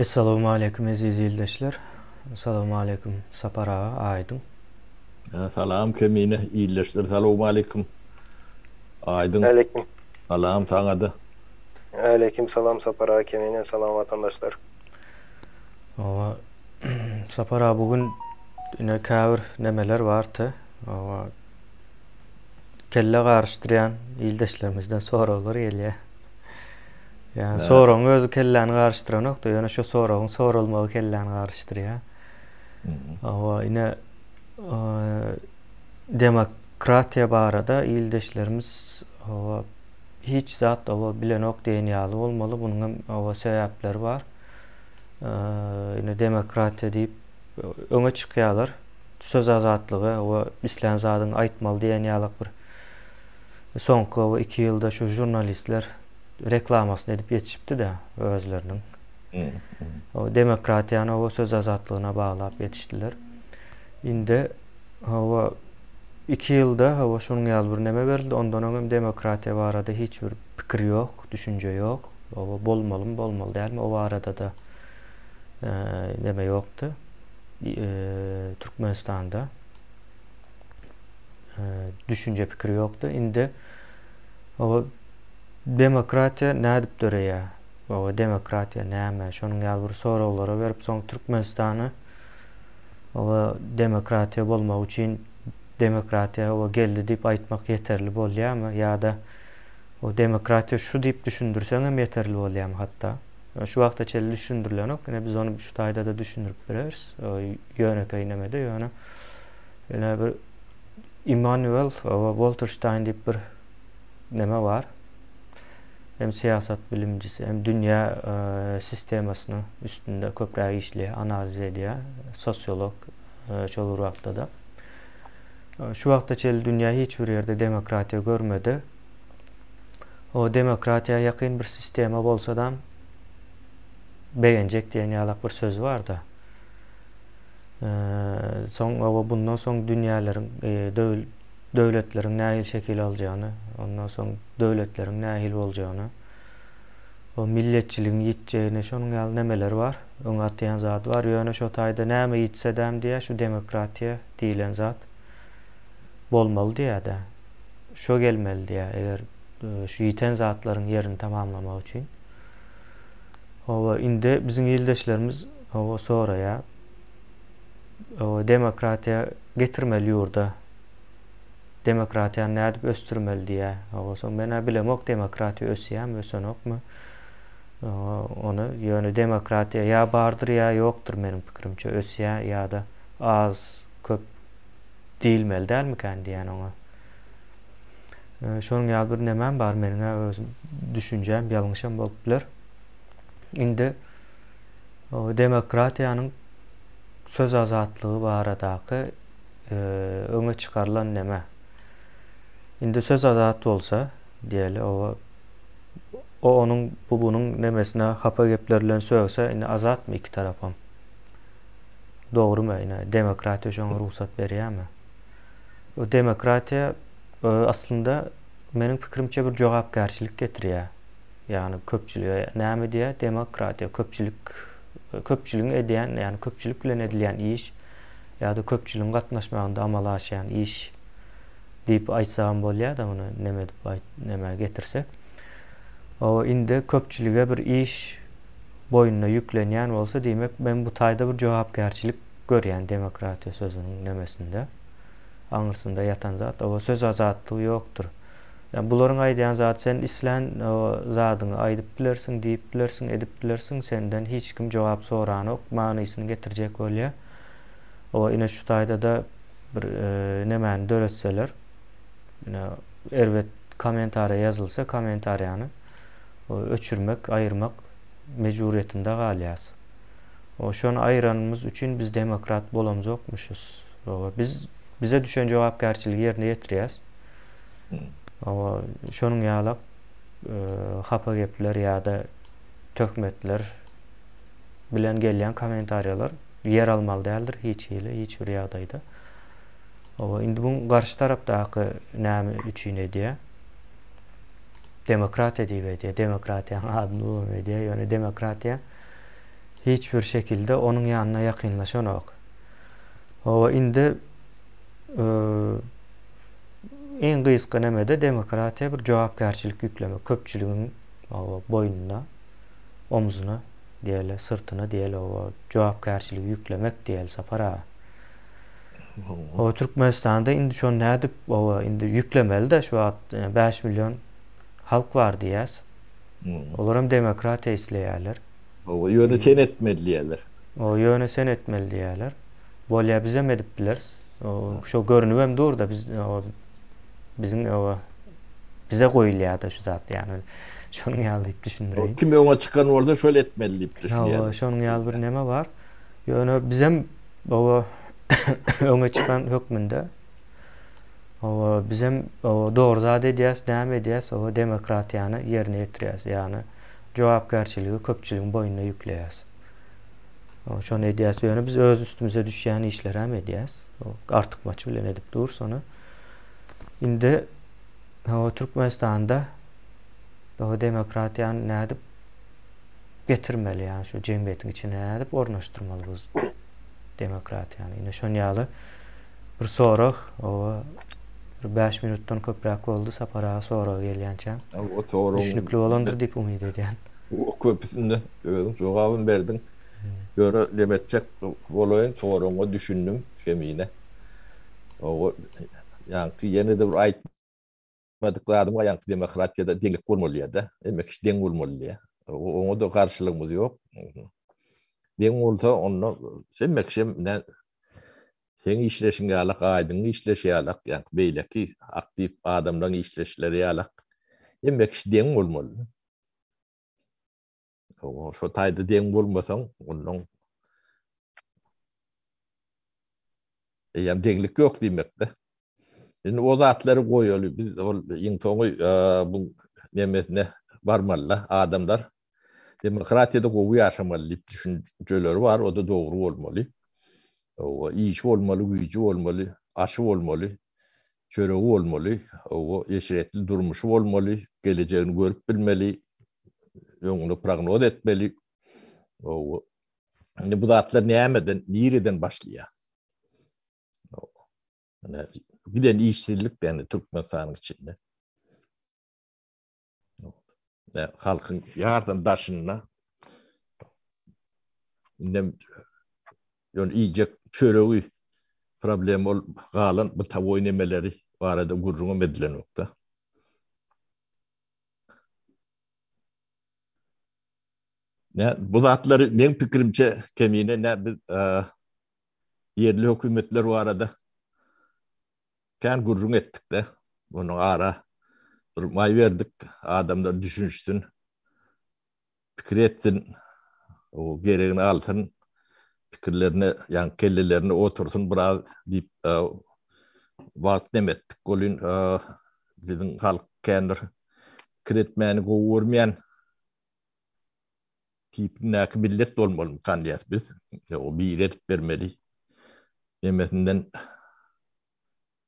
Assalamu alaikum aziz ildeşler. Assalamu alaikum Sapar ağa, Aydın. Salam Kemine, iyileştir. Selamun aleyküm. Aydın, Aleyküm, salam tanıdı. aleyküm salam Sapar hakemine salam vatandaşlar. Ova Sapar ağa bugün yine kavir nemeler vardı. Ova kelle karıştıran ildeşlerimizden sorular geliyor. Yani Ha, sorun özü kelleni karıştıran yok da yani şu sorun sorulmağı kelleni karıştırıyor. hı, Ova yine e, demokratiya barada ildeşlerimiz ova hiç zat ova bilen ok deniyalı olmalı. Bunun ova sebepleri var. Yine demokratiya deyip öňe çykýarlar. Söz azatlygy we islen zadyň aýtmaly diýen ýalyk bir soňky 2 ýylda şu jurnalistler reklamasyny edip ýetişipdi-de özleriniň. hı, hı. O demokratiýany o söz azatlygyna baglap ýetişdiler. Indi o 2 ýylda o şonuň ýaly bir neme berildi. Ondan öňem demokratiýa barada hiç bir pikir ýok, düşünje ýok. O bolmaly, bolmaly dälmi? O barada da neme ýokdy. Türkmenistanda düşünce pikiri ýokdy. Indi o demokratiýa nädip döreýär? O demokratiýa näme? Şonuň ýaly bir sorawlara berip soň Türkmenistany o demokratiýa bolmak üçin demokratiýa o geldi diýip aýtmak ýeterli bolýarmy? Ýa-da o demokratiýa şu diýip düşündürseň hem ýeterli bolýarmy hatda? Şu wagtda çelli düşündürilen ok. Yine biz onu şu taýda da düşündürip bereriz. Ýönekeý nemede ýöne. Ýöne bir Immanuel Wallerstein diýip bir neme var. Hem siyasat bilimcisi hem dünya sistemasyny üstünde köpräk işleýär, analiz edýär. Sosiolog şol wagtda da. Şu wagtda çelli dünýä hiç bir ýerde demokratiýa görmedi. O demokratiýa ýakyn bir sistema bolsa-da beğenecek diyen ýalyk bir söz var da. Bundan soň dünýälerin, döwletleriň nähil şekil aljagyny, ondan soň döwletleriň nähil boljagyny, o milletçiligiň ýitjegini şonuň ýaly nemeler var. Öňe atýan zat var. Ýöne şo taýda näme ýitsedäm diýe şu demokratiýa diýilen zat bolmaly diýär-de. Şo gelmeli diýär. Eger şu ýiten zatlaryň ýerini tamamlamak üçin. O indi bizim ildeşlerimiz o soraýar. O demokratiýa getirmeli ýurda. Demokratiýany nädip östürmeli diýär. O soň men bilemok demokratiýa ösýärmi, ösenokmy? Onu ýöne demokratiýa ýa bardyr ýa ýokdur meniň pikirimçe. Ösýär ýa-da az, köp diýilmeli dälmi kan diýen oňa. Şonuň ýaly bir nemem bar meniň özüm düşünjem, ýalňyşam bolup biler. Indi o demokratiýanyň söz azatlygy baradaky öňe çykarylan neme? Indi söz azatly bolsa diýeli o onuň bunuň nemesine hapa gepler bilen sögse indi azatmy iki tarapam? Dogrumy? Demokratiýa şoňa ruhsat berýärmi? O demokratiýa aslında meniň pikirimçe bir jogapkärçilik getirýär. Yani köpçülüğe näme diýär? Demokratiýa köpçüligiň edýän, yani köpçülik bilen edilýän iş ýa-da köpçüligiň gatnaşmagynda amala aşýan iş diýip aýtsam bolýar da onu neme diýip neme getirsek. O indi köpçülige bir iş boýuna ýüklenýän bolsa diýmek men bu taýda bir jogapkärçilik görýän demokratiýa sözüniň nemesinde. Aňyrsynda ýatan zat o söz azatlygy ýokdur. Yani buların aýdýan zat sen islen o zadyňy aýdyp bilersiň, diýip bilersiň, edip bilersiň, senden hiç kim jogap soran ok, manysyny getirjek bolýar. O ine şu taýda da bir nemäni döretseler, ine erwet komentariýa ýazylsa, komentariýany öçürmek, aýyrmak mejburiýetinde galýas. O şonu aýranymyz üçin biz demokrat bolamjokmuşuz. Bize düşen jogapkärçiligi ýerine ýetirýäs. O şonuň ýaly hapa gepler ýa-da töhmetler bilen gelýän komentariýalar yer almaly däldir hiç ýyly, hiç bir ýagdaýda. O indi bu garşy tarapdaky näme üçin edýär? Demokratiýa diýip edýär. Demokratiýanyň adyny edýär. Ýöne demokratiýa hiçbir şekilde onun yanına yakınlaşan yok. O indi en kıyısqı nemede demokratiya bir jogapkärçilik yükleme. Köpçüligin boynuna, omzuna diýeli, sırtına diýeli o jogapkärçiligi yüklemek diýeli sapara. O Türkmenistanda indi şo nädip o indi yüklemeli de şu 5 milyon halk var diýäs. Olar hem demokratiya isleýärler. O yöneten etmeliler. O yönesen etmeli diýerler. Bolýa bizem edip bileriz. O şo görünüp hem dur da biz bizim o bize goýulýar da şu zat ýani. Şonuň ýaly diýip düşünýärin. Kim öňe çykan orada şöyle etmeli diýip düşünýär. Ha, şonuň ýaly bir neme var. Ýöne bizem o öňe çykan hökmünde o bizem o dogry zat edýäs, näme edýäs, o demokratiýany ýerine ýetirýäs. Ýani jogapkärçiligi köpçüligiň boynuna ýükleýäs. O şonu edýäs, ýöne biz öz üstümize düşýän işleri hem edýäs. O artykmaçy bilen edip dur sonu. Indi o Türkmenistanda o demokratiýany nädip getirmeli, ýani şu jemgyýetiň içine nädip ornaşdyrmaly biz demokratiýany. Ine şonu ýaly bir sorak o 5 minutdan köpräk boldy sapara soragy gelýänçä. O sorun Düşünükli bolandyr diýip umyt edýän. o köpüsünde jogabyny berdiň. Göre demetjek bolaýyn soruňa düşündüm Femine. O ýa-ni ýene de bir aýtmadyklaryň ýa-ni demokratiýada deňlik bolmaly-da, emek iş deň bolmaly. Oňa da garşylygymyz ýok. Deň bolsa onu semekşem sen işleşiňe alak, aýdyň işleşe alak, ýa-ni beýleki aktiv adamlaryň işleşleri alak. Emek iş deň bolmaly. O şo taýda deň bolmasaň, onuň deňlik ýok diýmekde. Şimdi o zatlary goýaly, biz iň toňy bu nemesine barmaly adamlar demokratiýada gowy ýaşamaly diýip düşünjeleri var, o da dogry bolmaly. O iş bolmaly, güýji bolmaly, aşy bolmaly, çöregi bolmaly, o ýeşiretli durmuşy bolmaly, geleceğini görüp bilmeli, öňüne prognoz etmeli. O bu zatlar nämeden, nireden başlaýar? Bir de işsizlik yani Türkmenistan'ın içinde. Halkın yardımdaşına yani iyice çöreği problem ol galan bu tavoy nemeleri barada gurrunu medilen nokta. Ne bu zatları men pikirimçe kemine ne bir yerli hükümetler var arada. Kan gurrun ettik de bunu ara bir may verdik adamlar düşünsün fikir etsin o gereğini alsın fikirlerini yani kellelerine otursun biraz deyip vakt demettik golün bizim halk kendir kiretmeni goğurmayan tipine millet olmalı kandiyat biz o bir etip vermeli demesinden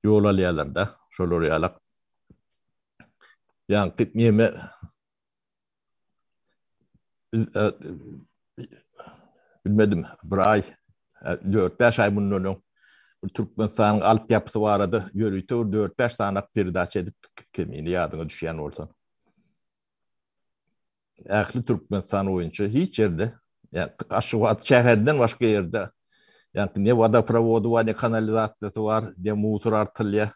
yol alıyorlar da şöyle oraya yani kıtmiyeme bilmedim bir ay 4-5 ay bunun Türkmenistan'ın altyapısı vardı yürüytü 4-5 sanak perdaç edip kemini yadına düşýän olsa. Ähli Türkmenistan oyuncu hiç yerde yani Aşgabat şäherden başka yerde yani ne vodoprovodu var ne kanalizasyası var ne musor artylýa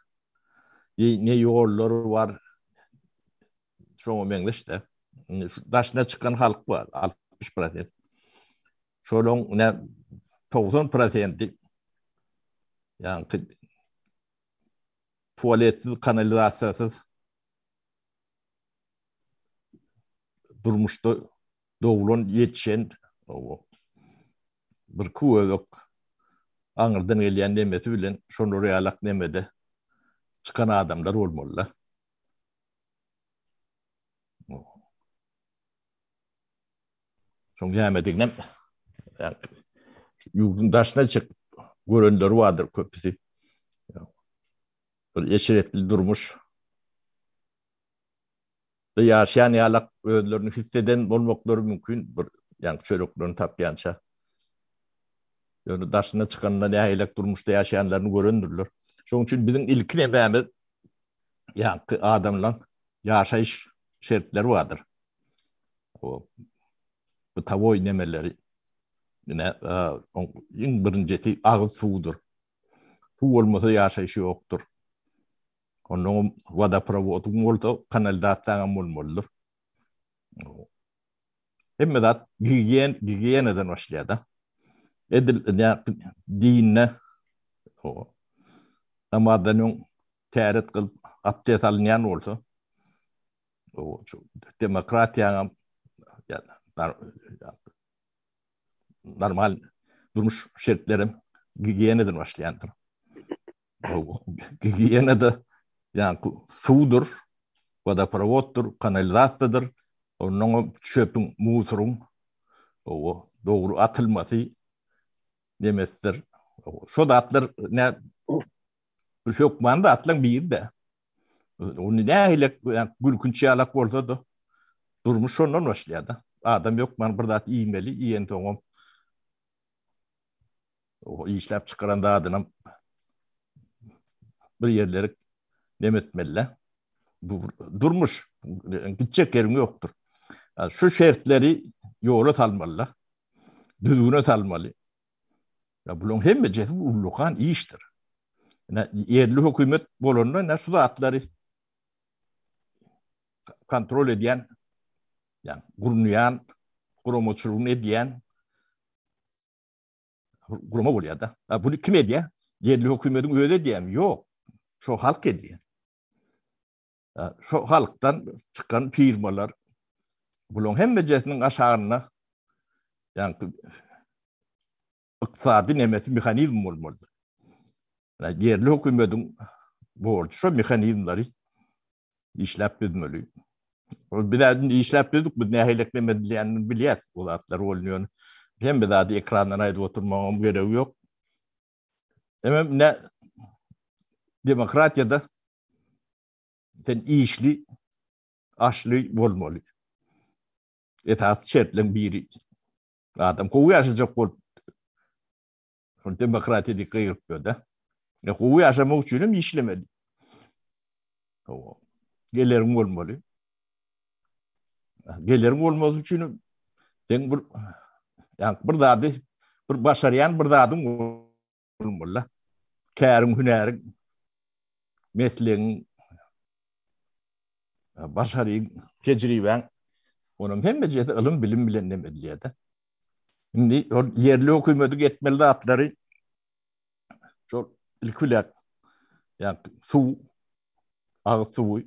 ne ýollar var şoňa meňde işte daşına çıkan halk var 60%. Şolong ne 90% yani tuvaletsiz kanalizasyasız durmuşda doğulan yetişen bir kuvvet anırdan gelýän nemeti bilen şonu realak nemede çıkan adamlar olmalı. Şoň ýamediginem yani ýurdun daşına çık görenleri vardır köpüsü. Bir eşiretli durmuş. Yaşayan yalak özlerini hisseden olmakları mümkün. Bir Yani çörüklerini tapyança. Yani daşına çıkanına ne aylak durmuşta yaşayanlarını göründürler. Şunun için bizim ilkin emeğimiz yani adamla yaşayış şartları vardır. O bu tavoy nemeleri yine en birincisi ağız suudur. Su olmasa yaşayışı yoktur. Onun vodoprovodun oldu kanalizasyonun olmalıdır. Hem de giyeneden başladı. Edil yani dinle o Ramazan'ın teğet kılıp abdest alınyan olsa o demokratiyanın yani, normal durmuş şartlarım giyeneden başlayandır. O giyene de yani sudur, vodoprovoddur, kanalizasyondur. Onun çöpün, musurun o doğru atılması demektir. Şu da atlar ne çok manda atlan bir de. Onu ne öyle yani gülkünçe alak olsa da durmuş ondan başladı. Adam yok man burada iğmeli iyen toğum. O işlep çıkaran da adına bir yerleri demetmeli. Durmuş. Gidecek yerim yoktur. Yani şu şartları yola almalı. Düzgüne almalı. Ya bunun hem meclisi ulukan iştir. Yani yerli hükümet bolonuna ne su atları kontrol ediyen yani kurumlayan, kurumu ediyen kuruma oluyor da. Bunu kim ediyor? Yerli hükümetin öyle diyem. Yok. Şu halk ediyor. Şu halktan çıkan firmalar bunun hem meclisinin aşağına yani iktisadi nemesi mekanizm olmalı. Yani yerli hükümetin borcu şu mekanizmleri işlep etmeli. Bir daha işlep ettik bu nehilekleme biliyoruz. O atlar oluyor. Hem bir daha ekrandan ayrı oturmamam gereği yok. Ama ne demokratiyada sen işli, aşlı olmalı. Etaat şartların biri. Adam kovu yaşayacak ol. Demokratiyada kıyırıp da. Kovu yaşamak için işlemeli. Gelirin olmalı. Gelirin olması için sen yani bir daha bir başarayan bir daha olmalı. Kârin, hünerin, mesleğin, başarıyın, tecrüben, onun hem meclisi ilim bilim bilen demediliydi. Şimdi yerli hükümeti etmeli atları çok ilkülek, yani su, ağız suyu,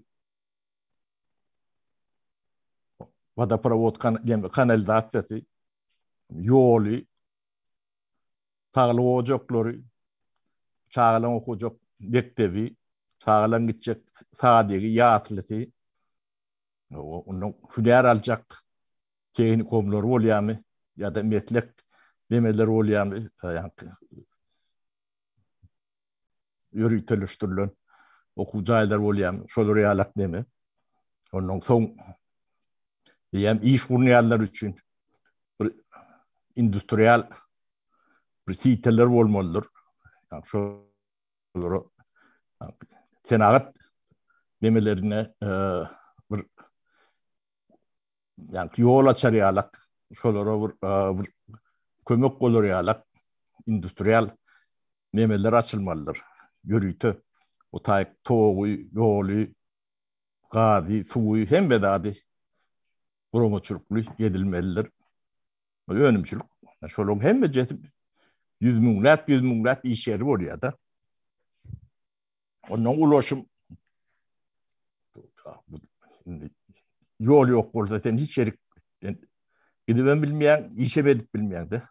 vodoprovod kanalizasyonu, yolu, sağlık ocakları, çağılan okuyacak mektebi, çağılan gidecek sadece yatılısı, onun hüner alacak teknik konuları oluyor mu? Ya da meslek demeleri oluyor mu? Yani yürütülüştürülen okuyucular oluyor mu? Şöyle alak deme. Onun son diyem iş kurnayanlar için bir endüstriyel bir siteler olmalıdır. Yani şöyle senaat demelerine bir yani yol açarıyalak şöyle bir kömek oluruyalak endüstriyel memeler açılmalıdır. Yürütü, o tayk toğu, yolu, gadi, suyu hem bedadi kurumaçılıklı yedilmelidir. Önümçülük. Şöyle hem meclisi yüz münlet iş yeri oluyor da. Onun ulaşım yol yok burada. Sen hiç yeri gidip bilmeyen, işe verip bilmeyen de.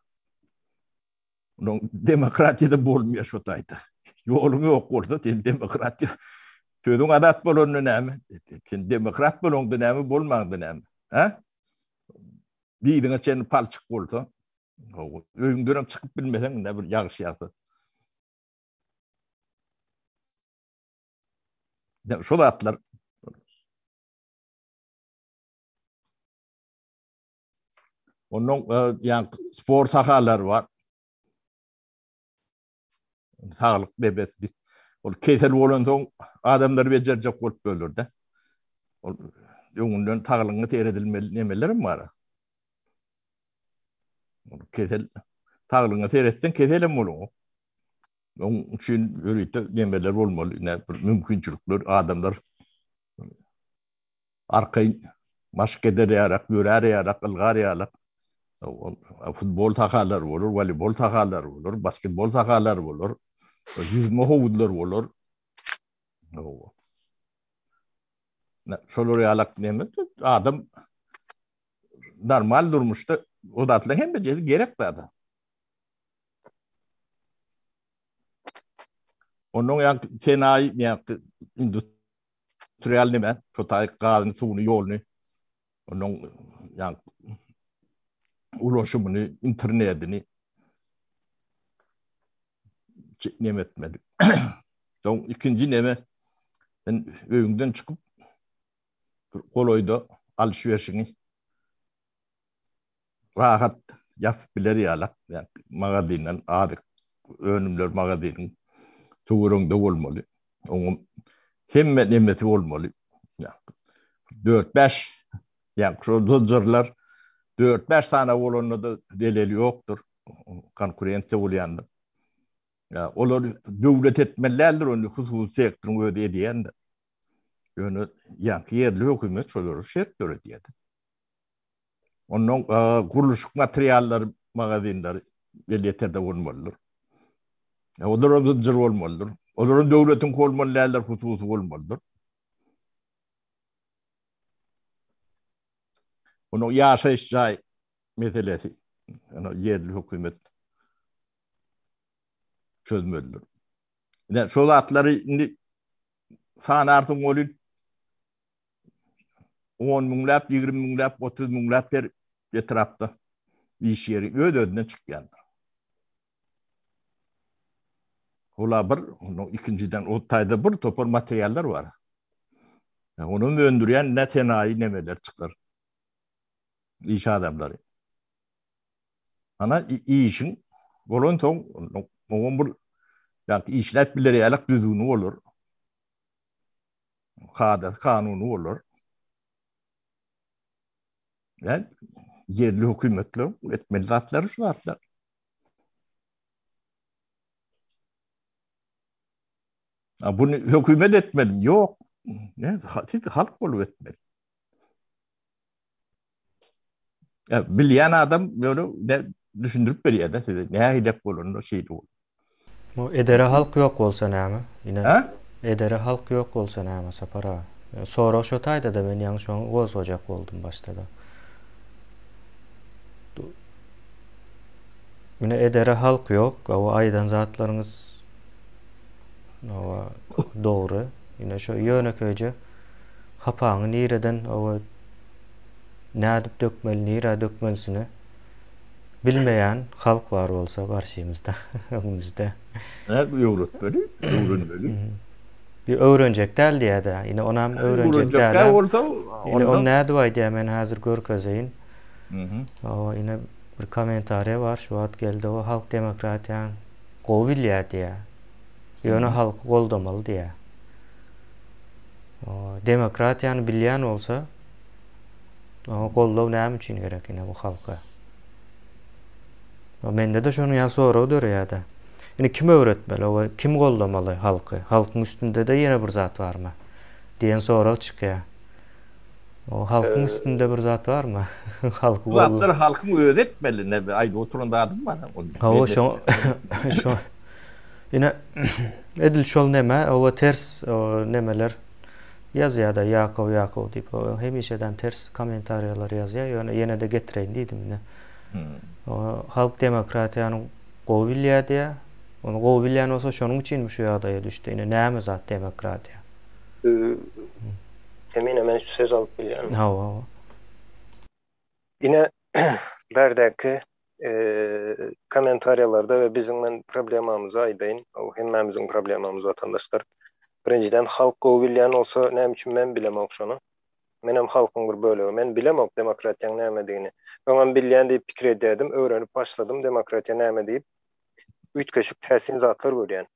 Onun demokratiyada bolmuyor şu tayda. Yolun yok orada. Sen demokratiya tüdün adat bolonun nemi? Sen demokrat bolonun nemi bolmanın nemi? Ha? Birine sen palçık oldu. Öğündürüm çıkıp bilmesen ne bir yağış yağdı. Şu da atlar Onun yani spor sahalar var. Sağlık debetlik. O keser olan son adamlar becercek olup bölürde. Ondan tağlığını seyredilmeli nemelerim var. Kesel tağlığını seyretsen keselim olur. Onun için öyle nemeler olmalı. Ne mümkünçülükler adamlar arkayı maskede arayarak, göre arayarak, ılgı arayarak futbol takalar olur, voleybol takalar olur, basketbol takalar olur, yüzme hovuzlar olur. Şol arayarak neme adam normal durmuşta o da atlan hem de gerekli adam. Onun yani senayi yani endüstriyel neme, çotay gazını, suyunu, yolunu, onun yani ulaşımını, internetini neme etmedi. Son ikinci neme ben öyünden çıkıp koloyda alışverişini rahat yapıp bilir yalak. Yani mağazinen adık önümler mağazinin tuğrunda olmalı. Onun hem nemeti olmalı. Yani 4-5 yani şu zırlar 4-5 tane olanı da delili yoktur. Konkurente olayandır. Ya onlar devlet etmeliler onu hususi sektörün ödediyen de. Yani yerli hükümet şöyle şart ödedi. Onun kuruluş materyalleri magazinleri yeterli olmalıdır. Onların zırh olmalıdır. Onların devletin kolmalılar hususi olmalıdır. Onun yaşayış cay meselesi. Yani yerli hükümet çözmelidir. Yani şu atları sana artık olun 10 milyar, 20 milyar, 30 milyar per etrafta iş yeri ödediğinden çıkıyorlar. Ola bir, ikinciden o tayda bir topar materyaller var. Yani onu öndüren ne tenayi nemeler çıkar. İş adamları. Ana iyi işin volonton onun bir yani işletmeleri yalak düzgünü olur. Kanunu olur. Yani yerli hükümetle etmeli atlar şu atlar. Bunu hükümet etmeli. Yok. Ne? Halk olup etmeli. Ya, bilyen adam böyle ne düşündürüp veriyor da size. Ne hedef olun o şeydi olur. Bu edere halk yok olsa näme? Yine Ha? edere halk yok olsa näme sapara. Sonra şu tayda da ben yanlış oğuz ocak oldum başta da. Yine edere halk yok. O aydan zatlarınız o doğru. Yine şu yöneköyce kapağını nireden o nädip dökmeli, nira dökmelisini bilmeyen halk var olsa karşımızda, önümüzde. Ne öğret böyle? Öğren böyle. Bir öğrenecek del diye de. Yine onam öğrenecek Öğrenecek del. olsa Yine on ondan. näde var diye men hazır görkezeyin. Hı. Yine bir komentariya var. Şu at geldi o halk demokratiyan qobilya diye. Yöne halkı qoldamalı diye. Demokratiyanı bilyen olsa qollaw näme üçin gerek yine bu halka. Mende de şonu ýa soraw dörýärdi. Yine kim öwretmeli, o kim gollamaly halky? Halkyň üstünde de ýene bir zat barmy? Diýen soraw çykýar. O halkyň üstünde bir zat barmy? Halky Bu atlar halkın öğretmeli ne? Ayda oturanda adım var. O şu yine edil şol neme, o ters nemeler yazýarda Yakov diýip o hemişeden ters komentariýalar yazýar. Ýene de getireýin diýdim ne. O halk demokratiýanyň gowy diye. Onu gowy bilýän olsa şonuň üçin şu ýagdaýa düşdi. Ine näme zat demokratiýa? Emine men söz alıp bilýän. Ha. Ine berdäki komentariýalarda we bizim men problemamyzy aýdaýyn. O hemmemizin problemamyz watandaşlar. Birinciden halk gowy bilýän olsa näme üçin men bilemok şonu. Menem halkyň bir bölegi. Men bilemok demokratiýanyň näme diýeni. Öňem bilýän diýip pikir edýärdim, öwrenip başladym demokratiýa näme diýip. Ütkeşik täsin zatlar görýän.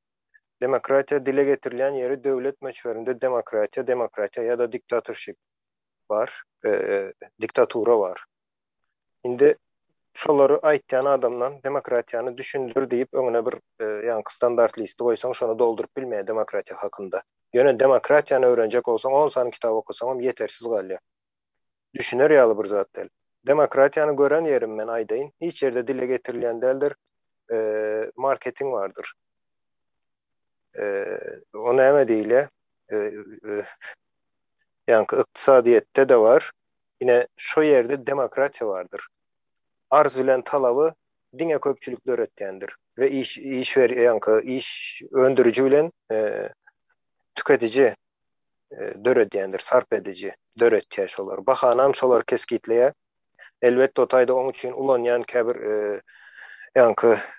Demokratiýa dile getirilýän ýeri döwlet meçberinde demokratiýa ýa-da diktatorşip bar, diktatura bar. Indi şolary aýtýan adamdan demokratiýany düşündir diýip öňüne bir ýa-ni standart listi goýsaň şonu doldurup bilmeýär demokratiýa hakynda. Ýöne demokratiýany öwrenjek bolsaň 10 sany kitap okusaň ýetersiz galýar. Düşüner ýaly bir zat del. Demokratiýany gören ýerim men aýdaýyn, hiç ýerde dile getirilýän däldir. Marketing vardır. O näme diýilýär? Yani iktisadiyette de var. Yine şu yerde demokratiya vardır. Arz bilen talabı dine köpçülük döretkendir. Ve iş öndürücü bilen tüketici döretkendir, sarp edici döretkeş olar. Bahanam şolar keskitleýär. Elbette o taýda oň üçin ulanýan käbir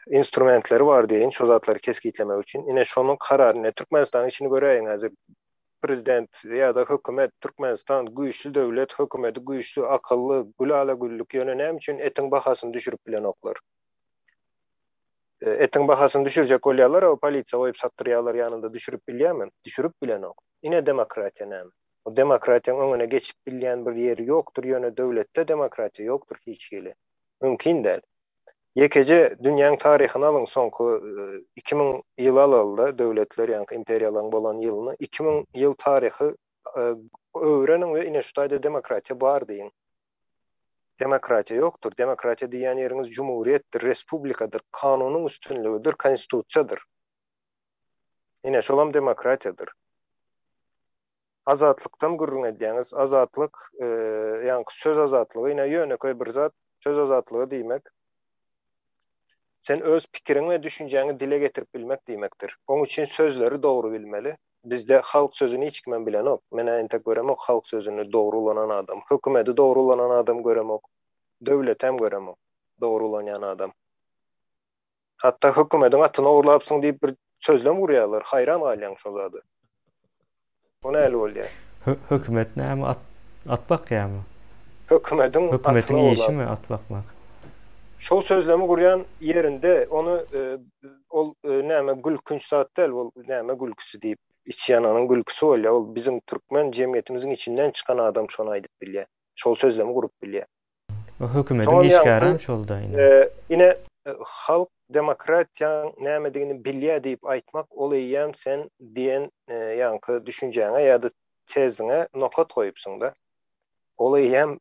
instrumentleri var diýin, şo zatları keskitlemek üçin. Yine şonun kararyny Türkmenistan işini göreýin hazır. Prezident ýa-da hökümet Türkmenistan güýçlü döwlet, hökümeti güýçlü, akylly, gülala güllük ýöne näme üçin etiň bahasyny düşürüp bilen oklar. Etiň bahasyny düşürjek bolýarlar, o polisiýa goýup satdyrýarlar ýanynda düşürüp bilýärmi? Düşürüp bilen ok. Ine demokratiýa näme? O demokratiýanyň öňüne geçip bilýän bir ýeri ýokdur, ýöne döwletde demokratiýa ýokdur hiç geli. Mümkin däl. Yekece dünyanın tarihini alın sonku 2000 yıl aldı devletler yani imperiyalan bolan yılını 2000 yıl tarihi öğrenin ve yine şu tayda demokratiya bar deyin. Demokratiya yoktur. Demokratiya diyen yeriniz cumhuriyettir, respublikadır, kanunun üstünlüğüdür, konstitusiyadır. Yine şolam demokratiyadır. Azatlıktan gurrun edýäňiz, azatlyk yani söz azatlygy yine ýöne bir zat söz azatlygy diýmek. Sen öz pikirini ve düşünceni dile getirip bilmek diýmekdir. Onun için sözleri doğru bilmeli. Bizde halk sözünü hiç kimden bilen ok. Men entek göremok halk sözünü doğru ulanan adam. Hökümeti doğru ulanan adam göremok. Döwlet hem göremok. Doğru ulanan adam. Hatta hökümetin atyny uğurlapsın diýip bir sözlem gurýarlar. Hayran galýan şol zady. O näle bolýar? Hökümet näme atmak ýa-mı? Hökümetin işi mi atmakmak? Şol sözlemi guryan yerinde onu näme gülkünç zat del, ol näme gülküsü diýip içýananyň gülküsü bolýar. Ol bizim türkmen jemgyýetimiziň içinden çıkan adam şonu aýdyp bilýär. Şol sözlemi gurup bilýär. O hökümetin işgärem şolda ine. Ine halk demokratiýa näme diýeni bilýär diýip aýtmak ol eýýäm sen diýen ýankı düşünjäňe ýa-da teziňe nokat goýupsyň da. Ol eýýäm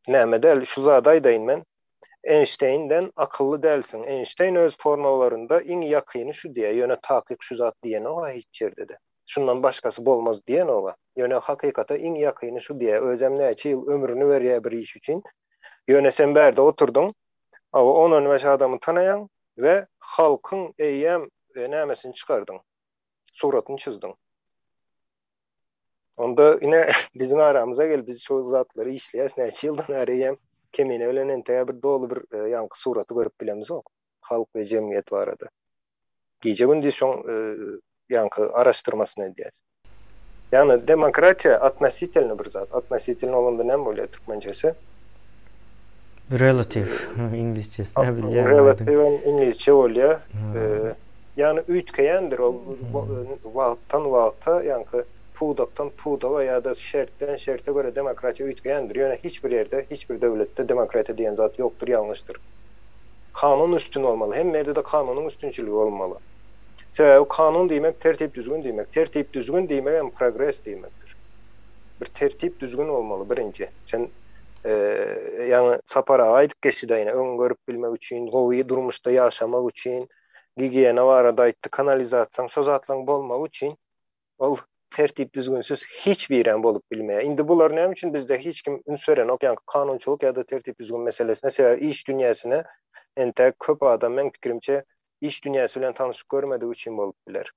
näme del şu zady aýdaýyn men. Einstein'den akıllı dälsin. Einstein öz formalalarında iň ýakyny şu diýär, ýöne takyk şu zat diýen oga hiç ýerde de. Şundan başkasy bolmaz diýen oga. Ýöne hakykata iň ýakyny şu diýär, özem näçe ýyl ömrüni berýär bir iş üçin. Ýöne sen bärde oturdun, o 10-15 adamy tanaýan we halkyň eýýäm nämesini çykardın. Suratyny çizdin. Onda ine bizim aramyza gel, biz şu zatlary işleýäs näçe ýyldan arayam. Kemine bilen ente bir dolu bir yankı suraty görüp bilemiz ok. Halk ve cemiyet var arada. Gece gündüz şon yankı araştırmasını edýäs. Yani demokratiya относительный bir zat. Относительный olanda näme bolýar türkmençesi? Relative İngilizcesi ne bilýär? Relative İngilizce bolýar. Yani üýtgeýändir ol wagtdan wagta yankı pudaktan pudaga ýa-da şertten şerte göre demokratiýa üýtgeýändir. Ýöne hiçbir ýerde, hiçbir döwletde demokratiýa diýen zat ýokdur, ýalňyşdyr. Kanun üstün olmaly. Hem ýerde de kanunyň üstünçiligi bolmaly. Sebäbi kanun diýmek tertip düzgün diýmek. Tertip düzgün diýmek hem progress diýmekdir. Bir tertip düzgün olmaly birinji. Sen ýani sapara aýdyp geçidi ýene öň görüp bilmek üçin, gowy durmuşda ýaşamak üçin, gigiýene barada aýtdy kanalizasiýaň şo zatlaryň bolmak üçin ol tertip düzgünsüz hiçbir ýerden bolup bilmeýär. Indi bular näme üçin bizde hiç kim ünsören ok, ýani kanunçylyk ýa-da tertip düzgün meselesine sebäp iş dünýäsine ente köp adam men pikirimçe iş dünýäsi bilen tanyşyp görmediği üçin bolup biler.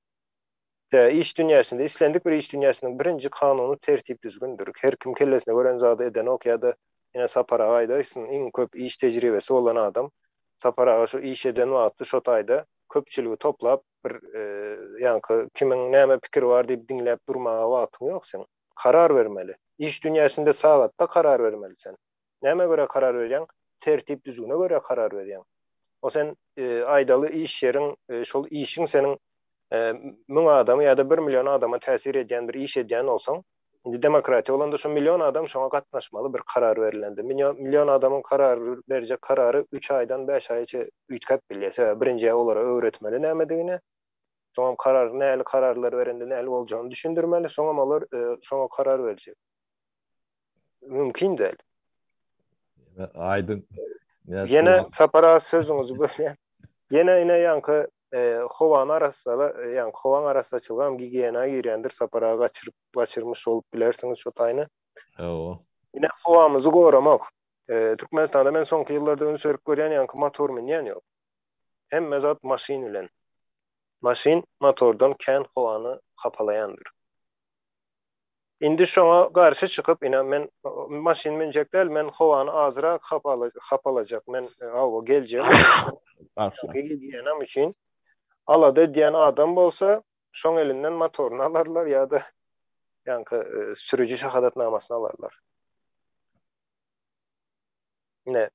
İş dünýäsinde islendik bir iş dünýäsiniň birinji kanuny tertip düzgündür. Her kim kellesine gören zady eden ok ýa-da ýene sapara aýdaýsyn iň köp iş tejribesi bolan adam sapara şu iş eden wagtda şo taýda köpçüligi toplap bir ýankı kimin näme pikir bar diýip diňläp durmaga wagtyň ýok sen. Karar bermeli. İş dünyasında sağatta karar vermelisin. Näme göre karar berýän? Tertip düzgüne göre karar berýän. O sen aydaly iş ýeriň, şol işiň senin 1000 adamy ýa-da 1 milyon adama täsir edýän bir iş edýän bolsaň, indi demokratiýa bolanda şu milyon adam şoňa gatnaşmaly bir karar berilendi. Milyon adamyň karar berjek karary 3 aýdan 5 aýça üýtgäp bilýär. Birinji olara öwretmeli nämedigini. Soňam karar näli kararlar berende näli boljagyny düşündirmeli. Soňam olar şoňa karar berjek. Mümkin değil. Aydın. Yine sapara sözüňizi bölýän. Yine yankı howan arasynda, ýani howan arasynda çylgam gigiyena girýändir, sapara gaçyrmış bolup bilersiňiz şu taýny. Yine howamyzy goramak. Türkmenistanda men soňky ýyllarda öňe sürüp görýän ýanky motor minýän ýok. Hemme zat maşin bilen. Maşin motordan kän howany hapalaýandyr. Indi şoňa garşy çykyp, ina men maşin minjek del, men howany azyrak hapalajak, men awa geljek. Gigiyena üçin alada diýen adam bolsa, şoň elinden motoruny alarlar ýa-da ýanky sürüji şahadatnamasyny alarlar. Ne?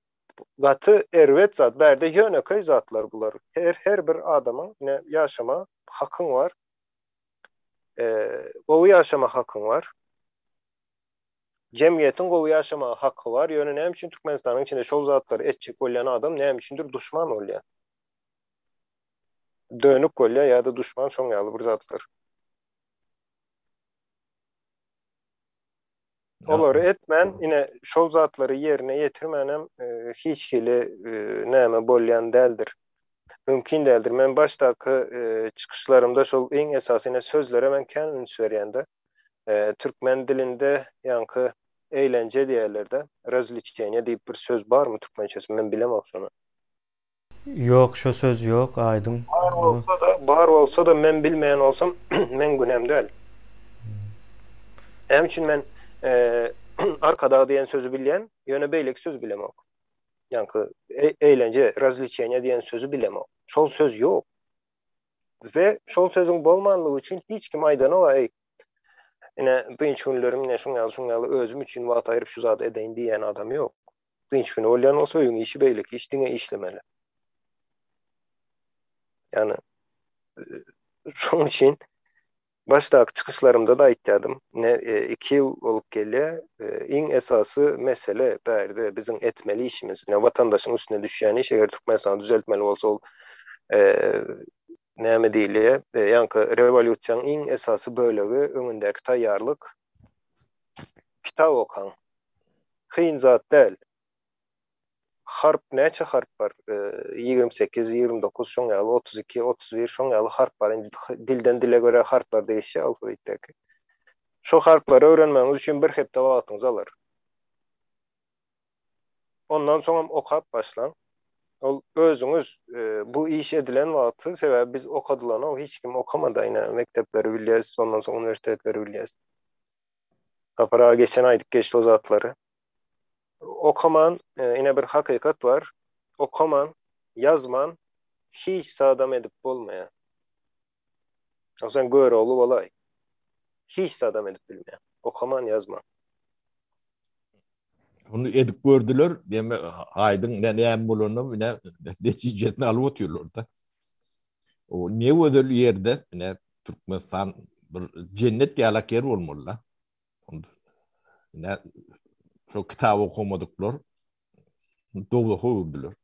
Gaty erwet zat, berde ýöneköy zatlar bular. Her bir adamyň ne ýaşama hakyň bar. Gowy ýaşama hakyň bar. Jemgyýetiň gowy ýaşama haky bar. Ýöne näme üçin Türkmenistanyň içinde şol zatlary etjek bolýan adam näme üçindir duşman bolýar? Dönük bolýar ýa-da duşman şoň ýaly bir zatlar. Olary etmen, ine şol zatlary ýerine ýetirmenem hiç kili näme bolýan däldir. Mümkin däldir. Men başdaky çykyşlarymda şol eň esasyny sözlere men kän üns berýände, türkmen dilinde ýanky eýlence diýerlerde, razliçeniýe diýip bir söz barmy türkmençesi, men bilemok şonu. Yok, şu söz yok, aydın. Bar olsa da men bilmeyen olsam men günem değil. Hem için men arkada diyen sözü bilýän, ýöne beýlek söz bilemok. Yankı eğlence, razliçeniýe diyen sözü bilemok. Şol söz yok. Ve şol sözün bolmanlygy üçin hiç kim aýdan ola, ine dynç günlerim ne şuňaly özüm üçin wagt aýryp şu zat edeýin diýen adam yok. Dynç gün bolýan olsa öýüň işi beýlek, iş diňe işlemeli. Yani şoň üçin başdaky çykyşlarymda da aýtdym. Ne 2 ýyl bolup gelýär. Iň esasy mesele bärde bizim etmeli işimiz. Ne vatandaşyň üstüne düşýän iş, eger Türkmenistan düzeltmeli bolsa ol näme diýilýär? Ýanky rewolýusiýanyň iň esasy bölegi öňündäki taýýarlyk. Kitap okan. Hyn zat däl. Harp näçe harp bar? 28, 29, şoň ýaly 32, 31 şoň ýaly harp bar. Dilden dile göre harplar değişýär alfabetdäki. Şo harplary öwrenmeňiz üçin bir hepde wagtyňyz alar. Ondan soňra okap başlan. Ol özüňiz bu iş edilen wagty sebäbi biz okadylan, hiç kim okamady, ýa mektepleri bilýäs, ondan soň universitetleri bilýäs. Tapara geçen aýdyk geçdi o zatlary. Okaman, ine bir hakykat var. Okaman, yazman hiç sadam edip bolmaýar. O sen göre olup olay. Hiç sadam edip bilmeýär. Okaman, yazman. Onu edip gördüler. Deme aydın näme bolanyny ne netijetini alyp oturýarlar da. O ne ödül yerde ne Türkmenistan bir cennet ýalak yer bolmaly. Ne şu kitap okumadyklar. Dogda hoýuldylar.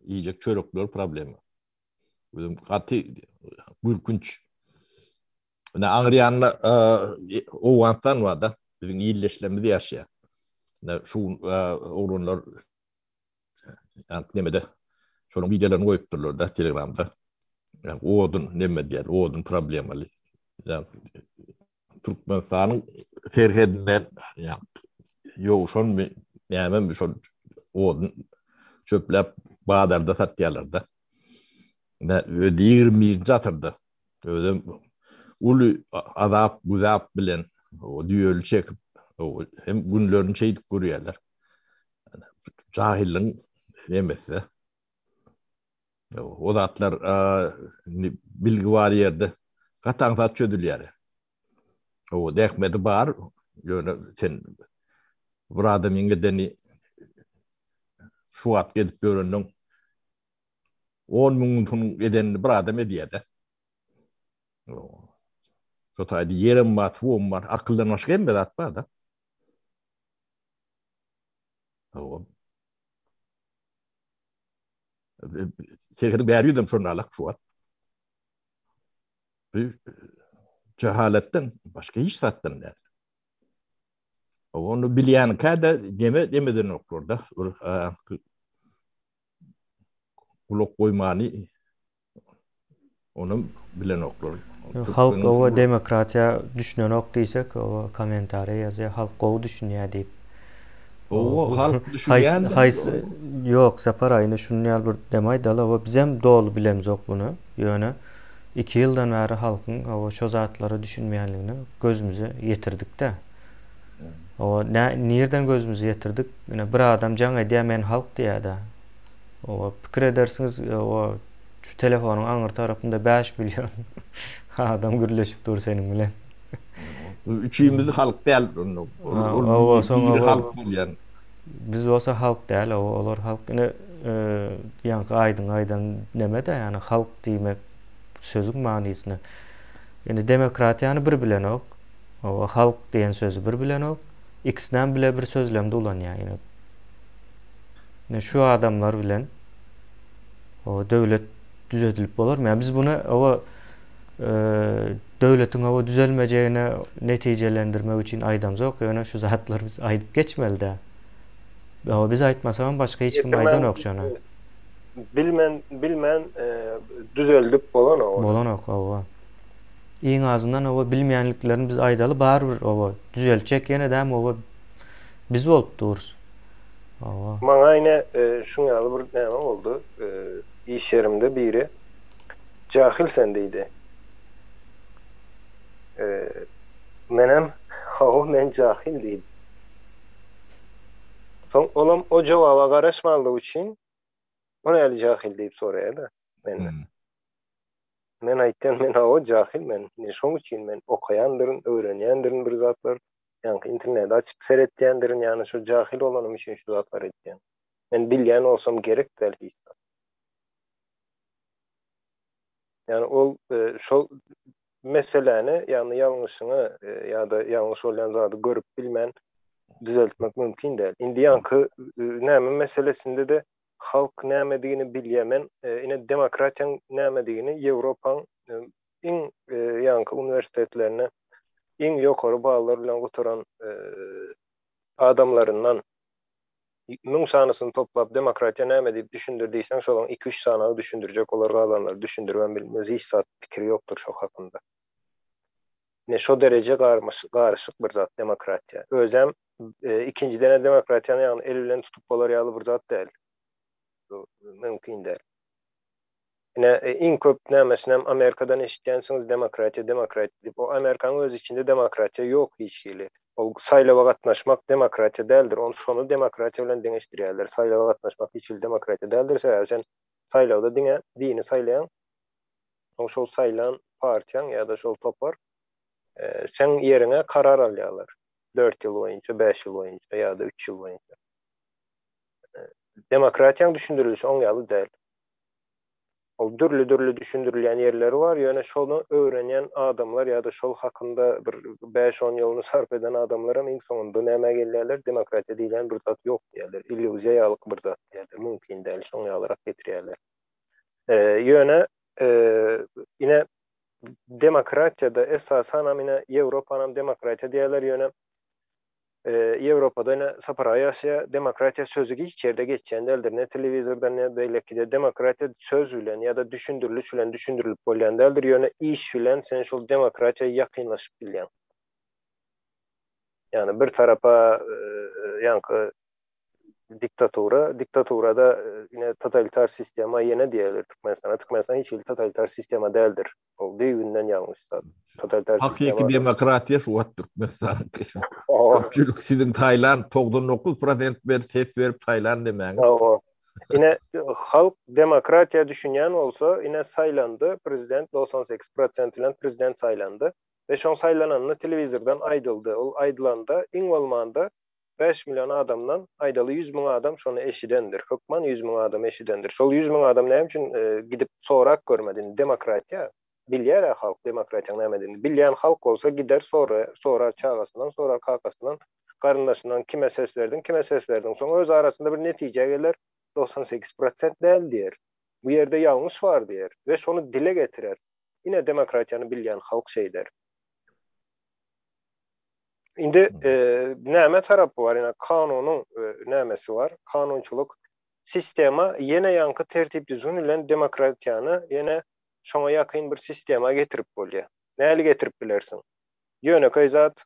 İyice çörükler problemi. Bizim gaty gürkünç. Ne Agriyanla o wantan wada bizim ýylleşlemede ýaşaýar. Ne şu orunlar nemede şonun videolaryny goýupdyrlar da Telegramda. Yani odun neme diýer, odun problemaly. Yani Türkmenistanyň serhedinden yani ýok şon näme şol odun çöplep bazarda satýarlar da. Ne 20 zatyrdy. Özüm ulu azap guzap bilen o düýeli çekip o hem günlerini çeýdip görýärler. Jahilliň nemesi. O zatlar bilgi var ýerde gataň zat çödülýär. O däkmedi bar, Ýöne sen bir adam ingedeni şu wagt gedip görenden 10 000 tun edenini bir adam edýär-de. Şo taýdy yerim bar, tuwum bar, akyldan başga hem zat bar da. Sekirin bäri ýudum şonalak şu wagt. Cehaletten başka hiç sattan der. Onu bilýän kada demeden okurda. Uluk koymani onu bilen okur. Halk o demokratiya düşünen ok diýsek, o komentariýa ýazýar, halk o düşünýär diýip. O halk düşünýär. Yok, Sapar aýyny şunu ýaly bir demeýdi, o bizem dolu bilemiz ok bunu. Ýöne 2 ýyldan bäri halkyň o şo zatlary düşünmeýänligini gözümüze ýetirdik-de. O nereden gözümüze ýetirdik? Ýene bir adam jaň edýär, men halk diýär-de. O pikir edersiniz, o şu telefonuň aňyr tarapynda 5 milyon adam gürleşip dur senin bilen. Üçüýümizde halk däl. Halk bolýan. Biz bolsa halk däl, olar halk ýa-ni aýdan demede, ýani halk diýmek sözüň manysyny. Ýani demokratiýany bir bilen ok, o halk diýen sözü bir bilen ok, ikisinden bile bir sözlemde ulanýar. Ýani şu adamlar bilen o döwlet düzeltilip bolarmy? Yani biz bunu döwletiň o düzelmejegine netijelendirmek üçin aýdamjak, ýöne şu zatlar biz aýdyp geçmeli-de. Biz aýtmasam başga hiç kim aýdan ok şonu. Bilmen düzeldip bolan o. Bolan ok o. Iň azyndan o bilmeýänliklerini biz aýdaly barbyr o düzelçek ýene däm o biz bolup dururuz. Maňa ýene şuň ýaly bir näme boldy. İş yerimde biri cahil sen deydi. Men cahil deydi. Son olam o jogaba garaşmalydyk üçin onu ýaly jahil diýip soraýar-da menden. Men aýtdym, men o jahil men. Şoň üçin men okaýandyryn, öwrenýändirin bir zatlar. Ýani internet açyp seretýändirin, ýani şu jahil olanym üçin şu zatlar etýän. Men bilýän bolsam gerek däl hiç. Yani ol şol meseleni yani ýalňyşyny ýa-da ýalňyş bolan zady görüp bilmän düzeltmek mümkin däl. Indi ýanky näme meselesinde de halk näme diýini bilýärmen. Ine demokratiýaň näme diýini Ýewropaň iň ýanky uniwersitetlerine iň ýokary baýlar bilen gotaran adamlaryndan 1000 sanasyny toplap demokratiýa näme diýip düşündirdiýsen, şolaň 2-3 sanagy düşündirjek olar adamlar düşündirmän bilmez, hiç zat pikiri ýokdur şo hakynda. Ne şo derece garşyk bir zat demokratiýa. Özem ikinji dene demokratiýany ýani el bilen tutup bolar ýaly bir zat däl. Mümkin däl. Ine iň köp nämesinem Amerikadan eşitdiňsiz demokratiýa diýip, o Amerikanyň öz içinde demokratiýa ýok hiç gili. O saýlawa gatnaşmak demokratiýa däldir. Onu şonu demokratiýa bilen deňeşdirýärler. Saýlawa gatnaşmak hiç demokratiýa däldir. Sen saýlawda diňi saýlayan, şol saýlan partiýaň ýa-da şol topar sen ýerine karar alýarlar. 4 ýyl boýunça, 5 ýyl boýunça ýa-da 3 ýyl boýunça. Demokratiýaň düşündirilişi oň ýaly däl. O dürli düşündirilýän ýerleri var. Ýöne şonu öwrenýän adamlar ýa-da şol hakynda bir 5-10 ýylyny sarf eden adamlara iň soňunda näme gelýärler? Demokratiýa diýilen bir zat ýok diýerler. Illüziýalyk bir zat diýerler. Mümkin däl, şoň ýalyrak getirýärler. Ýöne ine demokratiýada esasan ine Ýewropanyň demokratiýa diýerler ýöne Ýewropada ine separaýasiýa demokratiýa sözü hiç ýerde geçýän däldir. Ne telewizorda ne beýlekde demokratiýa söz bilen ýa-da düşündiriliş bilen düşündirilip bolýan däldir. Ýöne iş bilen sen şol demokratiýa ýakynlaşyp bilýän. Yani bir tarafa ýanky diktaturada yine totalitar sistema ýene diýerler Türkmenistana. Türkmenistan hiç totalitar sistema däldir. O diýinden ýalňyşlar. Totalitar sistema. Hakiki demokratiýa şu wagt Türkmenistan. Köpçülük sizin Taýland 99% ses berip Taýland demäň. Ine halk demokratiýa düşünýän bolsa, ine saýlandy, prezident 98% bilen prezident saýlandy. Ve şoň saýlananyny telewizordan aýdyldy. Ol aýdylanda iň bolmanda 5 milyon adamdan aýdaly 100 000 adam şonu eşidendir. Hökman 100 000 adam eşidendir. Şol 100 000 adam näme üçin gidip sorak görmedin? Demokratiýa. Bilýär halk demokratiýanyň näme edini. Bilýän halk bolsa gider sonra çağasından, sonra kakasından, garyndaşyndan kime ses verdin, kime ses verdin. Soň öz arasında bir netije geler. 98% däl diýer. Bu ýerde ýalňyş var diýer we şonu dile getirer. Ine demokratiýany bilýän halk şeýler. Indi näme tarapy var? Ine kanunyň nämesi var? Kanunçuluk sistema ýene ýanky tertip düzgün bilen demokratiýany ýene şoňa ýakyn bir sistema getirip bolýar. Näli getirip bilersiň? Ýöneköy zat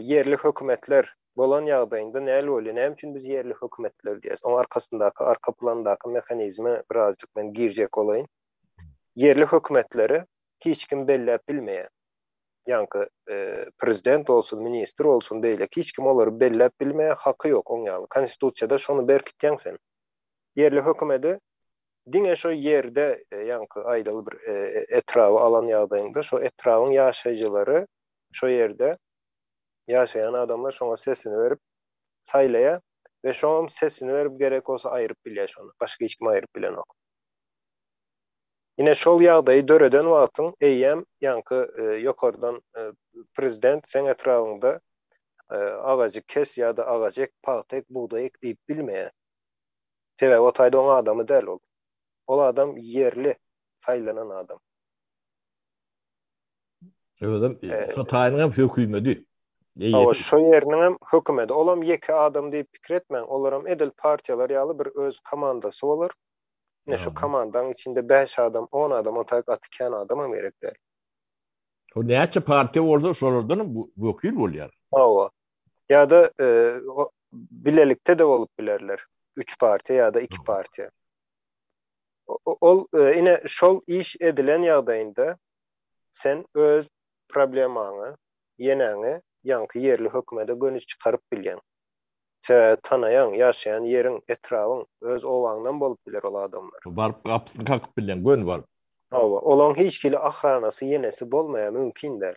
yerli hökümetler bolan ýagdaýynda näli bolýar? Näme üçin biz yerli hökümetler diýäs? Oň arkasyndaky, arka plandaky mehanizmi birazjyk men girjek olaýyn. Yerli hökümetleri hiç kim belläp bilmeýär. Ýanky prezident olsun, minister olsun beýle hiç kim olary belläp bilmeýär, haky ýok oň ýaly. Konstitusiýada şonu berkitýän sen. Yerli hökümeti diňe şo ýerde ýanky aýdaly bir etrawy alan ýagdaýynda şo etrawyň ýaşaýjylary şo ýerde ýaşaýan adamlar şoňa sesini berip saýlaýar we şoň sesini berip gerek bolsa aýryp bilýär şonu. Başga hiç kim aýryp bilen ok. Yine şol ýagdaýy döreden wagtyň eýem ýanky ýokardan prezident sen etrawyňda agajy kes ýa-da agajy patek buğday ekdiýip bilmeýär. Sebäbi o taýda oň adamy däl ol. Ol adam yerli saýlanan adam. Öwedem şo taýynyň hökümeti. Awa şo ýeriniň hem hökümeti. Olam ýeki adam diýip pikir etmeň. Olaram edil partiýalar ýaly bir öz komandasy bolar. Ne şu komandanın içinde 5 adam, 10 adam, o tak atken adama gerekler. O näçe partiýa bolsa şolardan bu wekil bolýar. Awa. Ya da bilelikte de bolup bilerler. 3 partiýa ya da 2 partiýa. Ol ine şol iş edilen ýagdaýynda sen öz problemaňy, ýeneňi ýanky yerli hökümete gönüş çykaryp bilýän. Tanayan, yaşayan yerin, etrawyň öz owaňdan bolup biler ol adamlar. Baryp kapysyny kakyp bilen gön bar. Awa, olaň hiç kili ahranasy ýenesi bolmaýar mümkindir.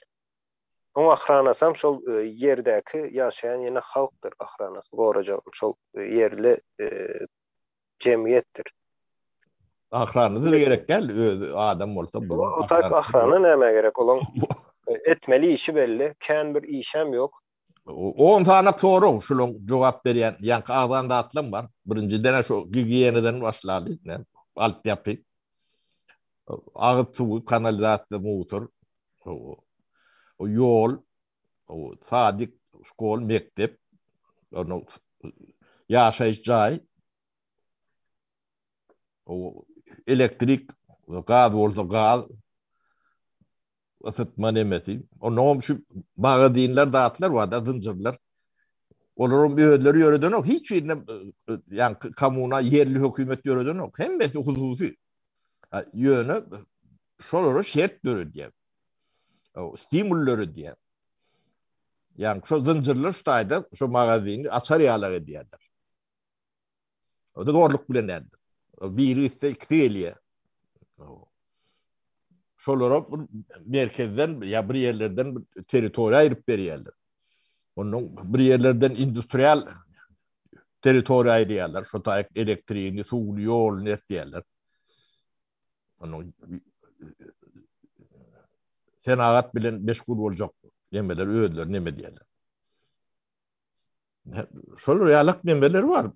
Oň ahranasam şol ýerdäki ýaşayan ýene halkdyr ahranasy, gorajak şol yerli jemgyýetdir. Ahrany da gerek gel adam bolsa bu. O tak ahrany näme gerek? Olaň etmeli işi belli, kän bir işem ýok. 10 tane soru şulun cevap berýän ýanky agdan da atlam bar. Birinji dene şu gigiýeneden başlady, alt ýapy. Agyt suw, kanalizasiýa, motor, o ýol, o sadyk, şkol, mektep, onu ýaşaýyş jaý, o elektrik, gaz bolsa gaz, ısıtma nemesi. Onun şu magazinler dağıtlar var da zincirler. Onların bir ödleri yöreden yok. Hiç birine yani kamuna yerli hükümet yöreden yok. Hemmesi hususi. Yönü şoları şertleri diye. Stimulleri diye. Yani şu zincirler şu tayda şu magazini açar yağları diyorlar. O da doğruluk bilen derdi. Biri ise iki eliye. Şolara merkezden ya bir yerlerden teritoriya ayırıp berýärler. Onun bir yerlerden endüstriyel teritoriya ayırýarlar. Şu taýyk elektriğini, suwuny, ýol näsdiýärler. Onun senagat bilen meşgul boljak nemeler, öýler, neme diýerler. Şol ýalyk nemeler var.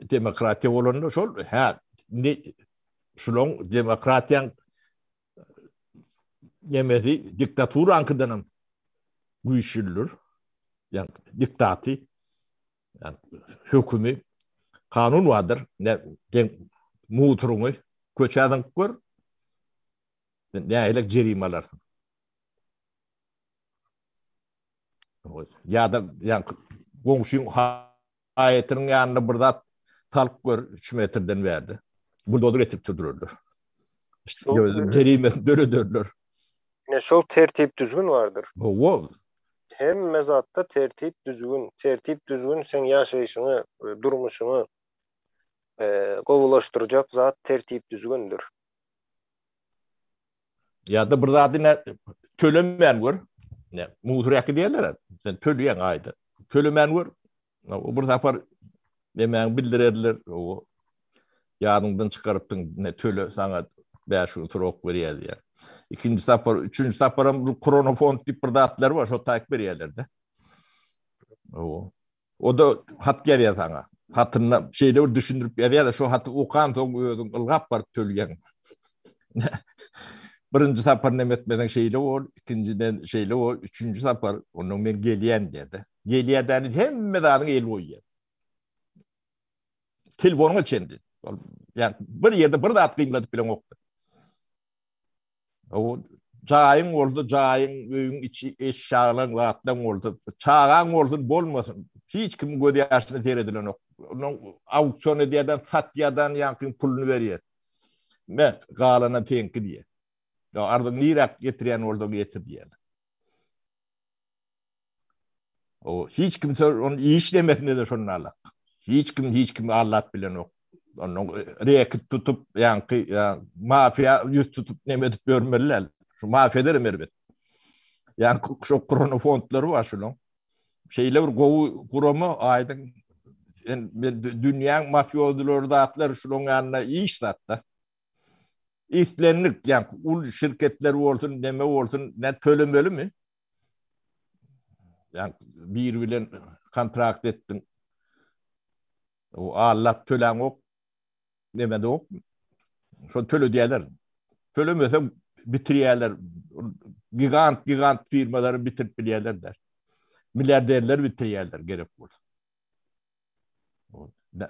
Demokratiýa bolanda şol şulon demokratiýaň nemesi diktatura ankydanam güýçlülür. Yani diktati, yani hükümü, kanun vardır. Ne muhturumu köçäden gör. Ne elek jerimalar. Ya da yani goňşuň haýatynyň ýanyna bir zat talp gör 3 metrden berdi. Buldozer etip dururlar. İşte cerime dörüdörler. Ne şol tertip düzgün vardır. O Hem mezatta tertip düzgün. Tertip düzgün sen ýaşaýyşyňy, durmuşyňy gowulaşdyrjak zat tertip düzgündür. Ya da bir zadine tölemen gör. Ne muhturaki diyorlar. Sen töleyen ayda. Tölemen gör. O bir zapar demen bildirediler. O yanından çıkarıptın ne töle sana 5 trok veriyor diye. İkinci zapar, üçüncü zaparım kronofon tip bir dağıtlar var. O takip veriyorlardı. O da hat geliyor sana. Hatına şeyleri düşündürüp veriyor da şu hatı okan toğuyordun. Ilgap var tölgen. Birinci sapar nemetmeden şeyle ol, ikinciden şeyle ol, üçüncü sapar onun ben geliyen dedi. Geliyeden hem medanın el koyuyor. Telefonuma çendi. Yani bir yerde bir de atkıyımladık bile yoktu. O cayın oldu, cayın öyün içi eşyalan rahatlan oldu. Çağan oldu, bolmasın. Hiç kim gödü yaşını teredilen yok. Onun auksiyon ediyeden, satyadan yankın pulunu veriyor. Ben galana tenki diye. Ya arada nirak getiren oldu getir diye. O hiç kimse onun iyi işlemesine de şunun alak. Hiç kim Allah bilen yok. Onun reket tutup yani mafya yüz tutup nemet görmeliler. Şu mafyaları merbet. Yani şu kronofontları var şunun. Şeyler govu kurumu aydın dünyanın mafyoduları da atlar şunun yanına iyi işlattı. İstlenlik yani ul şirketleri olsun, deme olsun, ne tölümeli mi? Yani bir bilen kontrakt ettin. O Allah tölen yok. Demedi yok. Şu tölü diyorlar. Tölümese bitiriyorlar. Gigant firmaları bitirip biliyorlar der. Milyarderler bitiriyorlar gerek olur.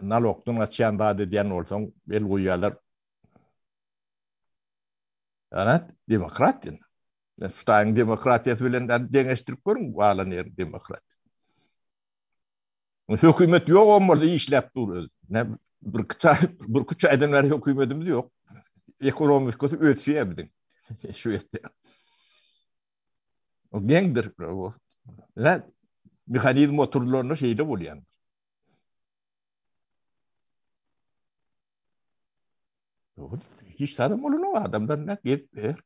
Naloktan açıyan daha dediyen olsan el koyuyorlar. Yani demokrat yani. Şu tane demokratiyet bilen dengeçtirip görün bağlanıyor demokrat. Hükümet yok olmadı işlep duruyor. Ne bir küçük edenler hükümetimiz yok. Ekonomik kötü ötüyor bilin. Şu işte. O gengdir o. Ne mekanik motorlarını şeyde buluyor. Hiç sanım olur mu adamlar ne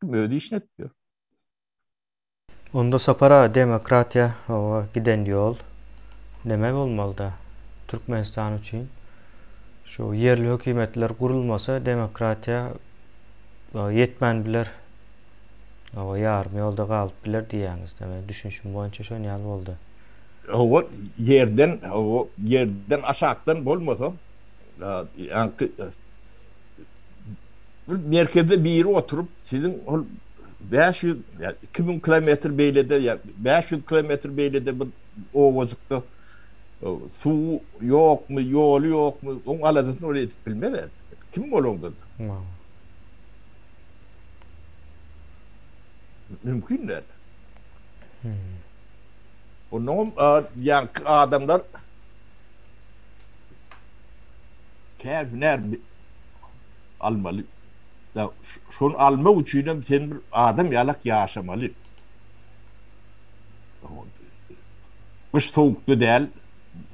kim öde işletiyor. Onda sapara demokratiya o giden yol demek olmalı da Türkmenistan için. Şu yerli hükümetler kurulmasa demokratiya yetmen bilir. O yarım yolda kalıp bilir diyeniz demek. Düşünüşüm boyunca şöyle yal oldu. O yerden aşağıdan olmasa yani merkezde bir yere oturup sizin 500 yani 2000 kilometre beylede ya 500 kilometre beylede bir ovacıkta su yok mu yol yok mu onun aladısını oraya bilmedi. Kim oldu? Mümkün değil. Onun yani adamlar kâfiner almalı. Ya şunu alma için sen bir adam yalak yaşamalı. Kış soğuktu değil,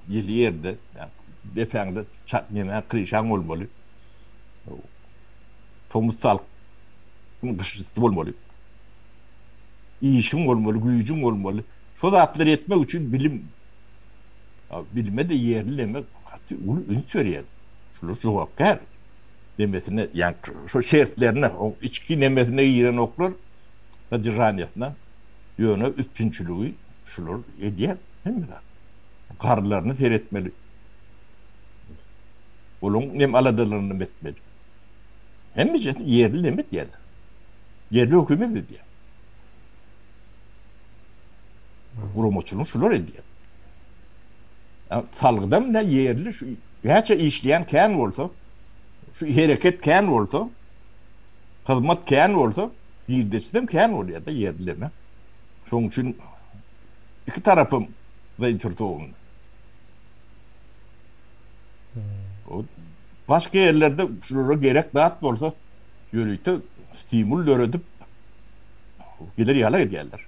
yıl yerde, yani defende çatmaya kırışan olmalı. Tomutsal kışısı olmalı. İşin olmalı, gücün olmalı. Şu zatları etmek için bilim. Ya, bilime de yerleme, hatta onu ün söyleyen. Şunu cevap ver. Demesine, yani şu şertlerine, o içki nemesine giren oklar, hacıraniyetine, yönü üçüncülüğü, şunlar ediyen, değil mi da? Karlarını seyretmeli. Onun nem aladalarını etmeli. Hem de yerli nemet geldi. Yerli hükümet ediyor. Kurumoçunun şunlar ediyor. Yani salgıdan ne yerli, şu gerçe işleyen kendi oldu, şu hareket kendi oldu, hizmet kendi oldu, sistem kendi oluyor da yerleme. Onun için iki tarafım zayıfırtı olun. Başka yerlerde şurada gerek dağıt olsa yürüyüp stimul öğretip gelir yala gelirler.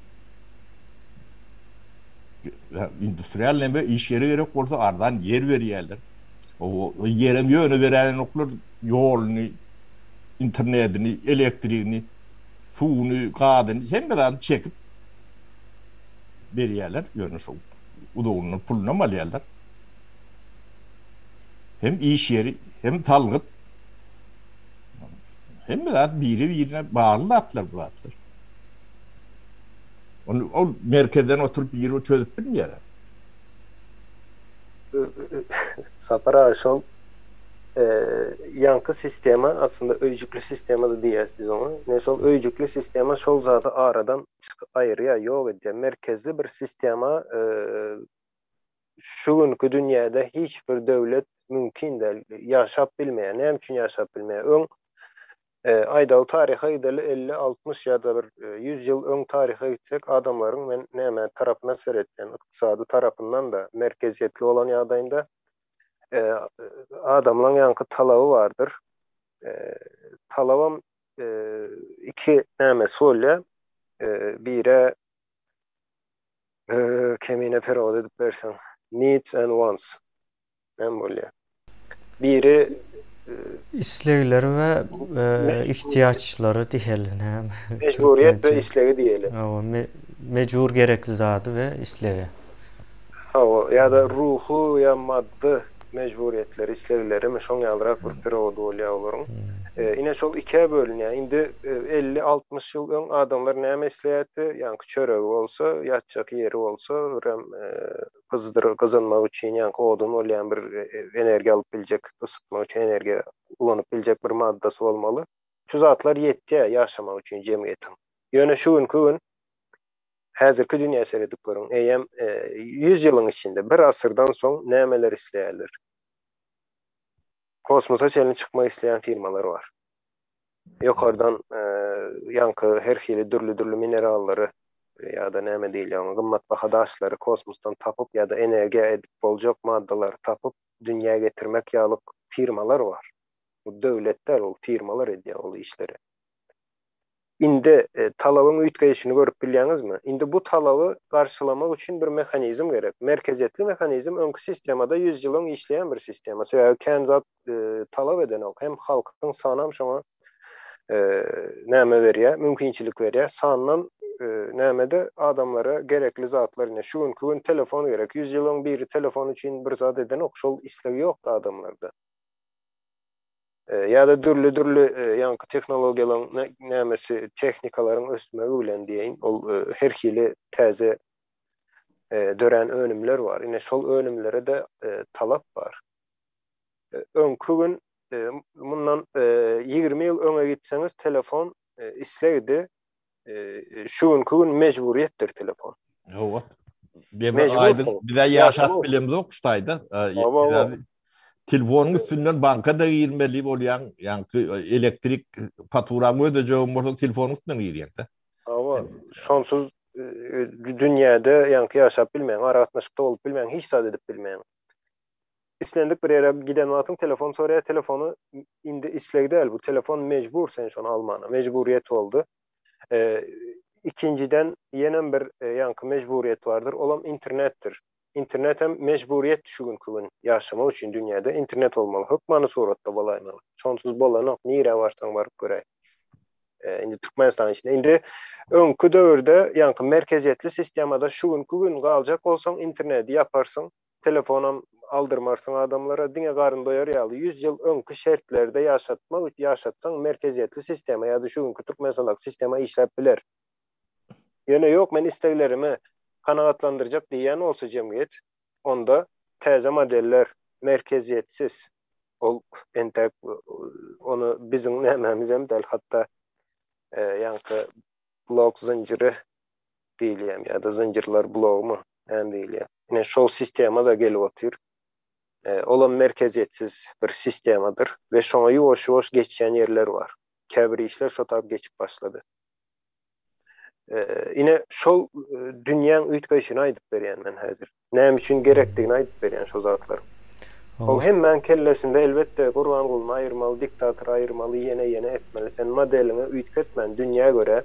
Endüstriyel neme iş yeri gerek olsa aradan yer veriyorlar. O yere yönü veren oklar yolunu, internetini, elektriğini suunu, kadını hem kadar çekip veriyorlar. Yani şu uduğunun pulunu mu alıyorlar? Hem iş yeri, hem talgıt, hem de birine bağlı atlar bu atlar. O merkezden oturup bir yeri çözüp bilmiyorlar. Sapara şol yankı sistemi aslında öýjükli sistema da diýäs biz onu. Ne şol öýjükli sistema şol zady aradan aýrýa ýok edýär. Merkezli bir sistema şu günkü dünýäde hiç bir döwlet mümkin değil. Yaşap bilmeýär. Näme üçin yaşap bilmeýär? Öň aýdaly taryha gideli 50-60 ýa-da bir 100 ýyl öň taryha gitsek adamlaryň men näme tarapyna seretden ykdysady tarapyndan da merkeziýetli olan ýagdaýynda adamlaryň ýankı talaby bardyr. Talabam iki näme bolýar. Bire kemine perod edip bersen needs and wants. Näme bolýar? Biri islegleri ve ihtiyaçları diýelim. Mecburiyet ve islegi diýelim. Mecbur gerekli zady ve islegi. Ya da ruhu ya maddi mecburiyetleri, islegleri şoň ýalyrak bir periodu bolýar olaryň. Ine şol ikiye bölünýär. Indi 50-60 ýyl öň adamlar näme isleýärdi? Ýani çöregi bolsa, ýatjak ýeri bolsa, kızanmak üçin ýani odun bolýan bir energiýa alyp biljek, ysıtmak üçin energiýa ulanyp biljek bir maddasy bolmaly. Şu zatlar ýetdi ýaşamak üçin jemgyýetiň. Ýöne şu gün häzirki dünýä seredip görüň. Eýem 100 ýylyň içinde, bir asyrdan soň nämeler isleýärler? Kosmosa çelin çıkmak isteyen firmalar var. Yukarıdan yankı her hili dürlü mineralları ya da näme diýilýär, gymmatbaha daşlary kosmosdan tapıp ya da energiýa edip boljak maddalar tapıp dünýäge getirmek ýalyk firmalar var. Bu döwletler ol firmalar edýär ol işleri. Indi talabyň üýtgeýişini görüp bilýäňizmi? Indi bu talaby garşylamak üçin bir mehanizm gerek. Merkeziýetli mehanizm öňkü sistemada 100 ýylyň işleýän bir sistema. Sebäbi kän zat talap eden ok hem halkyň sanam şoňa näme berýär, mümkinçilik berýär. Sandan nämede adamlara gerekli zatlaryna şu günkü telefon gerek. 100 ýylyň biri telefon üçin bir zat eden ok şol islegi ýokdy adamlarda. Ya da dürlü yankı teknologiýalaryň nämesi tehnikalaryň ösmegi bilen diýeň ol her hili täze dören önümler var. Ine şol önümlere de talap var. Öňkü gün bundan 20 ýyl öňe gitseňiz telefon islegdi. Şu günkü gün mecburiyetdir telefon. Ýok. Bize ýaşap bilemiz ok ştaýda. Telefonun üstünden bankada girmeli bolýan, ýani elektrik faturamy ödejegim bolsa telefonun üstünden girýär. Ama şonsuz dünýäde ýani ýaşap bilmeýän, aratnaşykda bolup bilmeýän, hiç zat edip bilmeýän. İslendik bir ýere giden wagtyň telefon soraýar, telefonu indi islegdi el, bu telefon mecbur sen şonu almana, mecburiyet oldu. İkinciden ýene bir ýani mecburiyet bardyr, olam internetdir. İnternet hem mecburiyet şu günkü gün ýaşamak üçin dünýäde internet bolmaly. Hökmany suratda bolaýmaly. Şonsuz bolanok nire barsaň baryp göräýin. Indi Türkmenistan içinde. Indi öňkü döwürde ýani merkeziýetli sistemada şu günkü gün galjak bolsaň interneti ýaparsyň, telefonam aldırmarsyň adamlara diňe garyn doýar ýaly 100 ýyl öňkü şertlerde ýaşatsaň merkeziýetli sistema ýa-da şu günkü Türkmenistandaky sistema işläp biler. Ýöne ýok men isteklerimi kanagatlandıracak diýen olsa jemgyýet, onda täze modeller merkeziýetsiz ol entek onu biziň nämämiz hem del hatda ýani blok zinciri diýilýär ýa-da zincirler blogumy hem diýilýär. Ine şol sistema da gelip otyr. Olam merkeziýetsiz bir sistemadyr we şoňa ýoş geçýän ýerler var. Käbir işler şo tap geçip başlady. Ine şol dünýäň üýtgeýişini aýdyp berýän men häzir. Näme üçin gerekdigini aýdyp berýän şo zatlar. O hemmen kellesinde elbette Gurban Gulny aýyrmaly, diktator aýyrmaly, ýene etmeli. Sen modelini üýtketmän dünýäge göre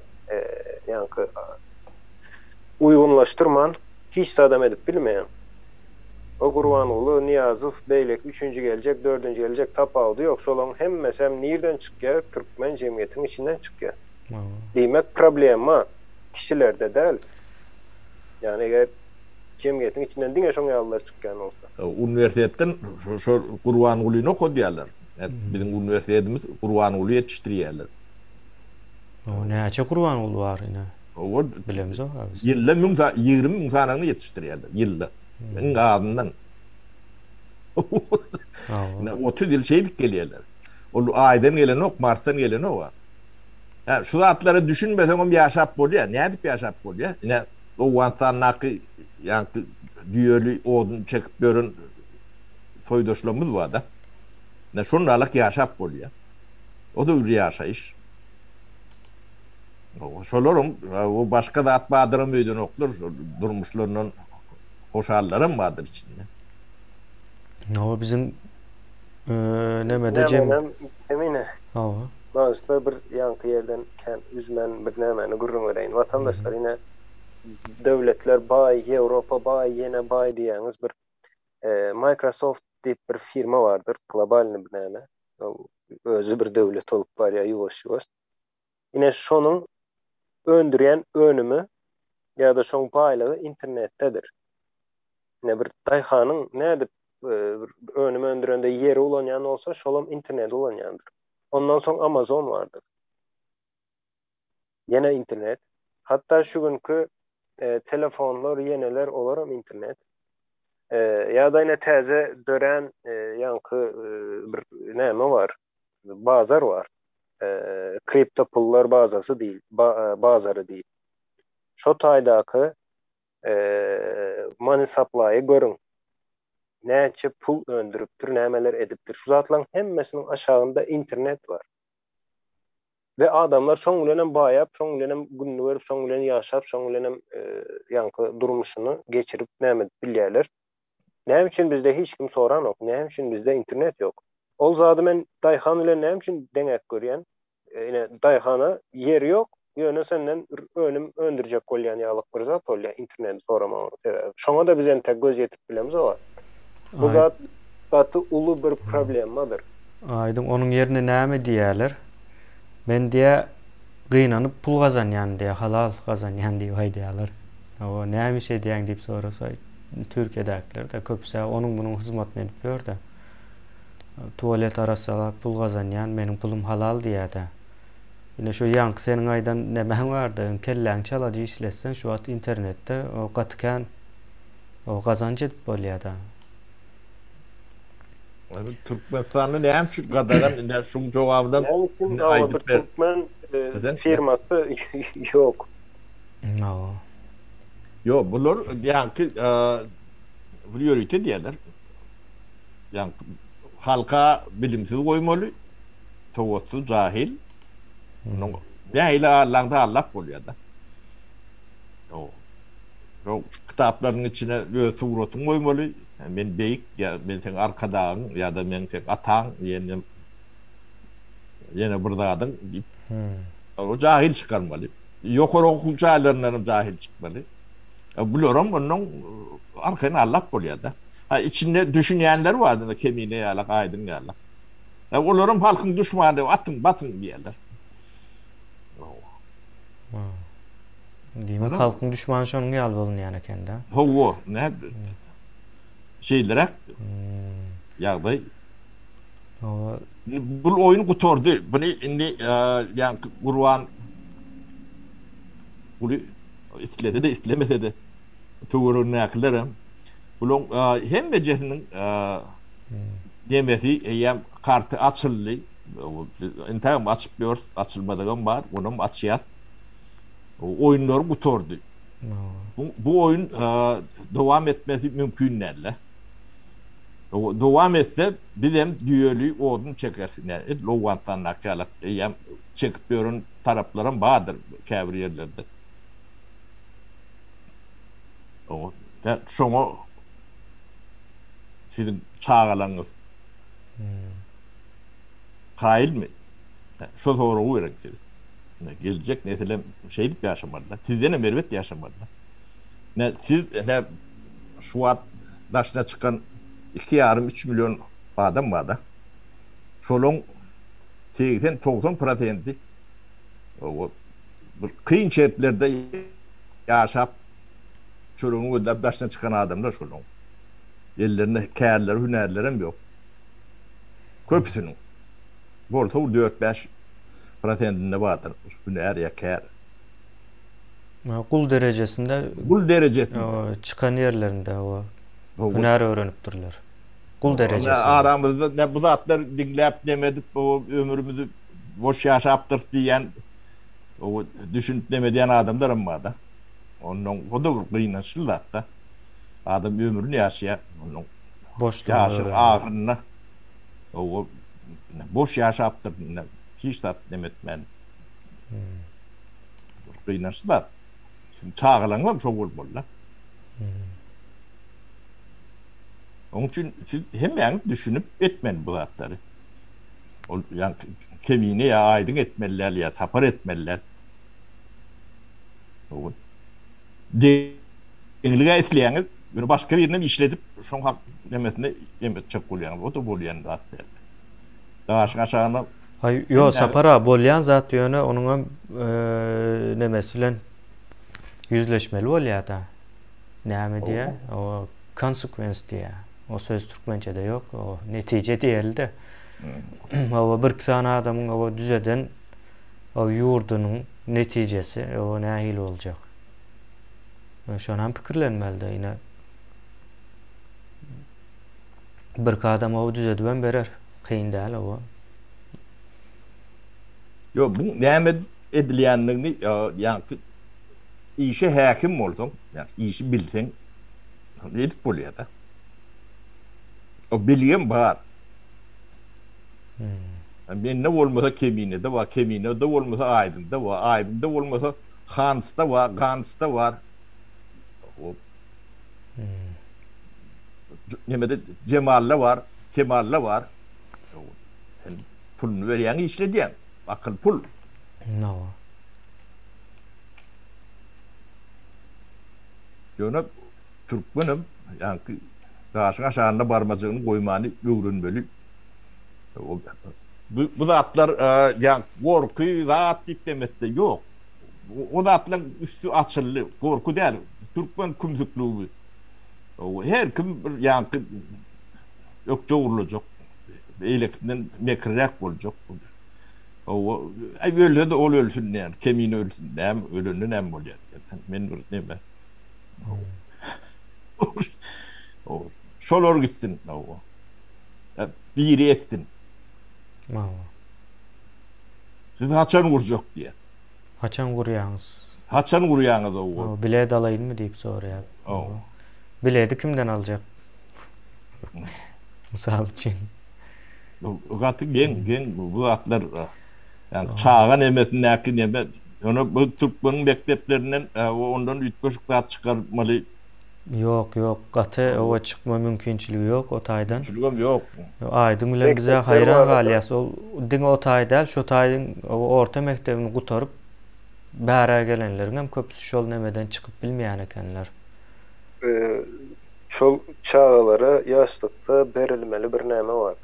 ýani uýgunlaşdyrman, hiç adam edip bilmeýän. O Gurban Guly, Niýazow, Beýlek 3-nji geljek, 4-nji geljek tapawdy ýok. Şolaryň hemmesi hem nirden çykýar? Türkmen jemgyýetiniň içinden çykýar. Demek problema kişilerde değil. Yani eğer cemiyetin içinden diňe şoň ýalylar çykýan bolsa. Üniversitetten şu Gurbanulyny okudýarlar. Bizim üniversitetimiz Gurbanuly ýetişdirýärler. O näçe Gurbanuly bar ine? O Bilemiz o. ýylla 20 000 tanyny ýetişdirýärler. Ýylla. Men gadyndan. 30 ýyl şeýdik gelýärler. Ol aýdan gelen ok, Marsdan gelen ok. Ha, şu zatlara düşünmeseň ýaşap bolýar. Nädip ýaşap bolýar? Ine o wantanaky ýa-ni düýeli odun çekip görün soýdaşlarymyz bar da. Ne şondalyk ýaşap bolýar. O da bir ýaşaýyş. Şolaryň o başga zat badyram öýden oklar durmuşlarynyň hoşallarym bardyr içinde. O bizim nemede cem. Emine. Bazıda bir yankı yerden üzmen bir nämeni gurrun öreyin. Vatandaşlar yine devletler bay, Avrupa bay, yine bay diýäňiz bir Microsoft diýip bir firma vardır. Globalny bir näme. Özü bir devlet olup barýar ýuwaş-ýuwaş. Yine şonuň öndürýän önümü ya da şoň baýlygy internetdedir. Ne bir daýhanyň nädip önümü öndürende yeri ulanyan olsa şolam internet ulanyandır. Ondan sonra Amazon vardır. Yine internet. Hatta şu günkü telefonlar yeneler olaram internet. Ya da yine täze dören yankı bir näme var. Bazar var. Kripto pullar bazası değil. Bazarı değil. Şo taýdaky money supply'y görün. Näçe pul öndürüpdir, nämeler edipdir. Şu zatlaryň hemmesiniň aşagynda internet var. Ve adamlar şoň bilen baýap, şoň bilen günni berip, şoň bilen ýaşap, şoň bilen ýanky durmuşyny geçirip näme bilýärler. Näme üçin bizde hiç kim soran ok, näme üçin bizde internet ýok. Ol zady men daýhan bilen näme üçin deňek görýän? Ine daýhana ýeri ýok. Ýöne senden önüm öndürjek bolýan ýalyk bir zat bolýar internet sorama sebäbi. Şoňa da biz entek göz ýetip bilemiz o. Bu zatı ulu bir problemadır. Aydın onun yerine näme diýerler? Ben diye gynanyp pul gazanýan diye, halal gazanýan diye aýdýarlar. O näme şey diýen diýip sorasa Türkiýedekiler de köpse onun bunun hyzmatyn edip ýörde. Tuvalet arasalar pul gazanýan, meniň pulum halal diýär de. Ine şu ýanky seniň aýdan näme bardy? Kelläň çalady işletsen şu at internetde o gatkan o gazanç edip bolýar da. Türkmenistan'ın näme üçin gadagan inde şuň jogabdan aýdyp Türkmen firmasy ýok. No. Yo, bular ýanky priorite diýerler. Ýanky halka bilimsiz goýmaly, towatsuz jahil. Onun bäýle alanda allak bolýar da. O kitaplaryň içine öz suratyny goýmaly. Men beýik ya men sen arkadaň ya da men sen ataň ýene bir zadyň diýip. O jahil çykarmaly. Ýokary okuwçylaryndan jahil çykmaly. Bularym onuň arkasyna allak bolýar da. Ha içinde düşünýänler bardy, kemine ýalak, aýdyn ýalak. Olarym halkyň düşmany, atyn batyn diýerler. Demek halkyň düşmany şonuň ýaly bolýan eken da. Howo, ne? Şeylere ýagdaý. Bu oýuny gutordy. Bunu indi ýa Gurban bunu islede de islemese de töwerünäkilerim. Bulun hemme jehniň demesi ýa karty açyldy. Entäm açyp ýör, açylmadygan bar, onuň açýar. Oýunlar gutordy. Bu oyun devam etmesi mümkün näle. Devam etse bizim düýeli odun çekersine. Lowantan nakalak ýa çekip ýörün taraplarym bardyr käbir ýerlerde. O da şoňa sizin çağalaňyz. Kaýylmy? Şo soragy berekdir. Gelecek nesilem şeylik ýaşamadylar. Sizden merwet ýaşamadylar. Ne siz ne şu wagt daşna çykan 2,5-3 milyon adam var da. Şolun 80-90% O bir kıyın şertlerde yaşap çürüğün ödep başına çıkan adamlar şunun. Ellerinde kârleri, hünerlerim yok. Köpüsünün. Bolta o 4-5 pretendinde vardır. Hüner ya kâr. Kul derecesinde Bu derecesinde. çıkan yerlerinde o hüner öğrenip dururlar. Kul derecesinde. Aramızda ne bu zatlar dinlep demedik, o ömrümüzü boş yaşaptır diyen, o düşünüp demediyen adamlarım var da. Onun o da kıynaşıl da. Adam ömrünü yaşaya, onun Boşluğunu yaşır öğrenir. ağırına. O boş yaşaptır hiç zat demetmen. Kıynaşıl da. Çağılanlar çok olmalı. Onun için hemen düşünüp etmen bu zatları. Yani kemiğine ya aydın etmeliler ya tapar etmeliler. Deniliğe esleyen başka birine işledip son hak demetine emetecek oluyor. O da boluyan zaten. Daha aşağıda Yo sapara bolyan zat yöne onun ne meselen yüzleşmeli oluyor da. Ne diye? O consequence diye. O söz Türkmence'de yok. O netice değil de. O bir tane adamın o düzeden o yurdunun neticesi o nahil olacak. Şu an fikirlenmeli de yine bir adam o düzeden berer. Kıyın değil o. Yo bu Mehmet edilenliğini yani işe hakim oldun. Yani işi bilsen edip buluyor da. O bilgim var. Ben ne olmasa kemiğine de var, kemiğine de olmasa aydında var, aydında olmasa Hans'ta var, Gans'ta var. O Mehmet'e Cemal'la var, Kemal'la var. Yani pulunu veren işlediyen. Akıl pul. No. Yöne Türkmenim yani karşına aşağında barmacığını koymanı öğrenmeli. Bu da atlar yani korkuyu rahat deyip demekte yok. O da atlar üstü açılı. Korku değil. Türkmen kumsukluğu. Her kim yani yokça olacak. Eylekten mekrek olacak. O öyle de ol ölsün yani. Kemiğini ölsün. Hem ölünün hem oluyor. Ben ne ben. Şolor gitsin. Biri etsin. Siz haçan vuracak diye. Haçan vuruyorsunuz? Haçan vuruyorsunuz o. Bileğe dalayın mı deyip soruyor. Bileği kimden alacak? Misal için. O katı gen bu atlar yani çağın emetine yakın emet. Onu bu Türkmen'in mekteplerinden ondan 3,5 saat çıkarmalı. Yok katı o çıkma mümkünçülüğü yok o taydan. Çılgım yok. Aydın bilen bize hayran galyas o din o taydal şu taydın orta mektebini qutarıp bäre gelenlerin hem köpüsü şol nemeden çıkıp bilmeyen ekenler. Şol çağlara yaşlıkta berilmeli bir näme var.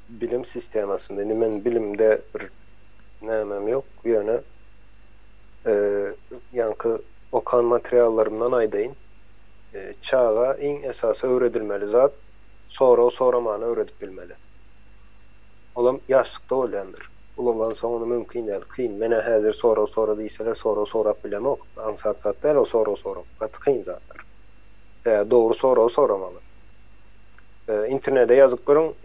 Bilim sistemasında men bilimde bir nämem yok. Yani yankı okan materiallarımdan aydayın. Çağa en esası öğretilmeli zat sonra öğretip bilmeli. Olam yaşlıkta olandır. Ulan sonra mümkün değil. Kıyın. Mene hazır sonra deyseler sonra bilemok. Ansat değil o sonra. Katı kıyın zatlar. Doğru soramalı. İnternette yazıp görün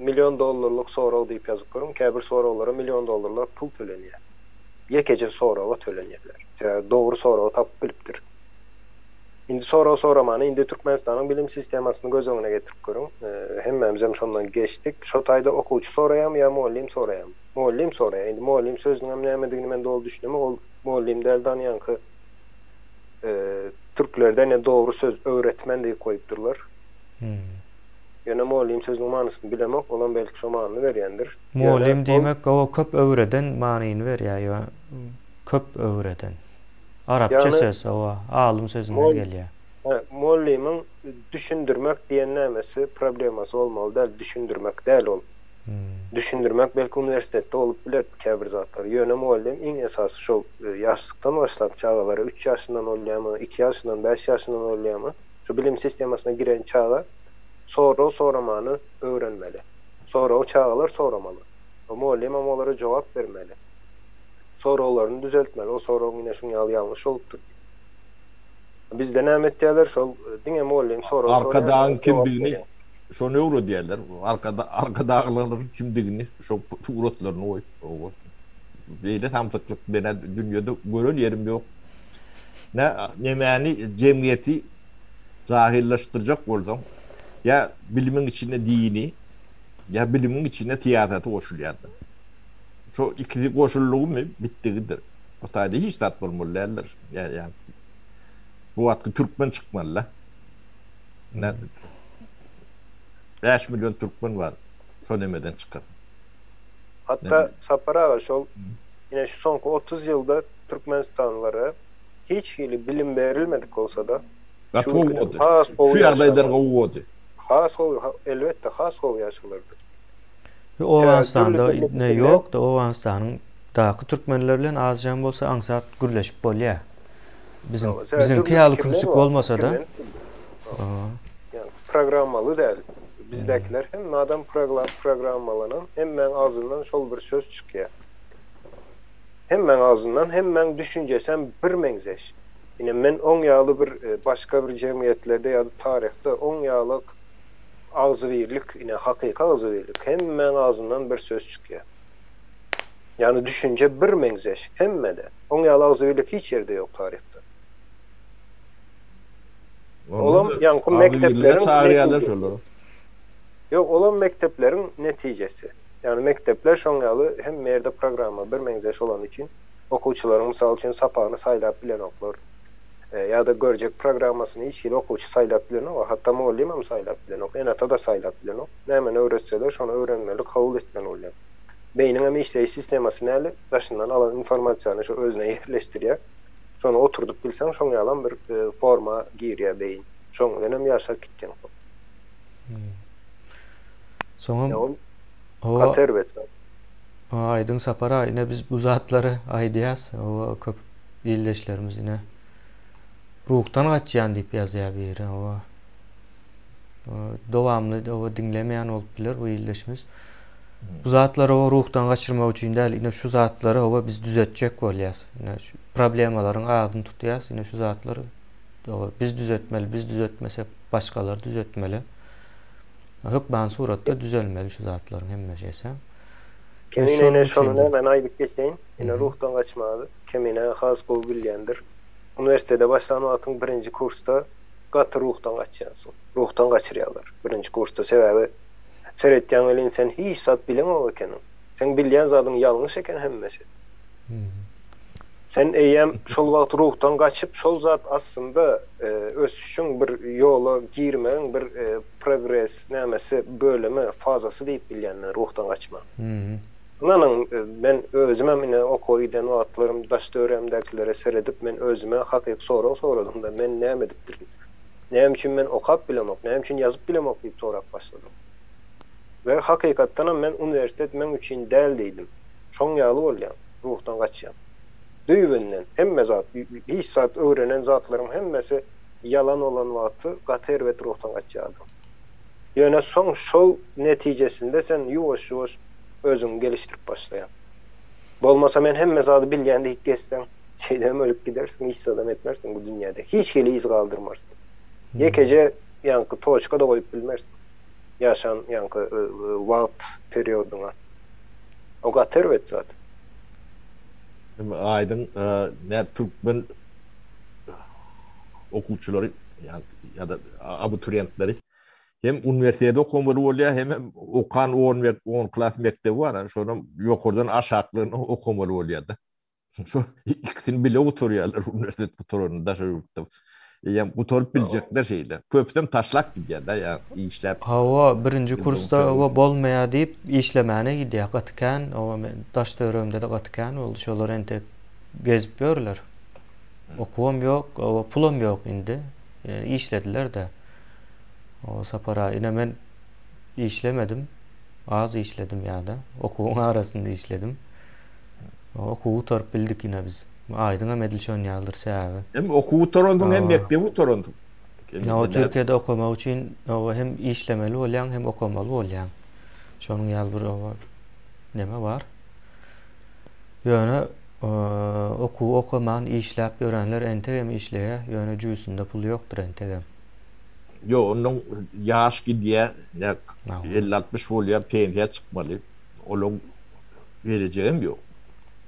$1,000,000'lık sonra deyip yazıp görün. Käbir soralara $1,000,000'lık pul töleniyor. Yekece sonra töleniyorlar. Doğru sonra tapıp bilipdir. Indi soramanı indi Türkmenistan'ın bilim sistemasını göz önüne getirip görün. Hemmemizem şondan geçtik. Şu tayda okuçu sorayam ya muallim sorayam. Muallim soraya. Indi muallim sözünün nämedigini men dol düşündüm. O muallim deldan yankı Türklerden ne doğru söz öğretmen diye koyupdurlar. Yani muallim sözünün manasını bilemek olan belki şu manını veryendir. Muallim demek o köp öğreden manini ver ya. Köp öğreden. Arapça yani, söz o alım sözünden geliyor. Muallimin düşündürmek diyen nämesi probleması olmalı değil, düşündürmek değil ol. Düşündürmek belki üniversitede olup biler käbir zatlar. Ýöne muallim iň esasy şol ýaşlykdan başlap çağalara 3 ýaşyndan olýarmy, 2 ýaşyndan, 5 ýaşyndan olýarmy, şu bilim sistemasyna giren çağa soramany öwrenmeli. Sonra o çağalar soramaly. O muallim olara jogap bermeli. Sonra olaryny düzeltmeli. O sonra ýene şuň ýalňyş bolupdyr. Bizde nämet diýerler şol diňe muallim sonra Arkadan kimdigini şo nöwro diýerler. Arkadaglaryň kimdigini şo tuğratlaryny oýup oýup. Beýle tamtyklyk bena dünýede gören ýerim ýok. Nemäni jemgyýeti zahirleşdirjek bolsam, ya bilimin içine dini, ya bilimin içine tiyatrata koşulýardy. Şo ikisi koşulluğu mu bittigidir. O taýda hiç tat bolmalylar. Yani bu wagtky türkmen çykmaly. 5 milyon türkmen var. Şo nemeden çykar. Hatta Sapara şol yine şu sonki 30 ýylda Türkmenistanlara hiç hili bilim berilmedik olsa da şu ýagdaýdan gowdy. Elbette has gowy ýaşalardy. O Awganistanda ne yok da o Awganistanyň daky türkmenler bilen azjan bolsa aňsat gürleşip bolýar. Bizimki ýaly kümsük bolmasa da yani programmaly däl. Bizdekiler hem adam programmalanan hemen ağzından şol bir söz çıkıyor. Hemen ağzından hemen düşüncesen bir mengzeş. Yine men 10 ýaly bir başka bir cemiyetlerde ya da tarihte 10 ýalyk ağzıverlik, yine hakika ağzıverlik. Hemen ağzından bir söz çıkıyor. Yani düşünce bir mengzeş. Hemen de 10 ýaly ağzıverlik hiç yerde yok tarihte. Olam yankı mekteplerin yok olan mekteplerin neticesi. Yani mektepler şoňaly hem merde programma bir mengzeş olan için okuwçylaryň mysal üçin sapany saýlap bilen oklar. Ya da görjek programmasyny hiç kim okuwçy saýlap bilen ok, hatta muallim hem saýlap bilen ok, enata da saýlap bilen ok. Näme öwretseler şonu öwrenmeli, kabul etmeli bolýar. Beýniň hem işleýiş sistemasyny näle daşyndan alan informasiýany şu özüne ýerleşdirýär. Şonu oturdup bilsen şoň ýalan bir forma girýär beýin. Şoň bilen hem ýaşap gitken. Soňam Katerbet. Aydın Sapara yine biz bu zatlary aýdýas. O köp ýyldaşlarymyz yine ruhtan gaçýan diýip ýazýar biri. O dowamly o dinlemeýän bolup biler bu ýyldaşymyz. Bu zatlary o ruhtan gaçyrmak üçin däl, yine şu zatlary o biz düzetjek bolýas. Yine şu problemalaryň agyny tutýas, yine şu zatlary biz düzetmeli, biz düzetmesek başgalar düzetmeli. Hökman suratda düzelmeli şu zatlaryň hemmesi. Kemine şonu hemen aýdyp geçeýin. Yine ruhtan gaçmagy, kemine has gowy bilýändir. Üniversitede başlanyp atyň 1-nji kursda gaty ruhtan gaçýansyň. Ruhtan gaçyrýarlar 1-nji kursda sebäbi seretýän welin sen hiç zat bilemok ekeniň. Sen bilýän zadyň ýalňyş eken hemmesi. Sen eýem şol wagt ruhtan gaçyp şol zat aslında ösüşüň bir ýola girmeň bir progress nämesi bölemi fazasy diýip bilýänler ruhtan gaçmak. Bundan ben özüme mine okuýdan wagtlarym daş döwremdekilere seredip men özüme hakyk soradym da men näme edipdir. Näme üçin men okap bilemok, näme üçin ýazyp bilemok diýip sorap başladym. Ve hakykatdan men üniversitet men üçin däl diýdim. Şoň ýaly bolýan, ruhtan gaçýan. Düýbünden hemme zat, hiç zat öwrenen zatlaryň hemmesi yalan olan wagty gater we ruhtan gaçýardy. Ýöne soň şol netijesinde sen ýuwaş-ýuwaş özüň gelişdirip başlaýan. Bolmasa men hemme zady bilýände hiç geçsen şeyden ölüp gidersin, hiç adam etmersin bu dünýäde. Hiç hili iz galdyrmarsın. Yekece yankı toçka da goýup bilmersin. Yaşan yankı wagt periodyna. O gater we zat. Aydın ne Türkmen okuwçylary ya da abituriyentleri hem üniversitede okumaly bolýar hem okan 10 klas mektebi var. Şonu ýokurdan aşaklaryny okumaly bolýar. Şu ikisini bile oturýarlar üniversitet butorunda şurda. Yani oturup bilecekler şeyler. Köpden taşlak gidiyor da ya işlep. Hava birinci kursta hava bolmaya deyip işlemene gidiyor. Qatıkan, o daş dövrümde de qatıkan oldu. Şolar ente gezip görürler. Okuwam yok, o pulum yok indi. Yani işlediler de. O sapara yine men işlemedim. az işledim ya da. Okuğun arasında işledim. Okuğu torp bildik yine biz. Aydına medilşon yaldır sebebi. Hem okuwu torondun hem Aa. mektebi torondun. Ya o Türkiye'de okumak için o hem işlemeli olayan hem okumalı olayan. Şonun yaldır o neme var. Yani oku okuman işlep görenler entegem işleye yani cüsünde pul yoktur entegem. Yo onun yaş gidiye ne Tamam. 50-60 volya pensiye çıkmalı. Onun vereceğim yok.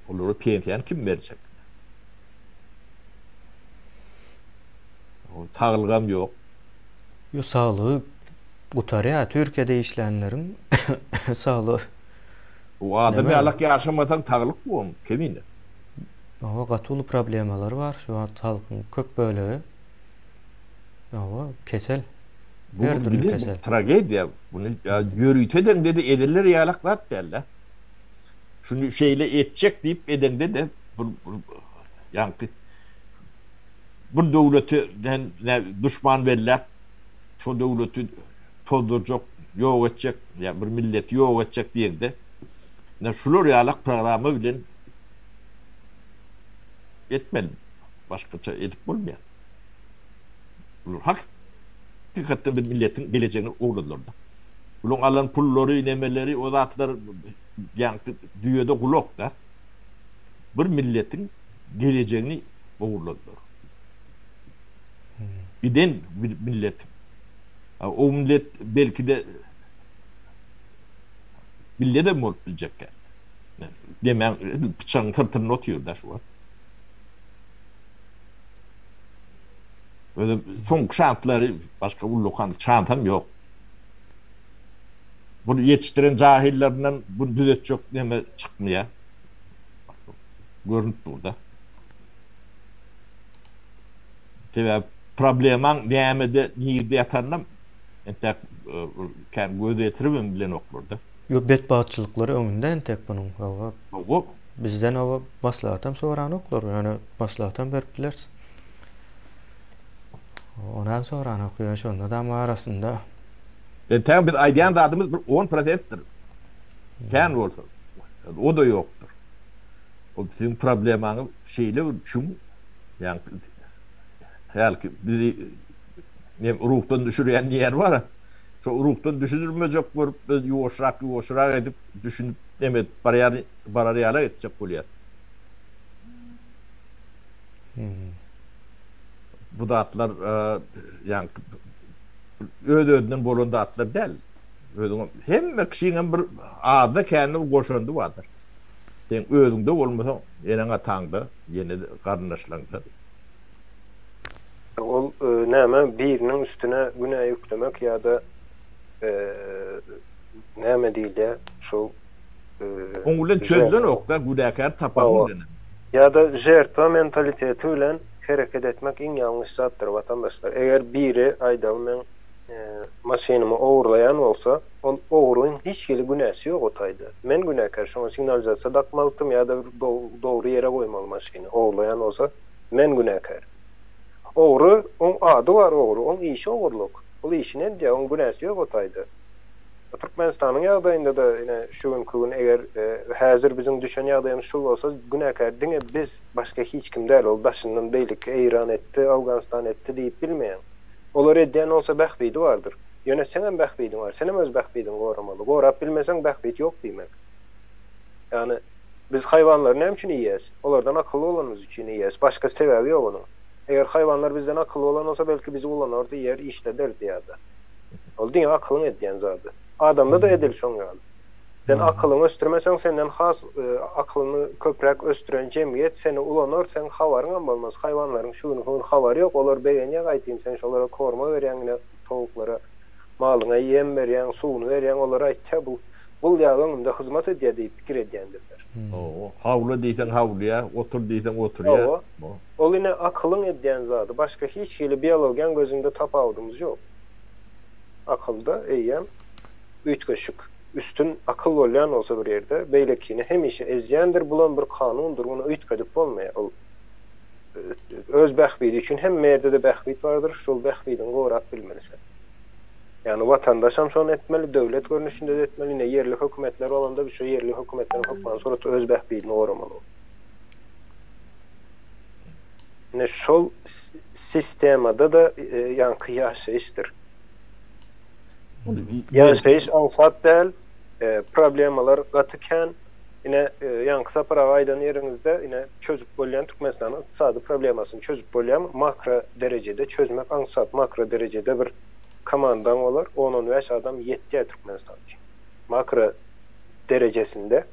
Onları pensiyen kim verecek? O sağılgam yok. Yo sağlığı kutar ya Türkiye'de işleyenlerin sağlığı. O adamı Neme? alak yaşamadan tağlık bu onun kemine. Ama katılı problemleri var. Şu an halkın köp bölüğü. Ama kesel. Bu Her türlü bilir kesel. bu tragedya. Bunu ya yürüteden dedi ederler yalaklat derler. Şunu şeyle edecek deyip edende de yani bu devleti ne düşman verirler. Şu devleti tozduracak, yok edecek, ya bir milleti yok edecek diye de ne şular yalak programı bilen etmeli. Başkaça edip bulmayan. Hakikaten bir milletin geleceğini uğurlarlar. Bunun alan pulları, nemeleri, o zatlar yani dünyada kulak da bir milletin geleceğini uğurlarlar. Bir millet. O millet belki de millete mi olup bilecek yani. Demen bıçağın tırtırını otuyor da şu an. Böyle son şantları başka ulukan çantam yok. Bunu yetiştiren cahillerinden bu düzet çok neme çıkmaya. Görüntü burada. Tabi probleman neyemede niyirde yatanlam entek kendi göz yetirimim bilen okurdu. Yo bedbaatçılıkları önünden tek bunun. Hava O bizden hava maslahatam soran oklar. Yani maslahatam verpiler. Ondan sonra okuyor şonda da ama arasında tabi biz aydayan da adımız bir 10%'tir. Kendi olsa. O da yoktur. O bizim problemanı şeyle çünkü yani belki bizi ruhtan düşüren yer var. Şu ruhtan düşürmeyecek görüp yuvaşrak edip düşünüp demet barariyala edecek kuliyat. Bu da atlar yani ödödünün bolunda atlar değil. Hem kişinin bir ağda kendini koşandı vardır. Sen ödünde olmasa yenen atağında yine karınlaşlandı. Ol näme birinin üstüne günah yüklemek ya da näme diýilýär şol Oňulen çözülen okda günäkär tapamyň. ya da jertwa mentaliteti bilen hereket etmek en ýalňyş zatdyr watandaşlar. Eger biri aýdal men maşynymy owurlayan bolsa, on owuruň hiç gili günäsi ýok otaýdy. Men günäkär şoňa signalizasiýa dakmalydym ya da dogry ýere goýmaly maşyny. Owurlayan bolsa men günäkär. Oğru, on adı var oğru, on işi oğurluk. O işi ne diye, on günahsi yok otaydı. Türkmenistan'ın yağdayında da yine şu gün eğer hazır bizim düşen yağdayımız şu olsa günahkar dine biz başka hiç kim değil ol. Başından beylik İran etti, Afganistan etti deyip bilmeyen. Olar ediyen olsa behbidi vardır. Yönetsenen behbidin var. Senem öz behbidin koramalı. Korap bilmesen behbid yok demek. Yani biz hayvanları ne için iyiyiz? Onlardan akıllı olanımız için iyiyiz. Başka sebebi yok onun. Eğer hayvanlar bizden akıllı olan olsa belki bizi kullanırdı yer işte derdi ya da. Oldu ya akılın ediyen zadı. Adamda da edil şoň ýaly. Sen akılını östürmesen senden has akılını köprek östüren cemiyet seni ulanır, sen havarın bolmaz. Hayvanların şunu havari yok. Olar beýenýär aýtym sen şolara korma berýän, towuklara malyna ýem berýän, suwuny berýän, olara aýtsa bu ýalynda hyzmat edýär diýip pikir edýändirler. Havlu diýsen havluya, otur diýsen oturya. Ol ine akılın edýän zady. Başka hiç hili biologiýan gözünde tapawdymyz ýok. Akılda eýem ütköşük üstün akıl bolýan olsa bir ýerde beýlekini hem işi ezýändir, bulan bir kanundur, onu ütkedip bolmaýar. Ol öz behbidi üçin hem merde de behbid vardır, şol behbidin gorap bilmelisin. Yani vatandaş hem şonu etmeli, devlet görünüşünde de etmeli. Yine yerli hükümetler olanda bir şey yerli hükümetlerin hükman sonra da öz behbiyini oramalı. Yine şol sistemada da yankı yaşayıştır. Yaşayış ansat değil, problemalar katıken yine yankı sapara aydan yerinizde yine çözüp bolyan Türkmenistan'ın iqtisadi problemasını çözüp bolyan makro derecede çözmek ansat makro derecede bir komandan olur. 10-15 adam yetti Türkmenistan için. Makro derecesinde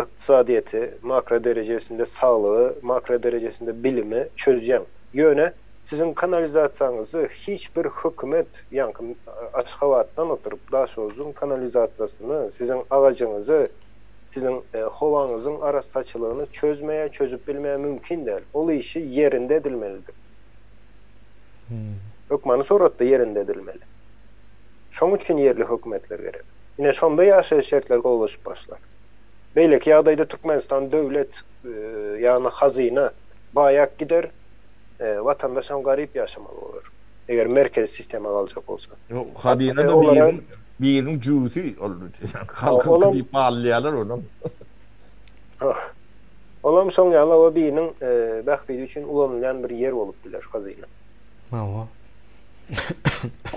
iktisadiyeti, makro derecesinde sağlığı, makro derecesinde bilimi çözeceğim. Yöne sizin kanalizasyonunuzı hiçbir hükümet yankı Aşgabat'tan oturup Daşoz'un kanalizasyonunu, sizin ağacınızı, sizin hovanızın araçsaçılığını çözüp bilmeye mümkün değil. O işi yerinde edilmelidir. Hükmanı sonra da yerinde edilmeli. Şoň üçin yerli hükümetler gerek. Yine şonda yaşaýyş şertler gowlaşyp başlar. Beýleki ýagdaýda Türkmenistan döwlet ýani hazina baýak gider, vatandaşam garyp ýaşamaly bolar. Eger merkez sisteme galjak bolsa. Hazina da birin juýsy olur. Halkyň gidip alýarlar onu. Olam şoň ýaly o biriniň bähbidi üçin ulanylýan bir ýer bolup biler hazina.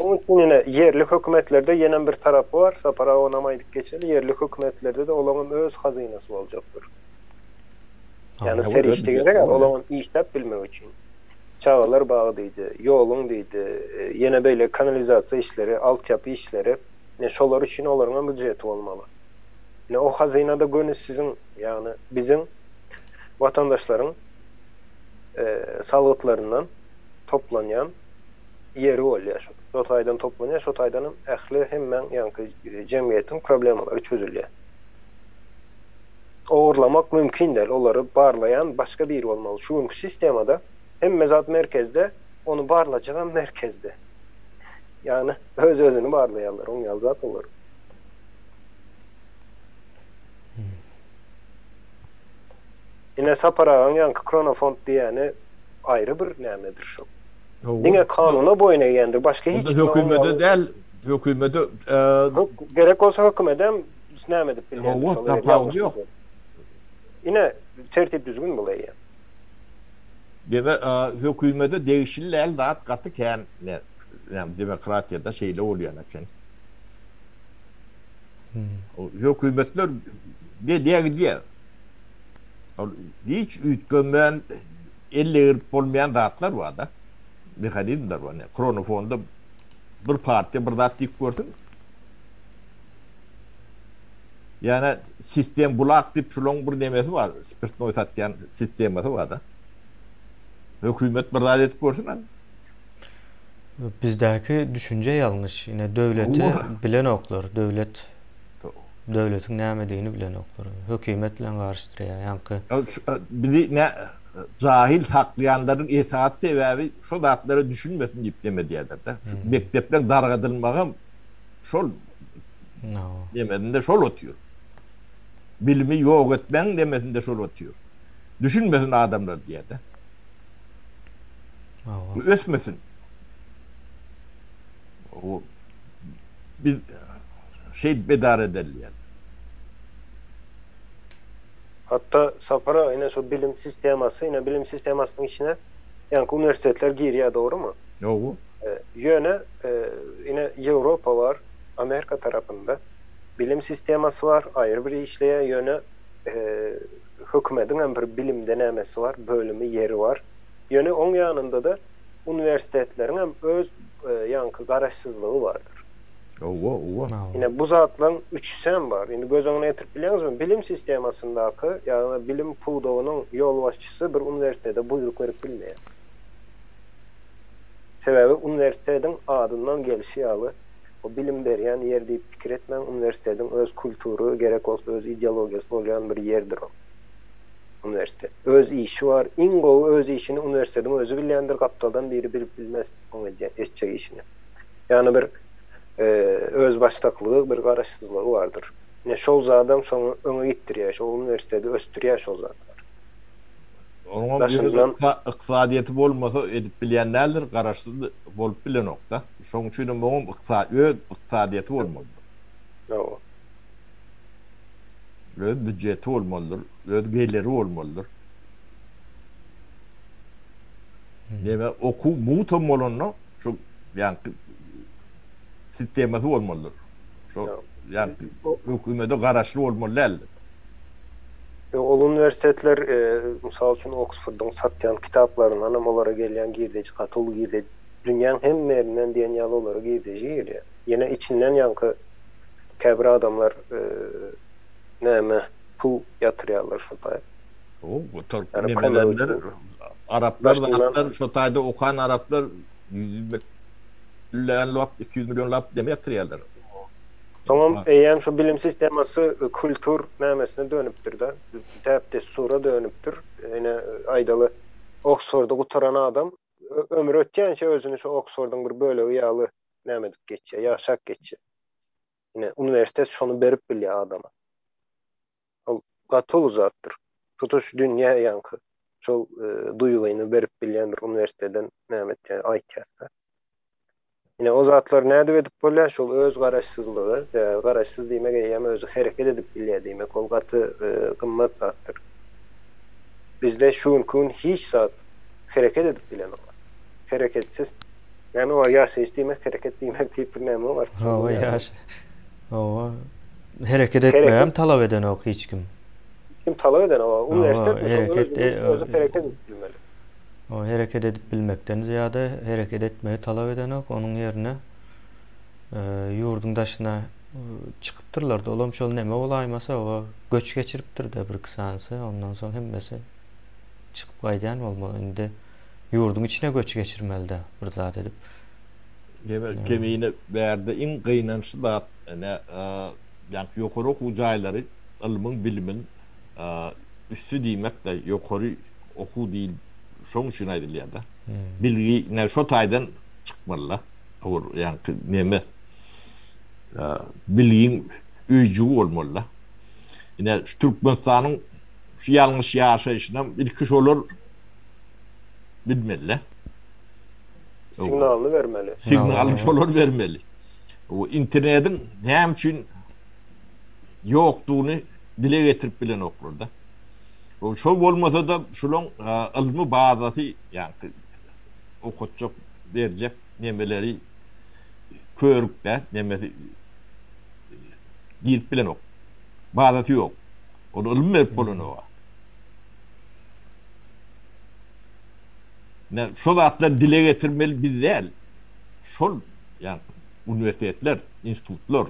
Onun için yine yerli hükümetlerde yenen bir tarafı var. Sapara onamaydık geçeli. Yerli hükümetlerde de olanın öz hazinası olacaktır. Yani seri işte gerek olanın işlep bilmek için. Çağlar bağlıydı, yolun deydi, yine böyle kanalizasyon işleri, altyapı işleri, ne şolar için onların büdjeti olmalı. Ne o hazinada gönül sizin yani bizim vatandaşların sağlıklarından toplanan yeri olýar. Şotaýdan toplanýar, şotaýdanam ähli hemmen ýanky jemgyýetin problemleri çözülýär. Oğurlamak mümkin değil. Onları barlayan başka biri olmalı. Şu sistemada hem mezat merkezde, onu barlayan merkezde. Yani özünü barlayanlar, onu yalzat olur. Yine Saparağın yankı kronofond diyeni ayrı bir nemedir şu. Dine kanuna boyun eğendir. Başka hiç hükümete değil, hükümete gerek olsa hükümeden ne edip bilmeyendir. Yok. Yine tertip düzgün bulayı. Deme hükümete değişirler daha katıken yani demokratiyada şeyle oluyor yani. Hükümetler diye hiç ütgönmeyen elle olmayan dağıtlar var da. Mekanizmler var. Kronofonda bir parti bir dağıt dik gördün. Yani sistem bulak dip şulon bir demesi var. Spirtnoy tatyan sistemesi var da. Hükümet bir dağıt etip görsün hani. Bizdeki düşünce yanlış. Yine devleti bilen oklar. Devletin ne emediğini bilen oklar. Hükümetle karıştırıyor. Yankı. Bir ne cahil saklayanların itaat sebebi şu dağıtları düşünmesin deyip demediyedir de. Mektepler dargadılmağım şol demedin de şol otuyor. Bilimi yok etmen demedin de şol otuyor. Düşünmesin adamlar diye de. Ösmesin. O bir şey bedar ederler. Hatta Sapara yine şu bilim sisteması, yine bilim sistemasının içine yani üniversiteler giriyor, doğru mu? Yok. Yine yine Avrupa var, Amerika tarafında bilim sisteması var, ayrı bir işleye yöne hükümetin bir bilim denemesi var, bölümü yeri var. Yine onun yanında da üniversitelerin hem öz yankı garaşsızlığı vardır. Yine bu zatlan 3 sen var. Yine göz önüne getirip biliyorsunuz mu? Bilim sistemasındaki yani bilim puğduğunun yol başçısı bir üniversitede buyruk verip bilmeyen. Sebebi üniversitenin adından gelişi yalı. O bilim beriyen yer deyip fikir etmen üniversitenin öz kültürü gerek olsa öz ideologiyası olan bir yerdir o. Üniversite. Öz işi var. İngo öz işini üniversitenin özü bilendir. Kaptaldan biri bilip bilmez onu edecek işini. Yani bir öz baştaklığı, bir garaşsızlığı vardır. Ne şol zaten sonra öne gittiriyor. Şol üniversitede östürüyor şol zaten. Onun Başından iqtisadiyeti bolmasa edip bilýänler garaşly bolup bilen nokta. Şoň üçin moňun iqtisadiyeti bolmaly. o. Öz büdjeti bolmalydyr, öz geliri bolmalydyr. Näme oku muhtum bolanna şu ýani sistemasy bolmalydyr. Şo ýani hökümete garaşly bolmaly elbet. Ol üniversitetler misal üçin Oxford'un satýan kitaplaryndan hem olara gelýän girdeji, gatyly girdeji, dünýäň hemme ýerinden diýen ýaly olara girdeji gelýär. Ýene içinden ýankı käbir adamlar näme pul ýatyrýarlar şu taýda. O Türk Yani nemelenler Araplar Başından- da şu taýda okan Araplar 100 milyon lap 200 milyon lap demek yatırýarlar. Tamam, eýem şu bilim sistemasy kultur nämesine dönüpdir da. Täpde sura dönüpdir. Ene aýdaly Oxford'da gutaran adam ömrü ötýänçe özüni şu Oxford'un bir bölegi ýaly nämedik geçýär, ýaşak geçýär. Ine universitet şonu berip bilýär adama. Ol gatyl zatdyr. Tutuş dünýä ýankı. Şol duýgulyny berip bilýändir universiteden nämetde aýtýar. Yine o zatlar näde edip bolýar şol öz garaşsyzlygy, garaşsyz diýmek eýem özü hereket edip bilýär diýmek, ol gaty gymmat zatdyr. Bizde şunkun hiç zat hereket edip bilen olar. Hareketsiz, yani o ýaşaýyş diýmek, hareket diýmek diýip bir näme bar. O ýaş. O hareket etmeýän talap eden ok hiç kim. Kim talap eden o universitet hareket- özü hareket edip bilmeli. O hareket edip bilmekden ziyade hareket etmeyi talap eden ok, onun yerine yurdun daşına çıkıptırlar da olam şol neme olaymasa o göç geçiriptir de bir kısansı, ondan sonra hemmesi çıkıp gaýdýan bolmaly. Indi yurdun içine göç geçirmeli de bir zat edip. Kemiğine berdi in gynançy da ýani ýokary okuw jaýlary ilmiň bilimin üstü diýmek de ýokary okuw diýil. Şoň üçin aýdylýar da. Bilgi ne şo taýdan çykmaly. Owur ýani näme bilgiň öýjügi bolmaly. Ine Türkmenistanyň şu ýalňyş ýaşaýyşyndan ilki şolar bilmeli. Signalını vermeli. Signal şolar vermeli. O internetin näme üçin ýokdugyny dile getirip bilen oklarda. O şol bolmasa da şolon ilmi bazasy ýani okutjak berjek nemeleri körükde nemesi girip bilen ok. Bazasy ýok. Onu ilmi berip bolan o. Ne şol atlar dile getirmeli biz değil. Şol ýani üniversitetler, institutlar,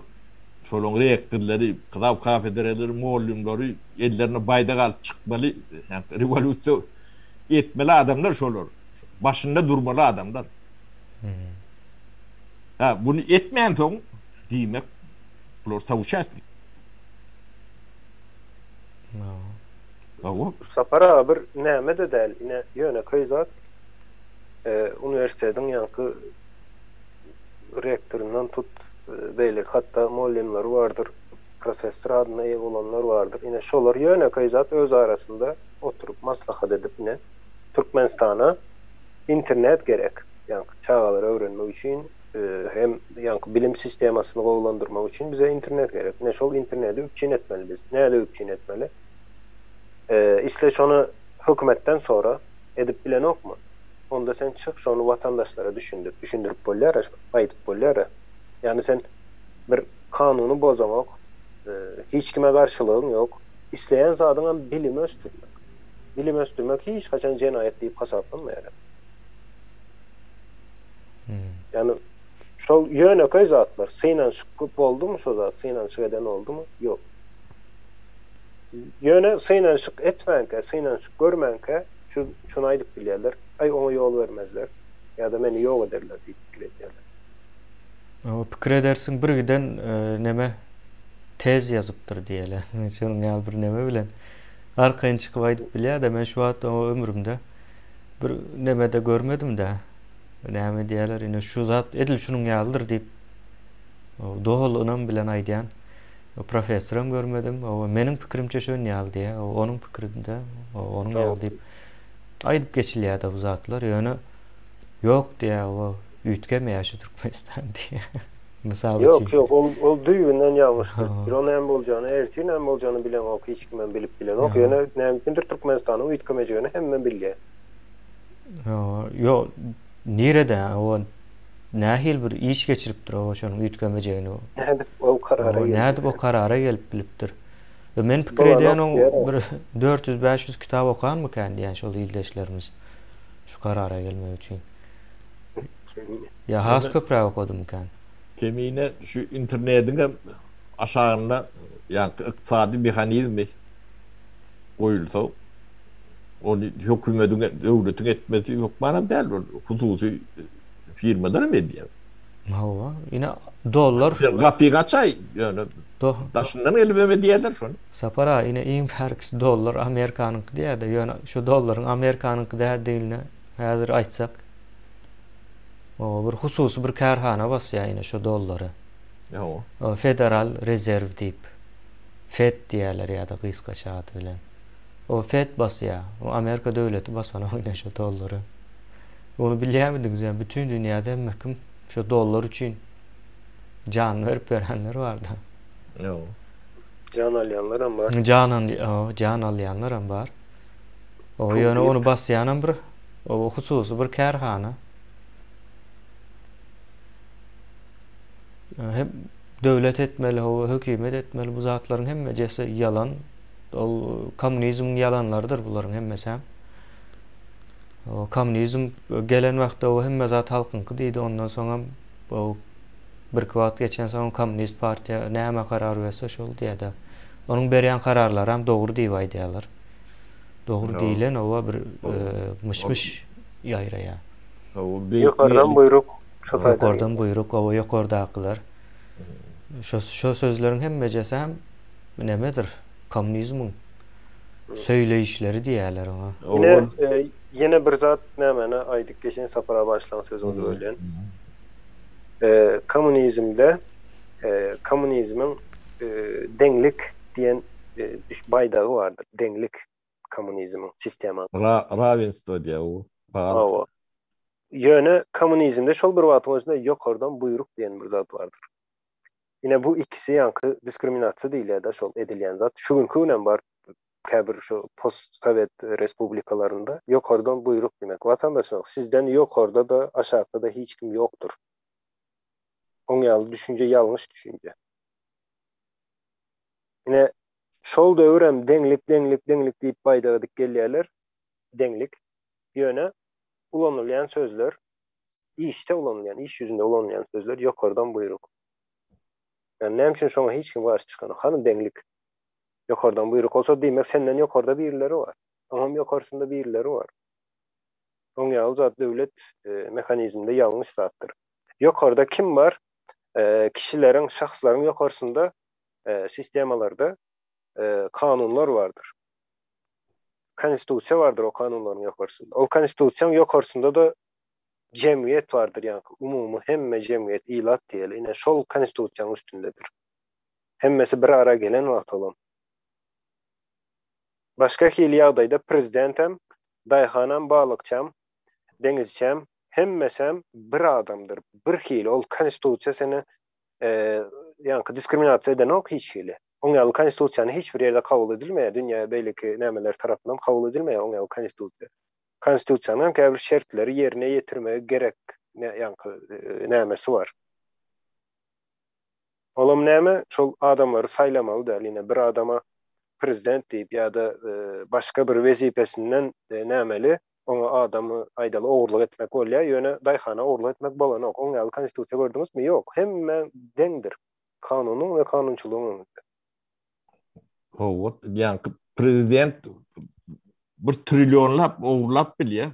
şolun rektörleri, kızav kafedereleri, muallimleri ellerine bayda kalıp çıkmalı, yani revolüsiyon etmeli adamlar şolur. Başında durmalı adamlar. Ha, bunu etmeyen son demek, bunlar savuşasın. Sapara bir näme de däl, ine ýöne köýzat üniversiteden ýanky rektöründen tut beýlik hatta muallimler vardır, professor adyna eýe bolanlar vardır. Ine şolar ýöne köýzat öz arasında oturup maslahat edip ine Türkmenistana internet gerek. Yani çağları öğrenmek için hem yani bilim sistemasyny gowlandyrmak için bize internet gerek. Ne şol interneti üçin etmeli biz. Näde üçin etmeli? İsle şonu hökümetten sonra edip bilen okma. Onda sen çık şonu vatandaşlara düşündürüp bolýar, aýdyp bolýar. Yani sen bir kanuny bozamak, hiç kime karşılığın yok. İsleyen zadyň bilimi östürmek. Bilim östürmek hiç kaçan jenaýet diýip hasaplanmaýar. Yani şol ýöne köý zatlar synan çykyp boldumu şo zat, synan çyk eden oldumu? Ýok. Ýöne synan çyk etmänke, synan çyk görmänke şunu aýdyp bilýärler. Ay ona ýol bermezler. Ya da meni ýok ederler diýip bilýärler. O pikir edersin bir giden neme tez yazıptır diýeli. Şonuň ýaly bir neme bilen arkaýyn çykyp aýdyp bilýär da men şu wagt o ömrümde bir neme de görmedim de. Näme diýerler, ine şu zat edil şunun ýalydyr diýip doholunam bilen aýdýan professoram görmedim. O meniň pikirimçe şön ýaly diýe, onuň pikirinde onuň ýaly diýip ayıp geçilýär bu zatlar. Ýöne yok diye o ütgeme ýaşy Türkmenistan diye. Misal Yok için. yok ol düýünden ýalňyşdyr. Bir o näme boljany, erti näme boljany bilen ok hiç kimden bilip bilen ok. Ýöne nämekindir Türkmenistanyň ütgemejegini hemme bilýär. Yo nerede o nähil bir iş geçiripdir o şonuň ütgemejegini o. Näde o karara geldi. Näde o karara gelip bilipdir. Men pikir edýän o bir 400-500 kitap okan mı kendi yani şol ildeşlerimiz şu karara gelmek üçin. Ya has köprä okudum kan. Kemine şu internetin aşağında yani iqtisadi mehanizmi koyulsa onu hükümetin devletin etmesi yok bana değil hususi firmadan mı diye. Hawa ine dollar Kapıyı kaçay yani daşından elbeme diyorlar şu an. sapara ine iň herkes dollar Amerikanyňky diýär-de ýöne şu dollaryň Amerikanyňky däl diýilne häzir aýtsak o bir hususy bir kärhana basýar ine şu dollary. O Federal Reserve diýip Fed diýerler ýa-da gysgaça ady bilen. O Fed basýar. O Amerika döwleti basan ine şu dollary. Onu bilýärmidiňiz ýa bütün dünýäde hemmekim şu dollar üçin can verip berenler barda. Can alýanlar hem bar. Can alýanlar hem bar. O ýöne onu basýanam bir o hususy bir kärhana. Hem döwlet etmeli, o hökümet etmeli bu zatlaryň hemmejesi yalan. O komünizm yalanlardyr bularyň hemmesi. O komünizm gelen wagtda o hemme zat halkynky diýdi, ondan soňra o bir kwat geçen soň komünist partiýa näme karar berse şol diýdi. Onuň berýän kararlary hem dogry diýip aýdýarlar. Dogry diýilen o bir mışmış ýaýraýar. Ýokardan buyruk. Ýokardan buyruk, o ýokardaklar. Şo sözleriň hemmejesi hem nemedir? Komünizmiň söýleýişleri diýerler ona. Yine bir zat nämeni aýdyk geçen sapara başlan sözüňizi bölýän. Komünizmde komünizmin deňlik diýen baýdagy bardyr. Deňlik komünizmin sistemi. Ravenston diýär o. Ýöne komünizmde şol bir wagtyň özünde ýokardan buyruk diýen bir zat bardyr. Yine bu ikisi ýanky diskriminasiýa diýilýär-de şol edilýän zat. Şuňky bilen bar käbir şu post-sovet respublikalarında ýokardan buyruk demek. Vatandaşlar sizden ýokarda da aşağıda da hiç kim ýokdur. Oňaly düşünje ýalňyş düşünje. Yine şol döwrem deňlik diýip baýdagyk gelýärler. Deňlik ýöne ulanylýan sözler, işte ulanylýan, iş ýüzünde ulanylýan sözler ýokardan buyruk. Yani näme üçin şoňa hiç kim garşy çykan? Hany deňlik ýokardan buyruk olsa diýmek senden ýokarda birileri var. Ama ýokarsynda birileri var. Oňaly zat döwlet mehanizminde ýalňyş zatdyr. Ýokarda kim var? Kişilerin, şahslaryň ýokarsynda sistemalarda kanunlar vardır. Konstitusiýa vardır o kanunlaryň ýokarsynda. O konstitusiýanyň ýokarsynda da cemiyet vardır, yani umumy hemme cemiyet ilat diýeli. Ine şol konstitusiýanyň üstündedir. Hemmesi bir ara gelen wagt bolan. Başka hili ýagdaýda prezidentem, daýhanam, balykçam, deňizçem, hemmesem bir adamdır. Bir hili ol konstitusiýa seni ýanky diskriminasiýa eden ok hiç hili. Oňaly konstitusiýany hiç bir ýerde kabul edilmeýär. Dünýä beýleki nämeler tarapyndan kabul edilmeýär oňaly konstitusiýa. Konstitusiýanyň käbir şertleri ýerine ýetirmegi gerek ýanky nämesi var. Olam näme? Şol adamlary saýlamaly däl. Ine bir adama prezident diýip ýa-da başga bir wezipesinden nämeli oňa adamy aýdaly ogurlyk etmek bolýar. Ýöne daýhana ogurlyk etmek bolanok. Oňaly konstitusiýa gördüňizmi? Ýok. Hemme deňdir. Kanunyň we kanunçylygyň. Yani prezident bir trilyonlap ogurlap bilýär.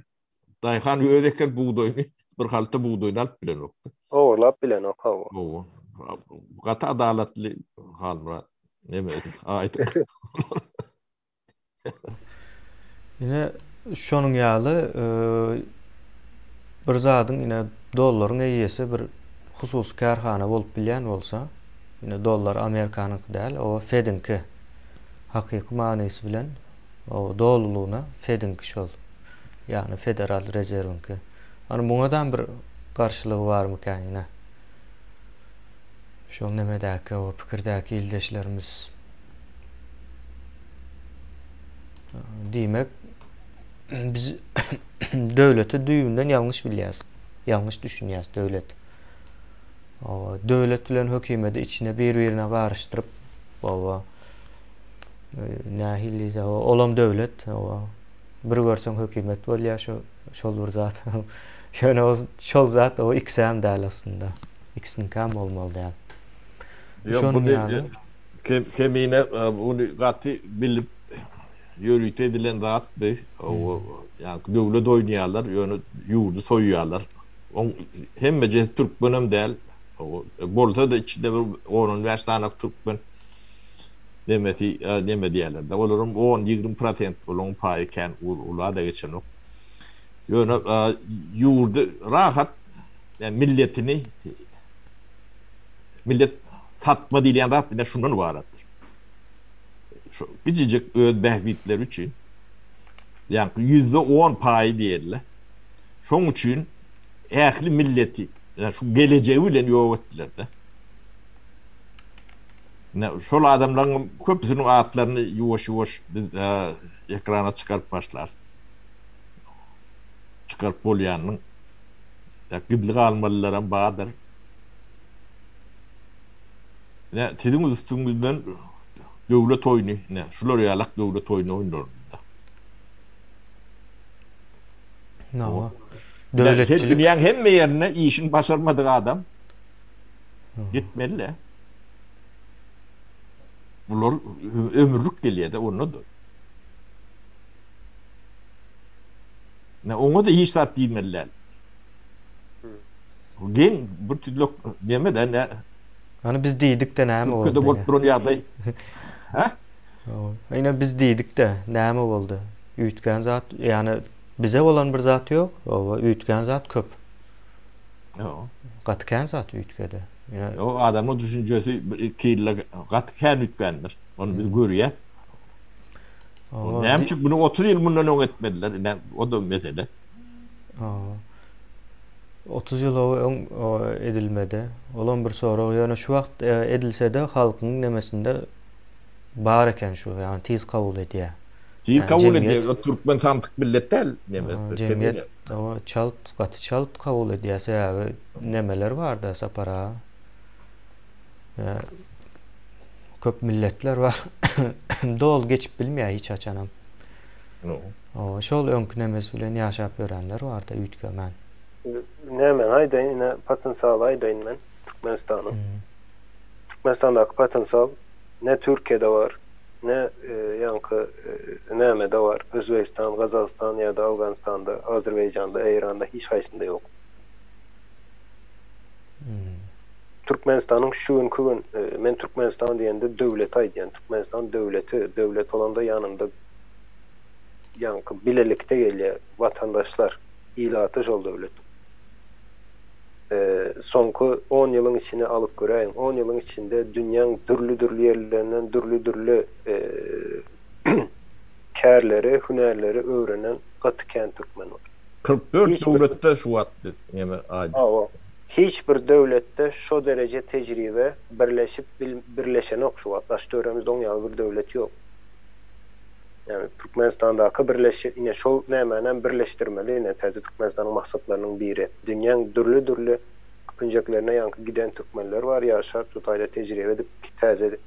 Daýhan ödekler buğdoyny bir halta buğdoyny alyp bilen ok. Ogurlap bilen ok. Gata adaletli halra neme aýdyk. Yine şonuň ýaly bir zadyň ine dollaryň eýesi bir hususy kärhana bolup bilýän bolsa, ine dollar Amerikanyňky däl, o Fed'inki hakyky manysy bilen o doluluğuna Fed'inki şol Yani Federal Rezerv'inki. Hani bundan bir karşılığı var mı kendine? Şol nemedäki o pikirdäki ildeşlerimiz diýmek biz döwleti düýünden ýalňyş bilýäs. Ýalňyş düşünýäs döwlet. O döwlet bilen hökümeti içine bir-birine garşdyryp baba nähili olam döwlet o bir görsen hökümet bolýar şol bir zat. Şöne o şol zat o iksem däl aslında. İkisinin kam bolmaly däl. Yok bu kemine bunu gatı bilip yürüyüt edilen zattı. O yani devlet oynayanlar, yani yurdu soyuyorlar. Hem de Türkmen'im değil. Bolta da içinde onun verstanak Türkmen demedi yerlerde. Olurum 10-20% olan payken ula da geçen o. Yani yurdu rahat yani millet satma diýen zat bile şundan ibaretdir. Şu küçücük behvitler için yani %10 payı diýerler. Şoň üçin ähli milleti yani şu geleceği bilen ýok etdiler de. Şol adamlaryň köpüsiniň atlaryny ýuwaş-ýuwaş ekrana çykaryp başlar. Çykaryp bolýanyň gıdlyk almalylaram badyr. Ne tidimiz üstümüzden döwlet oyunu ne şular ýalak döwlet oyunu oýnarlar. No. Döwletçilik dünýäň hemme ýerine işin başarmadyk adam gitmeli. Bular ömürlük gelýär-de onu da. Ne onu da hiç sat diýmeliler. Gen bir türlü demeden ne hani biz diýdik de näme boldy? Köde bolup duran ýagdaý. Ha? Aynen biz diýdik de näme boldy? Üýtgen zat, yani bize bolan bir zat ýok, o üýtgen zat köp. Ýok. Gatken zat üýtkede. Yani o adamın düşüncesi kirli gatken üýtgendir. Onu biz görýär. Näme bunu 30 ýyl mundan öň etmediler. O da mesele. 30 ýyl o edilmedi. Olan bir soru ýöne şu wagt edilse de halkyň nemesinde bar eken şu, yani tiz kabul edýär. Tiz kabul edýär. O Türkmen tantyk millet del neme. Cemiyet o çalt kabul edýär. Sebäbi nemeler bar da sapara. Köp milletler var. Dol geçip bilmeýär hiç açanam. O şol öňkünemes bilen ýaşap görenler bar da üýtgemen. Nämen aýdaýyn ine potensial aýdaýyn men Türkmenistanyň. Türkmenistandaky potensial ne Türkiýede var, ne ýanky näme de var. Özbekistan, Gazakistan ýa-da Awganistanda, Azerbaýjanda, Eýranda hiç haýsynda ýok. Türkmenistanyň şu gün men Türkmenistan diýende döwlet aýdýan. Türkmenistan döwlet olanda ýanynda ýanky bilelikde gelýär vatandaşlar ilaty şol döwlet. Soňky 10 ýylyň içine alyp göräýin. 10 ýylyň içinde dünýäň dürli ýerlerinden dürli kärleri, hünärleri öwrenen gatken türkmen var. 44 döwletde şu wagtdy ýeme aýdy. Hiç bir döwletde şo derece tejribe birleşen ok şu wagt. Aşdöremizde oň ýaly bir döwlet ýok. Yani Türkmenistandaky ine şol nämänem birleşdirmeli, ine täze Türkmenistanyň maksatlarynyň biri. Dünýäň dürli pünjeklerine ýanky giden türkmenler var, ýaşar, tutayda tejribe edip täze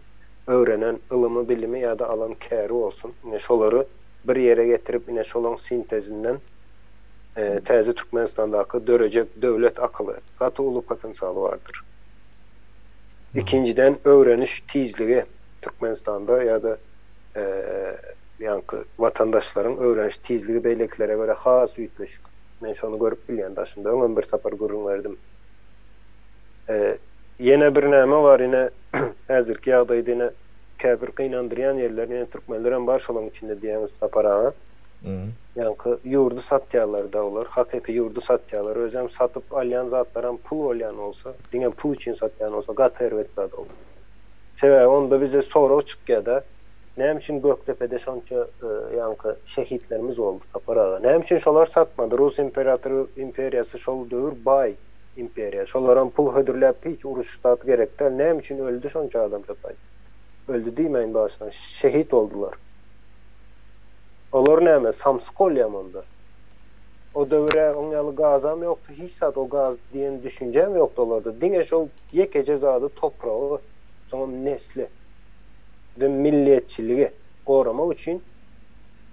öwrenen ilymy, bilimi ýa-da alan käri bolsun. Ine şolary bir ýere getirip ine şolaň sintezinden täze Türkmenistandaky dörecek döwlet akyly, gaty uly potensialy bardyr. İkinciden öwreniş tizligi Türkmenistanda ýa-da ýanky vatandaşlaryň öwreniş tizligi beýleklere göre has üýtleşik. Men şonu görüp bilýän daşynda öňe bir tapar görüň berdim. Ýene bir näme bar, ine häzirki ýagdaýda ine käbir gynandyrýan ýerler, ine türkmenlerin bar şolaň içinde diýýäňiz tapara. Ýanky ýurdu satýarlar da olar. Hakyky ýurdu satýarlar. Özem satyp alýan zatlaram pul bolýan bolsa, diňe pul üçin satýan bolsa gaty herwetde da olur. Sebäbi onda bize sorag çykýar da Näme üçin Göktepe'de şonça yankı şehitlerimiz oldu taparaga. Näme üçin şolar satmadı? Rus imperiyası şol döwür bay imperiya. Şolaran pul hödürläp hiç uruştat gerekler. Näme üçin öldü şonça adam şotay? Öldü diýmeýin başdan. Şehit oldular. Olar näme? Samskol ýamanda. O döwre oňaly gazam ýokdy. Hiç sat o gaz diýen düşünjem ýokdy olarda. Diňe şol ýekece zady topragy, soňra nesli ve milliyetçiligi goramak üçin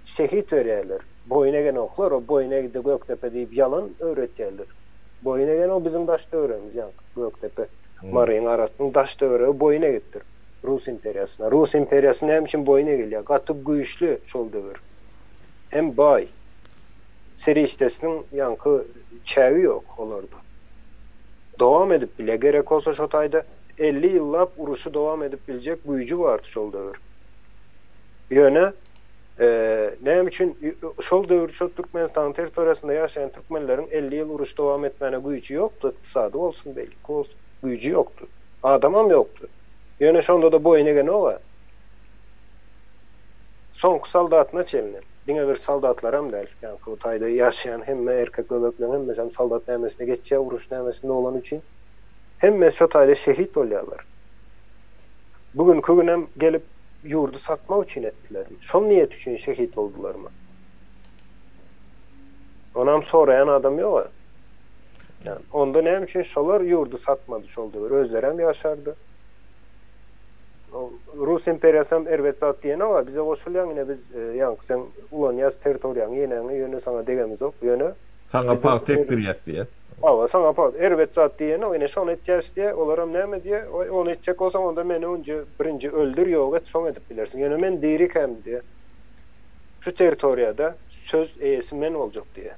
şehit berýärler. Boyuna gelen oklar, o boyuna gide Göktepe diýip yalan öwretýärler. Boyuna gelen o bizim daş döwremiz, ýa Göktepe, Maryň arasynyň daş döwregi boyuna gittir. Rus imperiýasyna. Rus imperiýasyna hem için boyuna gelýär. Gaty güýçlü şol döwür. Hem bay. Serişdesinin yankı çägi yok olarda. Dowam edip bile gerek olsa şo taýda 50 ýyllap uruşy dowam edip biljek güýji bardy şol döwür. Ýöne näme üçin şol döwür şol Türkmenistan territoriýasynda ýaşaýan türkmenleriň 50 ýyl uruş dowam etmäne güýji ýokdy, ykdysady bolsun belki, güýji ýokdy. Adamam ýokdy. Ýöne şonda da boyuna gene ola. Soňky saldatyna çelinen. Diňe bir saldatlar hem däl. Yani bu taýda ýaşaýan hemme erkek göbekler hemme saldat nämesine geçýär, uruş nämesinde olan üçin hemme şo taýda şehit bolýarlar. Bugünkü günem gelip yurdu satmak üçin etdiler. Şol niýet üçin şehit oldularmı? Onam sorayan adam ýok. Yani onda näme üçin şolar yurdu satmadı şol döwür, özleri hem ýaşardy. Rus imperiýasy erwet zat diýen ama bize goşulýan ýene biz ýa sen ulan ýaz territoriýaň ýene sana degemiz ýok. Ýöne Sana pak tekdir ýetdi. Awa sana pak erwet zat diýen ýene şonu etjäs diýe, olaram näme diýe, onu etjek bolsaň onda meni önce birinji öldür ýok et, soň edip bilersiň. Ýöne men diýrik hem diýe. Şu territoriýada söz eýesi men boljak diýe.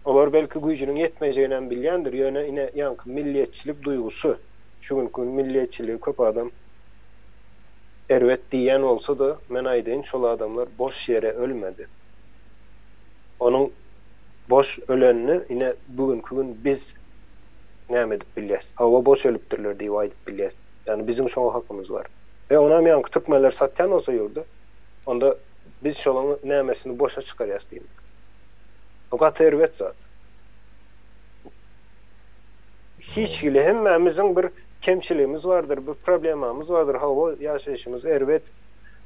Olar belki güýjüniň ýetmejegini bilýändir. Ýöne ine ýanky milliýetçilik duýgusy. Şuňky milliýetçiligi köp adam erwet diýen bolsa da men aýdyn şol adamlar boş ýere ölmedi. Onun boş ölenini ine bugünkü gün biz näme edip bilýäs? Awa boş ölüpdirler diýip aýdyp bilýäs. Yani bizim şoňa hakymyz var. Ve ona ýanky türkmenler satýan bolsa ýurdu. Onda biz şolaň nämesini boşa çykarýas diýip. O gaty erwet zat. Hiç bile hemmemizin bir kemçiliğimiz vardır, bir problemamız vardır. Hava yaşayışımız erwet.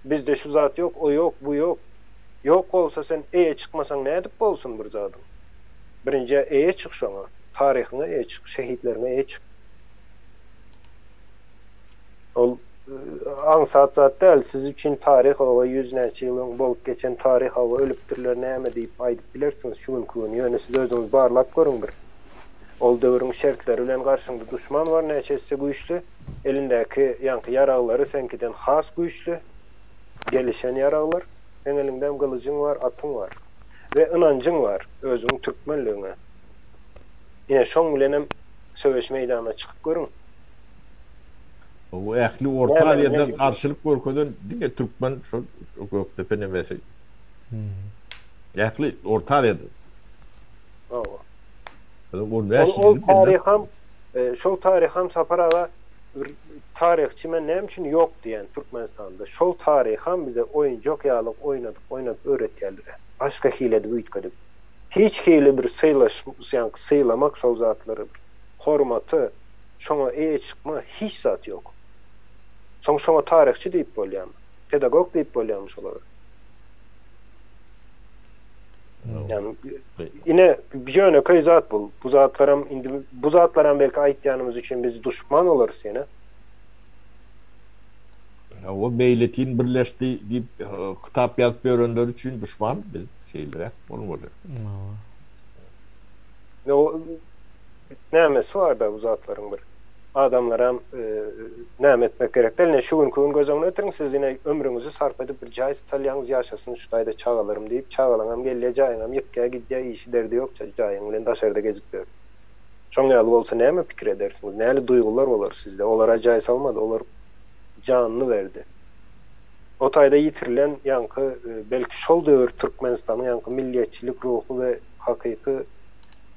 Bizde şu zat yok, o yok, bu yok. Yok olsa sen eye çıkmasan ne edip bolsun bir zatın? Birinci eye çık şoňa. Tarihine eye çık, şehitlerine eye çık. Ol ansat zat däl, siz üçin tarih hava 100-näçe ýylyň bolup geçen tarih hava ölüpdirler näme diýip aýdyp bilersiňiz şu gün ýöne siz özüňiz barlap görüň bir. Ol döwrüň şertleri bilen garşyňda düşman var, näçesi güýçlü, elindäki ýanky ýaraglary senkiden has güýçlü, gelişen ýaraglar, sen elinden gylyjyň var, atyň var we ynanjyň var özüň türkmenligiňe. Ýene şoň bilen hem söwüş meýdanyna çykyp görüň. O ähli Orta Aziýada garşylyk görkeden diňe türkmen şol Göktepe nämesi. Ähli Orta Aziýada. Awa. O tariham şol tariham saparaga tarihçi men näme üçin ýok diýen Türkmenistanda. Şol tariham bize oýunjak ýalyk oynadyp öğretýärler. Başga hilede üýtgedip. Hiç hile bir sıylamak şol zatlary, hormaty, şoňa eýe çykma hiç zat ýok. Şoňa tarihçi diýip bolýar. Pedagog diýip bolýar şolary. Yani yine ýöne köy zat bul. Bu zatlaram indi bu zatlaram belki aýtýanymyz üçin biz düşman oluruz ýene. O beýletin birleşdi diýip kitap ýazyp berenler üçin düşman biz şeýlere bolmaly. O nämesi var da bu zatlaryň bir adamlaram näme etmek gerekdir. Ne şu gün gözüňe ötüriň siz ine ömrüňizi sarp edip bir jaýys talýaňyz ýaşasyn şu taýda çagalarym diýip çagalaňam gelýär jaýyňam ýekkä gidýär işi derdi ýok jaýyň bilen daşarda gezip dur. Şoň ýaly bolsa näme pikir edersiňiz? Näli duýgular bolar sizde? Olara jaý salmady, olar janyny berdi. O taýda ýitirilen ýanky belki şol döwür Türkmenistanyň ýanky milliýetçilik ruhy we hakyky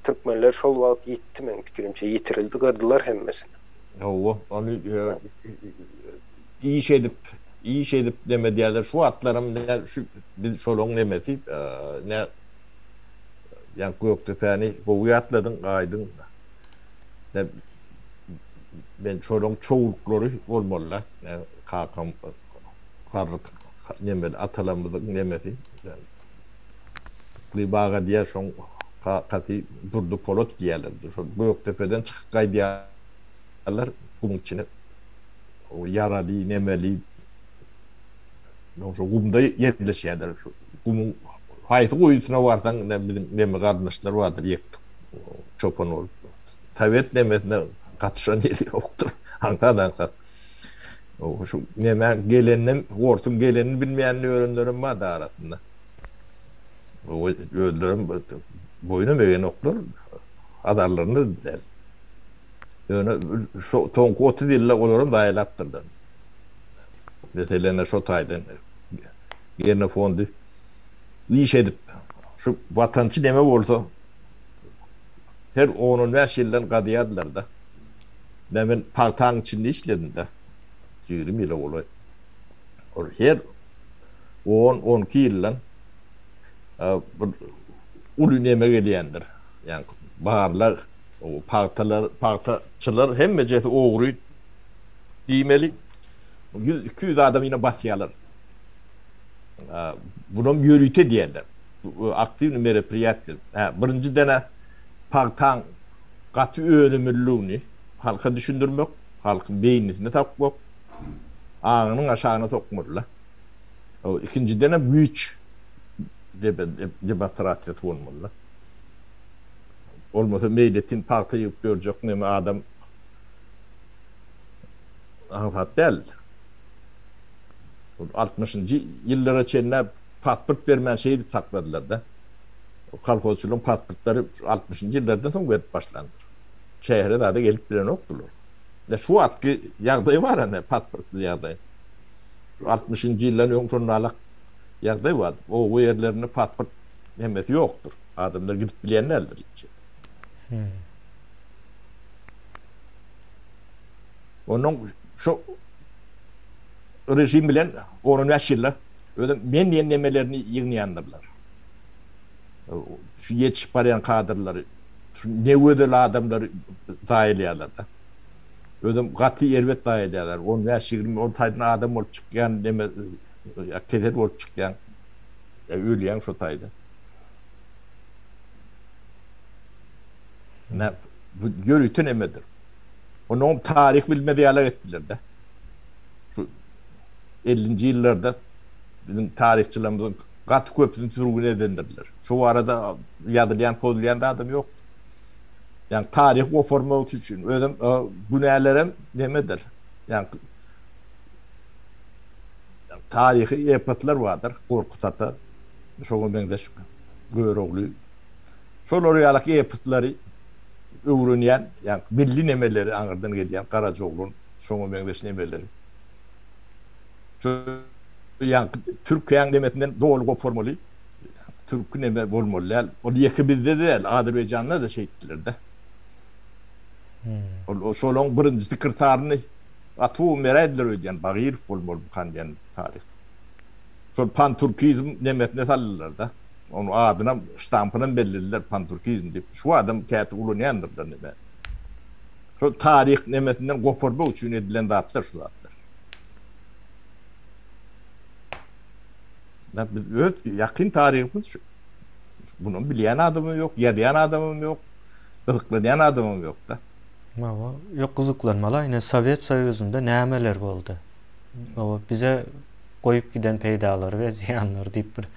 türkmenler şol wagt ýitdi men pikirimçe ýitirildi, gardylar hemmesini. Owa, onu iş edip iyi şey edip deme diyorlar. Şu atlarım ne şu biz şolong demeti ne yani Göktepe'ni kovuya atladın aydın. Ne ben şolong çoğulukları olmalılar. Ne kakam karlık nemeli atalamızlık nemeti. Yani bir bağa diye son katı durdu polot diyorlardı. Şu Göktepe'den çıkıp kaydiyorlar bunun içine. O yaralı, nemeli şu kumda yerleşiyorlar. Şu kumun hayatı kuyusuna varsan ne bileyim neme kardeşler vardır yek çopan olup. Sovet nemesine katışan yeri yoktur. Antadan sat. O şu neme gelenin, hortum gelenin bilmeyenli öğrenlerim var da arasında. O öğrenlerim boyunu veren oklar adarlarını der. Yani şu tonku otu dille olurum dahil attırdım. Mesela şu taydan yerine fondu. İş edip şu vatançı deme olsa her 10-15 yıldan kadıyadılar da. Ben partağın içinde işledim de. 20 yıl oluyor. Her 10-12 yıldan ulu neme geliyendir. Yani bağırlar, o partaçılar hem meceti oğruyu değmeli. 200 adam yine batyalar. Bunun yürüte diyenler. Aktif merepiyattir. Birinci dene partan katı öğrenimliliğini halka düşündürmek, halkın beynine takmak, ağının aşağına tokmurlar. İkinci dene büyük demonstrasyon olmalı. Olmasa meyletin partayı görecek ne mi adam afat değil. 60. yıllara çenine pasport vermen şeyi takladılar da. Kalkozçuluğun pasportları 60. yıllardan sonra verip başlandı. Şehre daha da gelip bilen oktular. Şu atkı yağdayı var hani pasportsuz yağdayı. 60. yılların sonra alak yağdayı var. O yerlerinde pasport hemmeti yoktur. Adamlar gidip bilenlerdir. Onun şu rejim bilen 10-15 yıllar öyle men yenlemelerini yığınyanlarlar. Şu yetişip arayan kadırları, şu nevödeli adamları dahiliyorlar da. Öyle katı ervet dahiliyorlar. 15-20 taydan adam olup çıkan, keder olup çıkan, öleyen şu tayda. Ne, bu görüntü nemedir? Onun tarih bilmediği ala ettiler de. Şu 50. yıllarda bizim tarihçilerimizin katı köprünün türgünü edendirler. Şu arada yadırlayan, kodlayan da adam yok. Yani tarih o forma için. Öyle bu nelerim nemedir? Yani tarihi epatlar vardır. Korkut Ata, Şoğun Mendeş, Göğroğlu. Şoları yalak epatları öğreniyen, yani milli nemeleri Ankara'dan gelen Karacaoğlu'nun, Şoğun Mendeş nemeleri. Yani Türkiye'nin demetinden doğru formalı. Türk neme olmalı. O yakibizde değil, Azerbaycan'da da şey ettiler de. O şolong birinci sekretarını atu meraydiler ödeyen, bağır olmalı bu kandiyen tarih. Şol pan-Türkizm nemetine sallılar da. Onun adına, ştampının belirlediler pan-Türkizm deyip. Şu adam kağıtı ulunayandır neme. Şol tarih nemetinden goforba uçun edilen dağıtlar şu dağıtlar. Yakın tarihimiz şu. Bunun bilen adamım yok, yediyen adamım yok, kızıklayan adamım yok da. Ama yok kızıklanmalar yine Sovyet Soyuzu'nda nemeler oldu. O bize koyup giden peydaları ve ziyanları deyip bir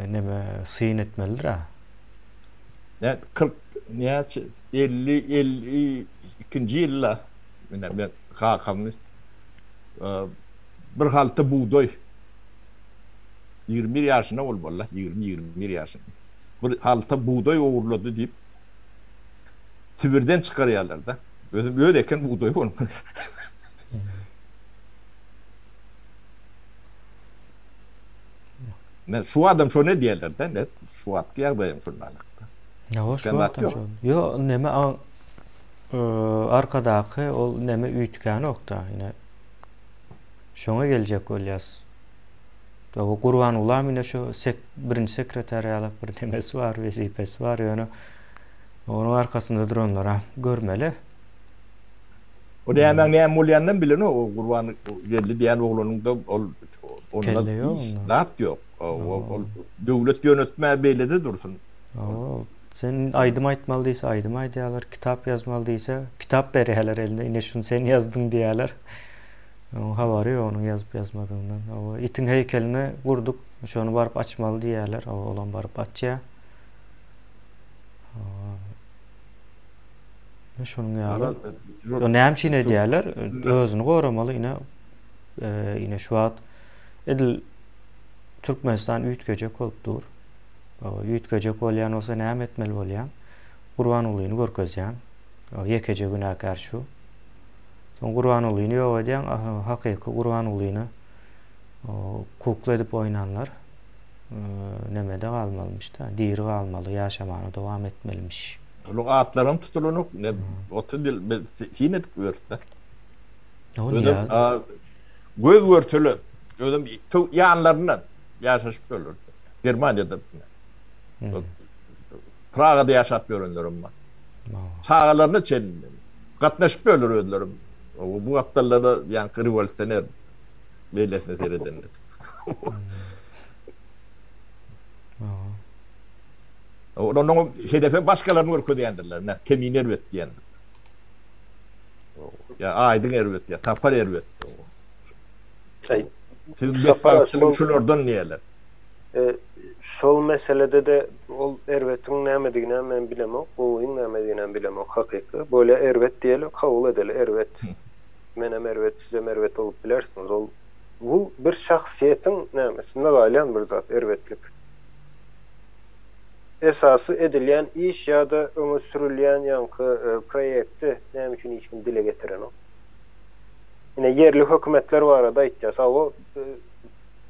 neme sıyın etmelidir ha. Ne 40 ne 52. yılla ben kakamlı bir halta buğday 21 yaşına ol valla 20-21 yaşında. Bir halta buğday uğurladı deyip Sibir'den çıkarıyorlar da. Öyleyken buğday olmalı. Ne şu adam şu ne diyorlar da ne şu at yağdayım şundan. Ya o şu adam şu. Yo neme arkadaki o neme üytgeni yok da yine Şoňa geljek bolýas. O Gurbanullah mine şu birinci sekretariýalyk bir demesi bar, wezipesi bar ýöne. Onuň arkasynda duranlar görmeli. O diýen näme bolýandan bilen o Gurban geldi diýen oglunyň da onunla hiç zat ýok. O döwlet ýönetme beýlede dursun. Sen aýdym aýtmaly diýse aýdym aýdýarlar, kitap ýazmaly diýse kitap berýärler elinde. Ine şunu sen ýazdyň diýärler. O habary ýok onuň ýazyp ýazmadygyndan. O itiň heykelini gurduk, şonu baryp açmaly diýärler. O olan baryp açýar. Şonuň ýaly. O näme diýärler? Özüni goramaly ine şu wagt edil Türkmenistan üýtgejek bolup dur. O üýtgejek bolýan bolsa näme etmeli bolýan? Gurban ulyny görkezýän. O ýekeje güne karşı. Son Gurban ulyny ýok edýän, hakyky Gurban ulyny kukla edip oýnanlar. Nemede galmalymış da, diri galmaly, ýaşamany dowam etmelimiş. Ulu atlarım tutulunup ne otu dil yine görüp göz görtülü ödüm yanlarından yaşaşıp ölür. Germanya'da Praga'da yaşap görünürüm ben. Çağlarını çelindi. Katnaşıp ölür ödülürüm. Bu aptallarda yani revolüsyoner belletine seyredenler. Onun hedefi başkalarını görküdüyendirler. Kemin ervet diyendir. Ya aydın ervet ya, tapar ervet. Sizin bektarçılığın şunlardan niyeler? Şol meselede de ol ervetin nämedigine men bilemok, oýun nämedigine bilemok hakyky. Böyle ervet diýeli, kabul edeli ervet. Menem ervet, sizem ervet olup bilersiniz. Bu bir şahsiýetiň nämesinde galyan bir zat ervetlik. Esası edilýän iş ýa-da öňe sürülýän ýanky proýekti näme üçin hiç kim dile getiren o. Yine yerli hökümetler var arada aýtýasa o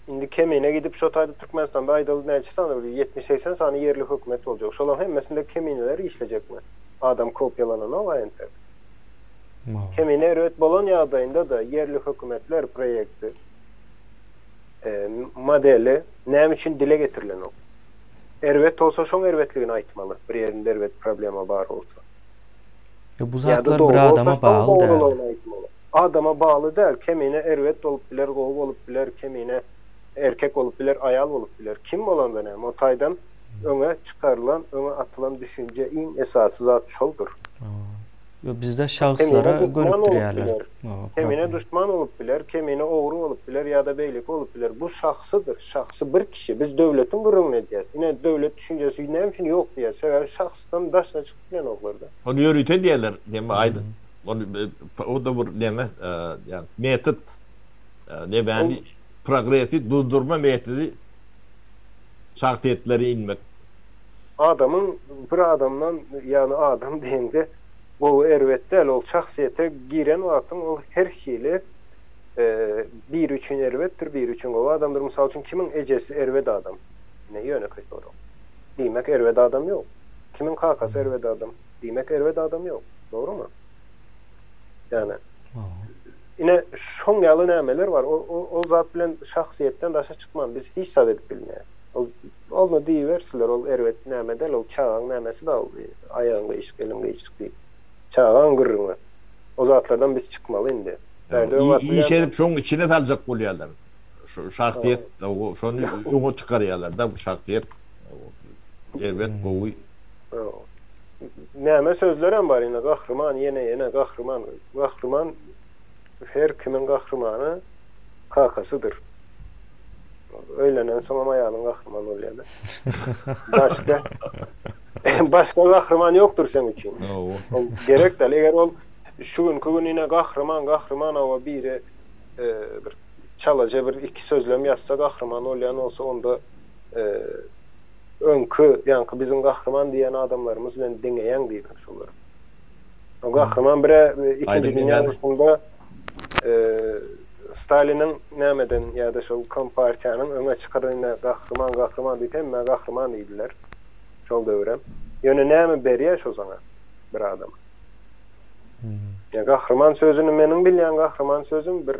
indi kemine gidip şu taýda Türkmenistanda aýdaly näçe sany 70-80 sany yerli hökümet boljak. Şolar hemmesinde kemineler işlejekmi? Adam kopýalanan o aýentek. Kemine erwet bolan ýagdaýynda da yerli hökümetler proýekti modeli näme üçin dile getirilen o. Ervet olsa şoň ervetligini aýtmaly. Bir ýerinde ervet problema bar bolsa. Bu zatlar bir adama bağlı da. Adama bağlı däl. Kemine ervet olup biler, gowy olup biler, kemine erkek olup biler, ayal olup biler. Kim bolanda näme? O taýdan öňe çykarylan, öňe atylan düşünje iň esasy zat şoldur. Bizde şahslara görüpdirýärler. Kemine düşman olup biler, kemine ogru olup biler ýa-da beýlik olup biler. Bu şahsydyr. Şahsy bir kişi. Biz döwletiň gurrun edýäs. Ine döwlet düşünjesi näme üçin ýok diýär. Sebäbi şahsdan daşna çykyp bilen oglarda. Onu ýörüte diýerler. Näme aýdyn. O da bir näme ýani metod näme progresi durdurma metodi şartiyetleri inmek. Bir adamdan ýani adam diýende o ervetde ol şahsiýete giren wagtyň ol her hili bir üçün ervetdir, bir üçün o adamdır. Mysal üçin kimin ejesi ervet adam? Ne ýöne köýür? Diýmek ervet adam ýok. Kimin kakasy ervet adam? Diýmek ervet adam ýok. Dogrymy? Yani ine şoň ýaly nämeler bar. O zat bilen şahsiýetden daşa çykman biz hiç zat edip bilmeýär. Olma diýibersiler ol ervet nämedel ol çağan nämesi da boldy. Aýagyňga iş gelinge iş diýip. Çağan gırrını. O zatlardan biz çıkmalı indi. İyi şey şunun içine salacak bolýarlar. Şu şartiyet, şonu ýoňa çykarýarlar da bu şartiyet. Evet, gowy. Näme sözler hem bar ine gahrman, ýene gahrman. Gahrman her kimin gahrmany kakasıdır. Öýlenen soňa maýalyň gahrman bolýar. Başka gahrman ýokdur sen üçin. Gerek de eger ol şu gün ine gahrman awa biri bir çalaja bir iki sözlem ýazsa gahrman bolýan olsa onda öňkü ýanky bizim gahrman diýen adamlarymız bilen deňeýän diýip şolar. O gahrman bire ikinji dünýä guruşunda Stalinin nämeden ýa-da şol kompartiýanyň öňe çykaryna gahrman diýip hemme gahrman diýdiler. Şol döwrem. Ýöne näme berýär şo sana bir adam. Ya gahrman sözüni meniň bilýän gahrman sözüm bir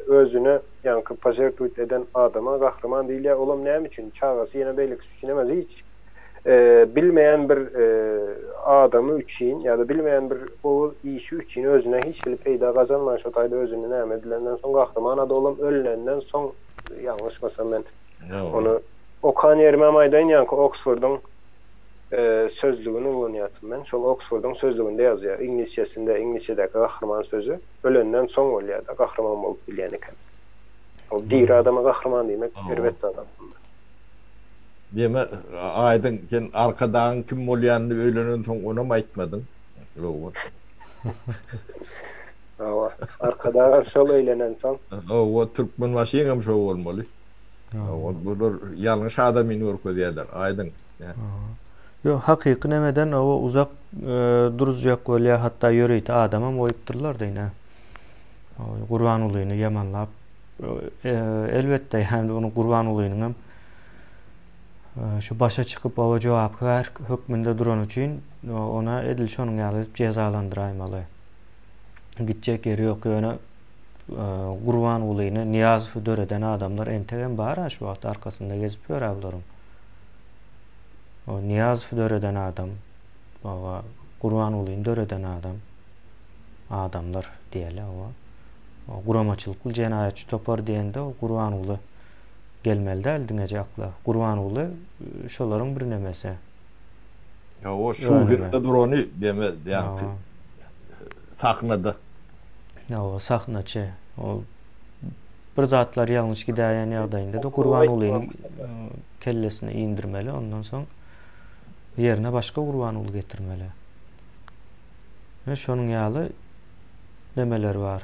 özüne yankı pajertut eden adama kahraman değil ya. Olam näme üçin? Çağası yine beylik düşünemez hiç. Bilmeyen bir adamı üçün ya da bilmeyen bir o işi üçün özüne hiç bir peyda kazanmayan şu tayda özünü näme edilenden son kahraman adı olam ölünenden son yanlışmasam ben onu Okan Yermemaydayın yankı Oxford'un sözlüğünü oynayatım ben. Şol Oxford'un sözlüğünde yazıyor. İngilizce'deki kahraman sözü ölenden son oluyor da kahraman bolup bilýän eken. O dir adama kahraman demek elbetde adam. Deme aydın sen arkadan kim bolýandy öýlenen soň onam aýtmadyn. Awa arkada şol öýlenen soň. O Türkmen maşyňam şo bolmaly. O bular ýalňyş adamy görkezýärler. Aydın. Yo hakyky nemeden o uzak duruzjak bolýar hatda ýöreýdi adamam oýupdyrlar diýne. Gurban ulyny yamanlap elbetde ýani onu Gurban ulynyň şu başa çıkıp o jogap her hökmünde duran üçin ona edil şonuň ýaly cezalandyraýmaly. Gitjek ýeri ýok ýöne Gurban ulyny Niýazowy döreden adamlar entegen bar şu wagt arkasynda gezip ýöräbler. O Niýazowy döreden adam, o Gurban ulyny döreden adamlar diýeli o. O guramaçylyk jenayatçy topar diýende o Gurban uly gelmeli däl diňeje akla. Gurban uly şolaryň bir nemesi. Ya o şu hırda durany deme ýa-ni sahnada. Ya o sahnaçy. O bir zatlar ýalňyş gidäýän ýagdaýynda da Gurban ulyny kellesine indirmeli, ondan soň yerine başka Gurban uly getirmeli. Ve şonuň ýaly nemeler bar.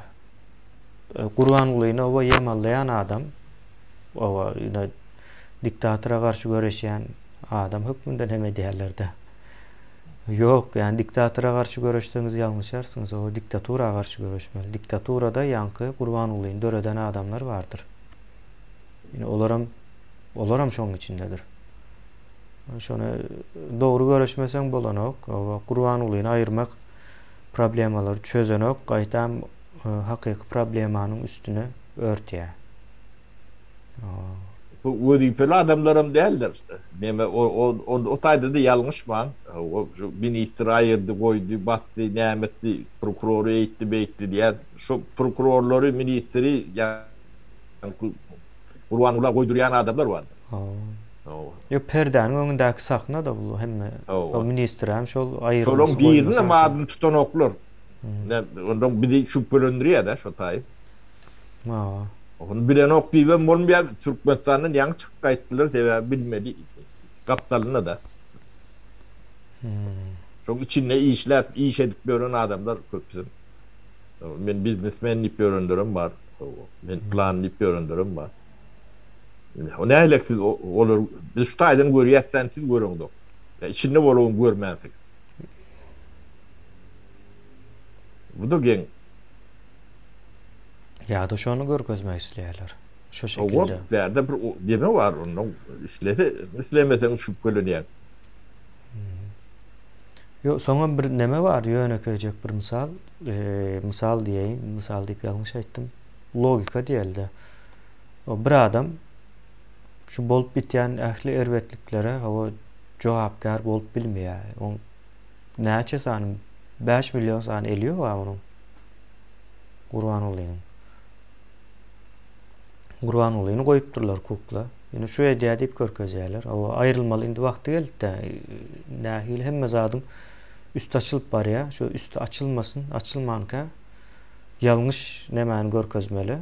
Gurban ulyny o ýamallayan adam, o diktatora karşı göreşen adam hükmünden hem ediyorlar da. Yok yani diktatora karşı göreştiğiniz yanlışarsınız. O diktatora karşı göreşmeli. Diktatorada yankı Gurban ulyny döreden adamlar vardır. Yani olaram şoň içindedir. Şonu doğru göreşmesen bolanok. O Gurban ulyny ayırmak problemalary çözenok. Gaýtam hakyky problemanyň üstüne örtýär. Bu ödipeli adamlarım değildir. Deme o tayda da ýalňyş var. O beni iftira ayırdı, koydu, baktı, nämetli prokuroru eýtdi, beýtdi diýen. Şu prokurorlary ministri Gurban uly goýdurýan adamlar bardy. Yo perdäniň öňündäki sahna da bu hemme o ministri hem şol aýyrylýar. Şolun birini madyn tutanoklar. Ondan bir de şüphelendirýär da şu taý. Onu bilen okuyup bolmayan Türkmenistan'ın yan çıkıp kayıttılar diye bilmedi kaptanına da. Çok içinde iş edip gören adamlar köpsün. Ben biznesmenlik göründürüm var. Ben planlayıp göründürüm var. O ne aylaksız olur. Biz şu taydın görüyetten siz göründük. İçinde olduğunu görmedik. Bu da gen. Ya da şonu görkezmek isleýärler. Şu şekilde. O derde bir deme var onun islemeden şüphelenýär. Yo soňa bir neme var ýönekeýjek bir misal diýeýim, misal diýip ýalňyş aýtdym. Logika diýildi. O bir adam şu bolup bitýän ähli erwetliklere o jogapkar bolup bilmeýär. O näçe sany 5 milyon sany elýär wa onuň. Gurban ulyny. Gurban ulyny goýupdyrlar kukla. Ýani şu edýär diýip görkezýärler. O aýrylmaly indi wagty geldi. Nähil hemme zadyň üst açılıp barýar. Şu üstü açılmasın, açılmanka ýalňyş nemäni görkezmeli.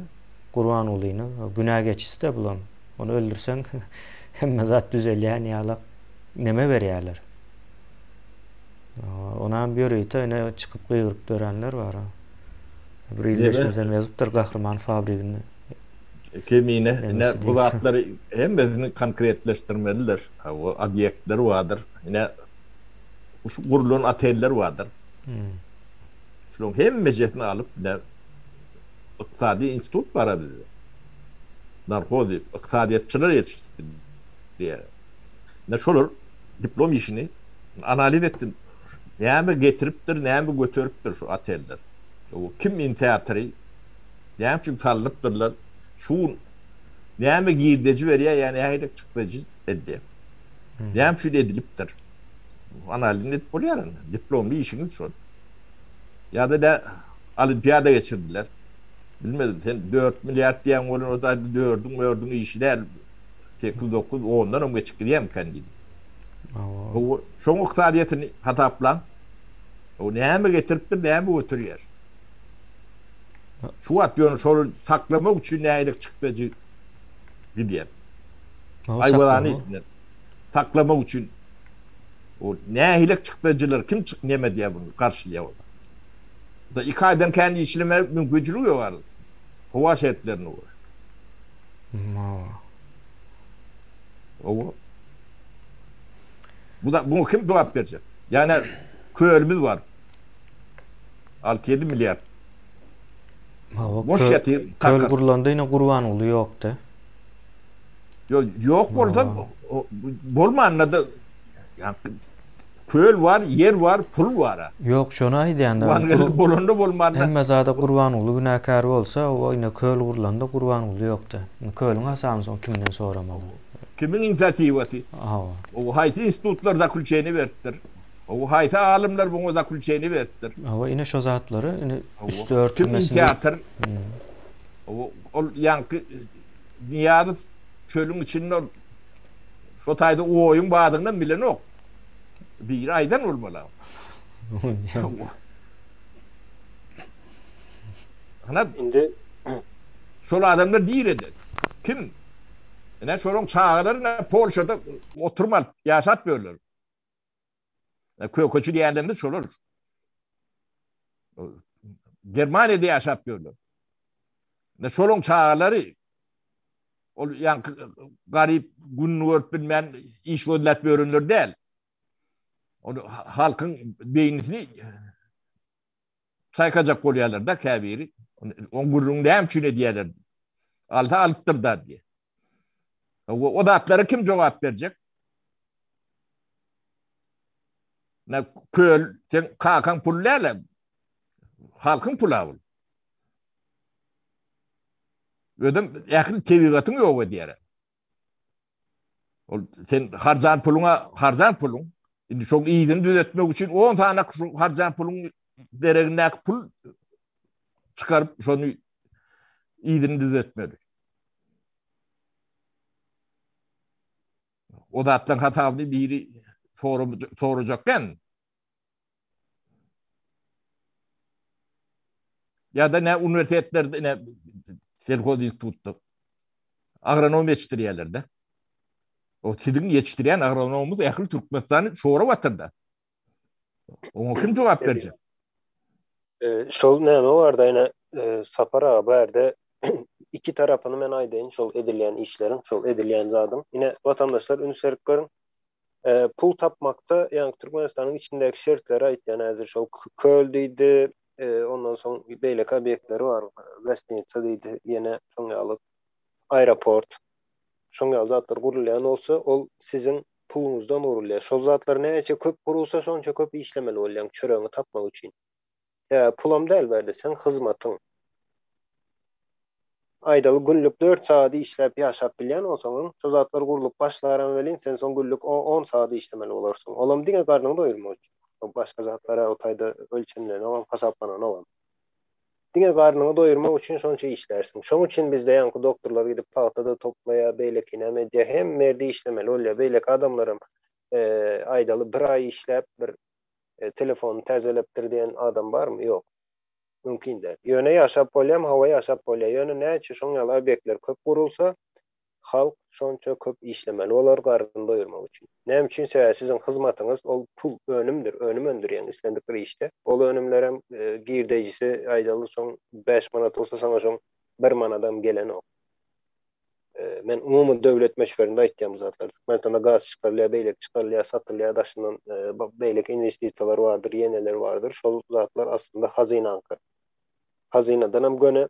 Gurban ulyny günah geçisi de bulan. Onu öldürsen hemme zat düzelýän ýaly neme berýärler. Ona bir ýöne çıkıp gıýryp dörenler var. Bir ýyldaşymyzdan ýazypdyr Gahrman fabrigini. Kemine ne bu zatları hem bezini konkretleştirmeliler. O obyektler vardır. Yine şu kurulan oteller vardır. Şunun hem mejetini alıp ne iqtisadi institut var bizde. Narkotik iqtisadiyatçılar yetiştirdi diye. Ne şolur diplom işini analiz ettin. Näme getiripdir, näme götürüpdir şu oteller. O kim intihatri Yani çünkü tallıptırlar. Şu näme girdeci veriyor yani haydak çıktıcı eddi. Yani şu ediliptir. Analin et boluyor. Diplom bir işiniz şu. Ya da ne olimpiyada geçirdiler. Bilmedim sen 4 milyar diyen olan o da 4'ün işi der. 8-9 ondan 10 çıktı diye mi kendi? O şu iqtisadiyetini hataplan. O näme getiripdir, näme götürüyor. Şu atıyorsun şolu saklamak için näyilik çıktıcı diye. Ayvalanı saklamak için o näyilik çıktıcılar kim çıkmıyor diye bunu karşılıyor. Da 2 aydan kendi işleme mümkünlüğü var. Hava şartlarını var. O. Bu kim cevap verecek? Yani köylümüz var. 6-7 milyar. Boş yatıyor. Köl kurulanda yine kurban oluyor yok da. Yok orada bolma anladı. Yani köl var, yer var, pul var. Yok şonaydı yani. Bolunda bolma. Hemme zada kurban olu günahkar olsa o yine köl kurulanda kurban oluyor yok da. Kölün hasan son kimden soramalı. Kimin inisiyativati? O haysi institutlarda külçeni verttir. O hayta alimler bunu da külçeni verttir. Ama yine şu zatları yine üstü örtülmesini. O yankı dünyada çölün içinde şu tayda o oyun bağdığından bile yok. Bir aydan olmalı. Ana indi şol adamlar değil eder. Kim? Ne sorun çağlarına Polşa'da oturmal yaşat böyle. Kökoçu diyenlerinde sorulur. Germanya'da yaşat böyle. Ne sorun çağları o yani garip günlük bilmem iş vödlet görünür değil. Onu halkın beynini saykacak oluyorlar da kabiri. On gurrun dem çüne diyorlar. Alta alıptır da diye. O da atları kim cevap verecek? Ne köl, sen kakan pullarla halkın pulavul. Ödüm yakın tevigatın yok diye. Sen harcan pulun. Şimdi çok iyiden düzeltmek için 10 tane harcan pulun dereğine pul çıkarıp şunu iyiden düzeltmeli. O da atlan hatavını biri soracakken ya da ne üniversitelerde ne Selkod İnstitut'ta agronom yetiştiriyorlar. O sizin yetiştiren agronomumuz yakın Türkmenistan'ı şoğra vatırda. Ona kim cevap verecek? Şol näme vardı yine Sapara haberde iki tarafını men aydın şol edilen işlerin, şol edilen zadım. Yine vatandaşlar üniseriklerin pul tapmakta yani Türkmenistan'ın içindeki şartlara ait yani hazır şol köldeydi, ondan sonra beylek obyektleri var. Westminster'deydi yine Sonyalık aeroport. Sonyalı zatlar kurulayan olsa ol sizin pulunuzdan urulya. Şol zatlar neyse köp kurulsa şonça köp işlemeli olayan çöreğini tapmak için. Ya pulam değil verdi sen hizmetin. Aydalı günlük 4 saati işlep yaşap bilen olsan şu zatlar kurulup başlaran velin sen son günlük 10 saati işlemeli olursun. Olam dine karnını doyurmak için. Başka zatlara o tayda ölçenlerini olan hesaplanan olan. Dine karnını doyurmak için şonça işlersin. Şonun için bizde yankı doktorlar gidip pahtada toplaya beylekine medya hem merdi işlemeli oluyor. Beylek adamlarım aydalı bir ay işlep bir telefonu terzeleptir diyen adam var mı? Yok. Mümkün değil. Yöne yaşap olayım, hava yaşap olayım. Yöne ne için şonyalı obyektler köp kurulsa halk şonça köp işlemeli. Olar karnını doyurmak için. Ne için sizin hizmetiniz ol pul önümdür. Önüm öndür yani istendikleri işte. Ol önümlerim girdecisi aydalı son 5 manat olsa sana son 1 manadan gelen o. Men umumun devlet meşverinde aytdığım zatlar. Mesela gaz çıkarılıyor, beylek çıkarılıyor, satılıyor, daşından beylek investisiyalar vardır, yeneler vardır. Şol zatlar aslında hazinankı. Hazinadan hem göne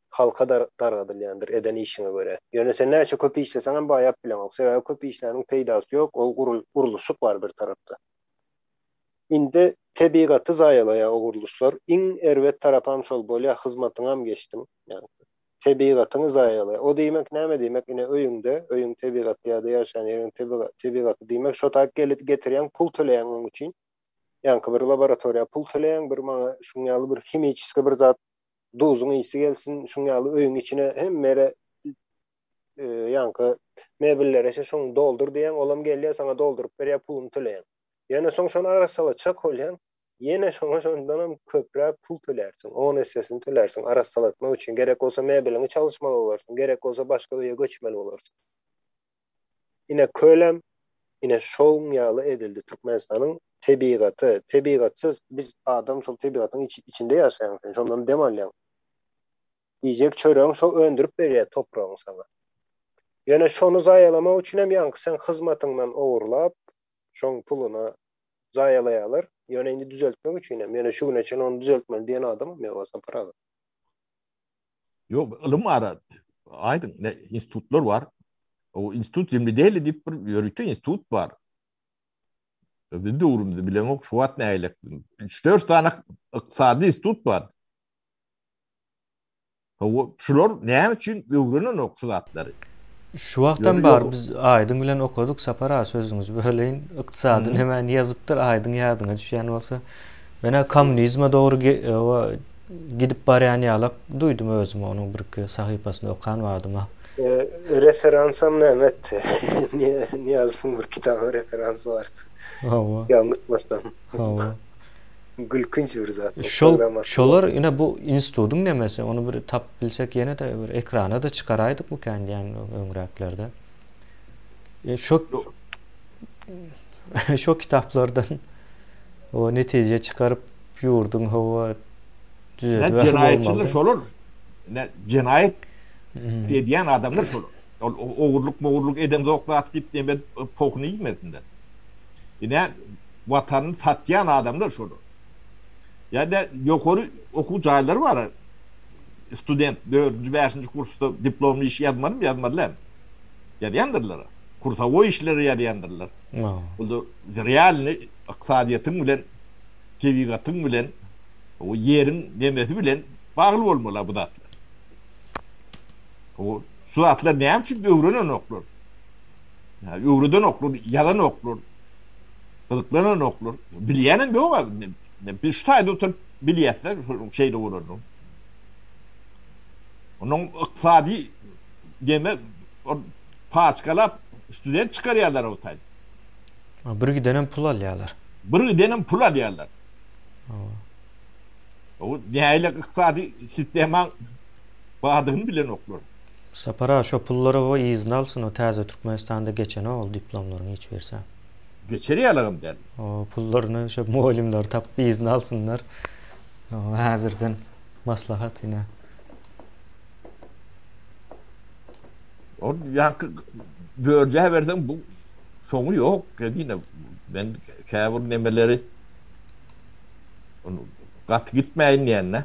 halka dargadırlandır eden işine göre. Yani sen nerçe köpü işlesen hem bayap bilen yok. Sebebi köpü işlerinin peydası yok, o kuruluşuk var bir tarafta. inde tebigatı zayalaya o guruluşlar. İn ervet tarapam şol bolya hizmetinam geçtim. Yani tebigatyny zayalaya. O diýmek näme diýmek? Ine öýüňde, öýüň tebigaty ýa-da ýaşaýan ýeriň tebigaty diýmek şo tak gelip getirýän pul töleýän üçin. Yani bir laboratoriýa pul töleýän, bir maňa şuňaly bir himiçiski bir zat dozuň iyisi gelsin, şuňaly öýüň içine hemmere yankı mebellere şoň doldur diýen, olam gelýär saňa doldurup berýär, puluny töleýän. Ýene soň şonu arasala çak bolýan, ýene şondan köprä pul tölersin, on essesini tölersin, arasalatmak üçin gerek bolsa mebelini çalışmaly bolarsyň, gerek bolsa başga öýe göçmeli bolarsyň. Ine kölem, ine şoň ýaly edildi Türkmenistanyň tebigatsız biz adam şol tebigatyň içinde ýaşaýan, şondan dem alýan. Yiyecek çöreğin şo öndürüp berýär toprağın sana. Ýene şonu zayalamak üçin hem ýanky sen hyzmatyňdan owurlap, şoň puluna zayalaýarlar. Ýöne indi düzeltmek üçin hem ýöne şu güne çen onu düzeltmeli diýen adam me bolsa paraga. Yok, ılım var. Aydın ne institutlar var. O institut jemli değil diýip bir ýörükde institut var. Bir durumda bilen ok şu wat näýlik. 3-4 tane ykdysady institut var. O şular näme üçin öwrenen okşudatlary? Şu wagtdan bar biz Aydın bilen okuduk sapara sözüňiz böleýin ykdysady hemen ýazypdyr Aydın ýadyňa düşýän bolsa. Mene kommunizme dogry gidip barýan ýalak duýdum özüm onuň bir sahypasyny okan bardym. Referansam nämetdi? Niýazmyň bir kitaba referansy bar. Hawa. Ýalnysmasam. Hawa. Gülkünç bir zat. Şolar ine bu institutun nemesi onu bir tap bilsek yine de bir ekrana da çıkaraydık bu kendi yani öňräklerde. Şu kitaplardan o netije çıkarıp yurdun hava düzeltip ne cinayetçiler şolar ne cinayet diýen adamlar şolar. Oğurluk edem zoklat diýip demek pokunu ýmediler. Ine watanyny satýan adamlar şolar. Ya da yukarı okul cayları var. Student 4-5. kursda diplomlu iş yazmadılar. Yadıyandırlar. Kursa o işleri yadıyandırlar. Bu realini iktisadiyatın bilen, tevigatın bilen, o yerin demesi bilen bağlı olmalı bu datlar. O şu datlar neyem çünkü öğrenen okulur. Öğreden okulur, yalan okulur, kılıklanan okulur. Bilyenin bir o var. Biz şu tayda oturup bilyetler şeyde olurdum. Onun iktisadi deme paskalap student çıkarıyorlar o tayda. Bir gidenen pul alıyorlar. Bir gidenen pul alıyorlar. O nihayet iktisadi sisteman bağdığını bilen okulur. Sapara şu pulları o izin alsın o taze Türkmenistan'da geçen o diplomlarını hiç versem. Geçeriyorlarım der. O pullarını şu muallimler tapdı izin alsınlar. O hazırdan maslahat yine. O yani göreceğe verdim bu sonu yok. Yine ben kâbur nemeleri onu kat gitmeyin yani.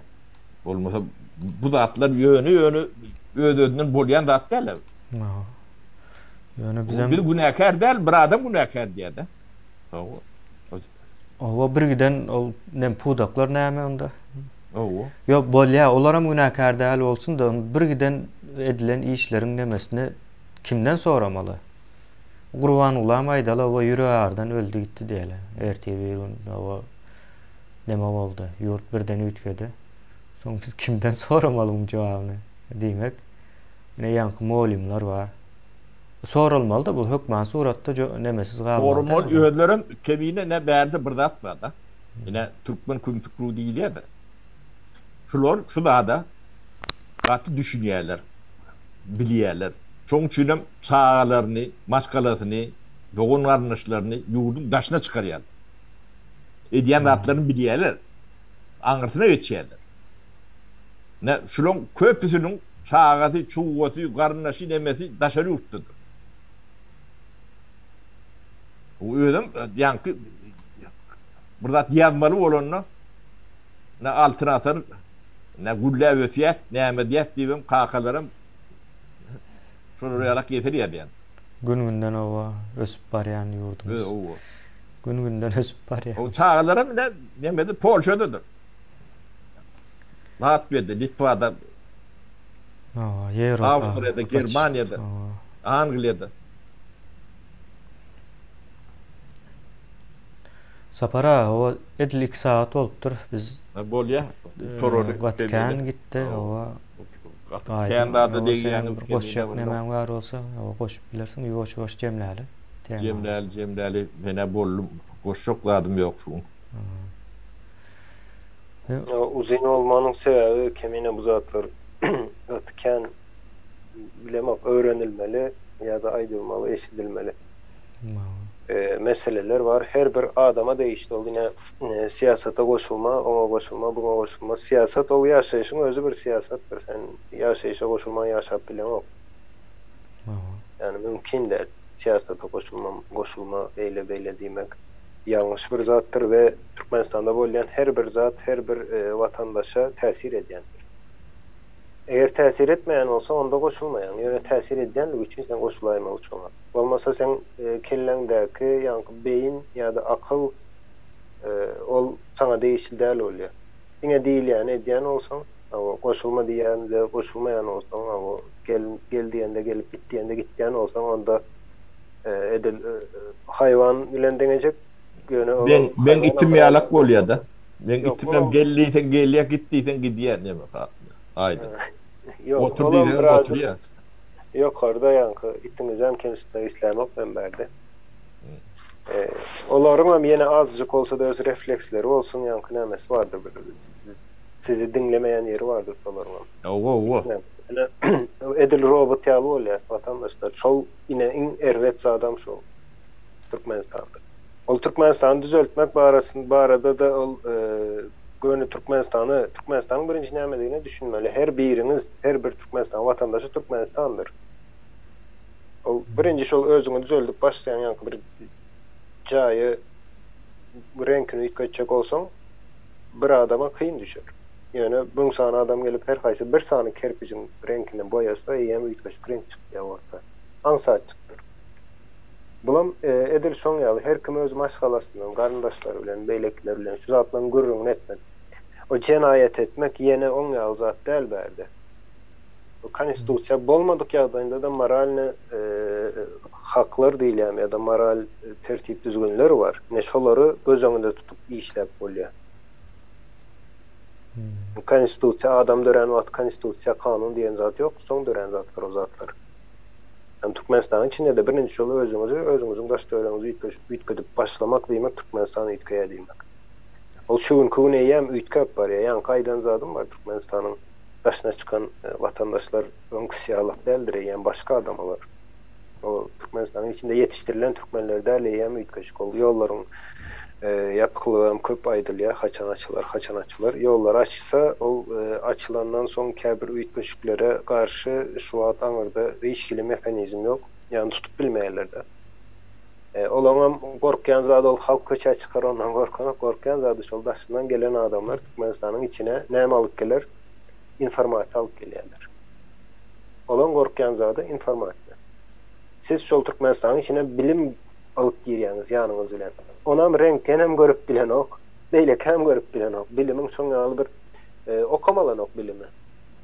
Olmasa bu datlar yönü ödödünün bolyan dat derler. Yani bizim bir günahkar değil, bir adam günahkar diye de. O bir giden o nem pudaklar näme onda? Yo bolya olaram günahkar değil olsun da bir giden edilen işlerin nemesini kimden soramalı? Gurban ulam aydalı o yüreği ağırdan öldü gitti diýeli. Ertesi bir gün o neme oldu? Yurt birden ütkedi. Soň biz kimden soramaly bu jogabyny diýmek. Ine ýanky muallimler var. Sorulmaly da bu hökman suratda nemesiz galmaly. Sorulmaly öýlerim kemine ne berdi bir zat bar da. Ine Türkmen kümtükru diýilýär. Şular şulada gaty düşünýärler, bilýärler. Çoň üçinem çağalaryny, maskalasyny, yoğun garnyşlaryny ýurdun daşyna çykarýarlar. Edýän zatlaryny bilýärler. Aňyrtyna geçýärler. Ne şulon köpüsünün çağaty, çuwaty, garnyşy demesi daşary ýurtdyr. O öýdem ýanky burada ýazmaly bolanyna ne alternatyw ne gülle ötýär, näme diýip diýip kakalarym şonu ýarak getirýär diýen. Gün-günden o ösüp barýan ýurdumuz. Gün-günden ösüp bar ya. O çağlara mı ne demedi Polşa'dadır. Latvia'da, Litva'da, Avrupa, Avusturya'da, Germanya'da, Angliya'da. Sapara o edil 2 saat olupdur. Biz Bolya sorori Vatikan gitti. O Kandada degiyen koşacak nemen var olsa o koşup bilersin. Yoş cemlali. Cemlali mene bollum. Koşukladım yok şu. Uzun olmanın sebebi kemine bu zatlar Vatikan bilemek öğrenilmeli ya da aydılmalı, eşidilmeli. Meseleler var. Her bir adama değişti oldu. Yine siyasata koşulma, ona koşulma, buna koşulma. Siyaset ol yaşayışın özü bir siyasettir. Sen yaşayışa koşulman yaşap bilen yok. Yani mümkün değil. Siyasata koşulma eyle demek yanlış bir zattır ve Türkmenistan'da bollayan her bir zat, her bir vatandaşa tesir ediyendir. Eğer tesir etmeyen olsa onda koşulmayan, yani tesir ediyenlik için sen koşulaymalı çoğuna. Olmasa sen kellendeki yani beyin ya da akıl ol sana değişil değil oluyor. Yine değil yani ediyen olsan, ama koşulma diyen de koşulmayan olsan, ama gel diyen de gelip git diyen de git diyen olsan onda hayvan bilen denecek. Ben gittim yalak oluyor da. Ben gittim gelliye gittiysen gidiyen demek abi. Aydın. Oturuyor. Yok orada yankı ittiniz hem kendisine İslamak menberdi. Olarım ama yine azıcık olsa da öz refleksleri olsun yankı nemesi vardır. Sizi dinlemeyen yeri vardır olarım ama. Edil robot yalı oluyor vatandaşlar. Şol yine in ervet adam şol. Türkmenistan'da. Ol Türkmenistan'ı düzeltmek barada da ol gönü Türkmenistan'ın birinci nämediğini düşünmeli. Her bir Türkmenistan vatandaşı Türkmenistan'dır. Ol birinci şol özünü düzeltip başlayan yankı bir cayı renkini yıkayacak olsan bir adama kıyın düşer. Yani bunun sana adam gelip her kaysı bir sani kerpicin renkini boyasa eyyem yıkayacak renk çıktı ya orta. Ansaat çıktı. Bulam edil şoň ýaly her kim öz maşgalasyndan, garyndaşlary bilen, beýlekler bilen şu zatlaryň gürrüňini etmedi. O cenayet etmek ýene oň ýaly zat däl berdi. O konstitusiýa bolmadyk ýagdaýynda da moralny haklar diýilýär ýa-da moral tertip düzgünler bar. Ne şolary göz öňünde tutup işläp bolýar. Konstitusiýa adam dören wagt konstitusiýa kanun diýen zat ýok, soň dören zatlar o zatlar. Türkmenistan'ın içinde de birinci yolu özümüzün daştöreňizi üýtgedip başlamak diýmek Türkmenistan'ı üýtgeýe diýmek. Ol şuň köne ýem üýtgep bar ýa-ni gaýdan zadym bar Türkmenistan'ın daşyna çykan vatandaşlar öňküsi alap däldir ýa-ni başga adamlar. O Türkmenistan'ın içinde yetiştirilen Türkmenler däl ýem üýtgeçik ol ýollaryň yapıklığım köp aydılya, haçan açılar. Yollar açsa, o açılandan son käbir üýtgeçiklere karşı şu an aňyrda hiçkili mekanizm yok. Yani tutup bilmeýärler de. Olaňam gorkýan zady ol halk köçe çykar ondan gorkýan zady şol daşyndan gelen adamlar Türkmenistan'ın içine näme alyp geler? Informasiýa alyp gelýärler. Olaň gorkýan zady informasiýa. Siz şol Türkmenistan'ın içine bilim alyp girýäňiz ýanyňyz bilen. Onam renkten hem görüp bilen ok, beýlek hem görüp bilen ok. Bilimiň soňaly bir okamalan ok bilimi.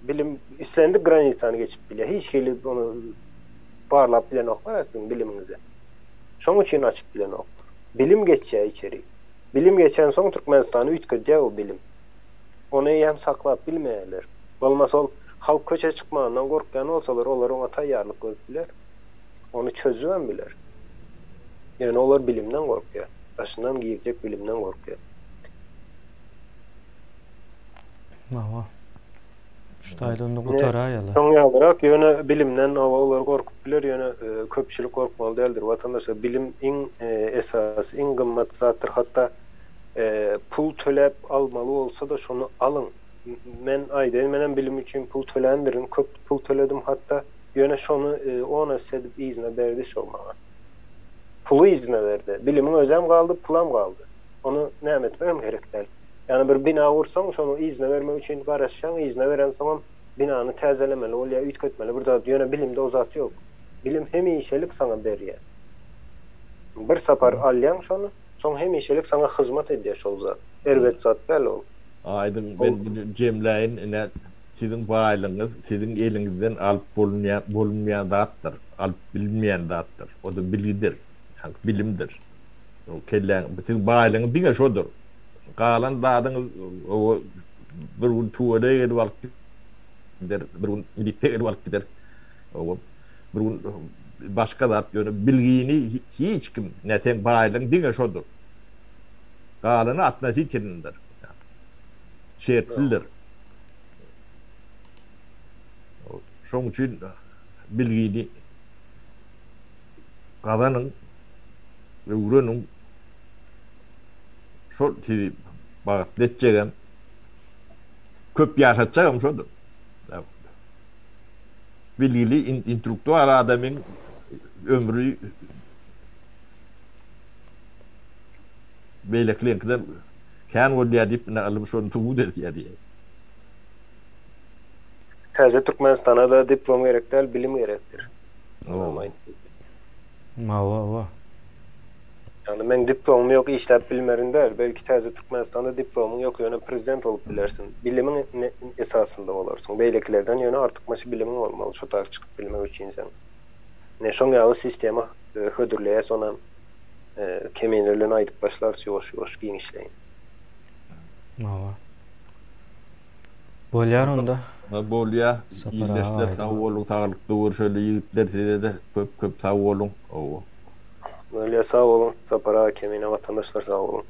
Bilim islendik granitsany geçip bilýär. Hiç gelip onu barlap bilen ok bar sizin bilimiňize. Şoň üçin açyp bilen ok. Bilim geçýär içeri. Bilim geçen soň Türkmenistany üýtgedýär o bilim. Onu hem saklap bilmeýärler. Bolmasa ol halk köçe çykmagandan gorkýan bolsalar, olar ona taýýarlyk görüp biler. Onu çözüben biler. Yani olar bilimden gorkýar. Başından giýecek bilimden gorkýar. Mawa. Şutaýlyndy gutaraýaly. Soň ýalyrak ýöne bilimden olar gorkup biler, ýöne köpçülik gorkmaly däldir. Watandaşlar bilim iň esas, iň gymmat zatdyr. Hatda pul töläp almaly bolsa da şonu alın. Men aýdym, menen bilim üçin pul tölendirin, köp pul töledim hatta ýöne şonu ona sedip izne berdi şolmaga. Pulu izne verdi. Bilimin özem kaldı, pulam kaldı. Onu näme etmem gerekler. Yani bir bina kursan, şonu izne vermek için garaşsan, izne veren zaman binanı täzelemeli, olya üýtgetmeli. Burada ýöne bilimde o zat yok. Bilim hem işelik sana berýär. Bir sapar alyan şonu, Soň hemişelik sana hyzmat edýär şol zat. Erbet zat bäl ol. Aydın ben bunu cemläyin ne sizin baýlygyňyz sizin eliňizden alyp bolunmaýan zatdyr, alyp bilmeýän zatdyr. O da bilgidir, ýani bilimdir. O kelläň sizin baýlygyňyz diňe şodur. Galan dadyňyz o bir gün tuwada ýerde wagt der, bir gün militer wagt der. O bir gün başga zat ýöne bilgini hiç kim näsen baýlygyň diňe şodur. Galany atnasy içindir. Şertlidir. Şoň üçin bilgini gazanyň öwreniň şol tiri bagat netjegem köp ýaşatjagam şodur. Bilgili instruktor adamyň ömrü beýlekliňden kän bolýar diýip näme şonu tuğut edýär. Täze Türkmenistana da diplom gerek değil, bilim gerekdir. Mawa. Yani men diplomum yok, işläp bilmerin der. Belki täze Türkmenistanda diplomum yok, ýöne prezident bolup bilersin. Bilimin esasında bolarsyň. Beýleklerden ýöne artykmaşy bilimin bolmaly, şo taýyp çykyp bilmek üçin sen. Ne şoň ýaly sistema hödürleýär, sonra kemenlerden aýdyp başlar, ýoş giň işleýin. Mawa. Bolýar onda. Bolýa, ýyldaşlar sag boluň, taglykly görşeli ýigitler size de köp sag boluň. Bolýa sag bolun, Sapara kemine vatandaşlar sag bolun.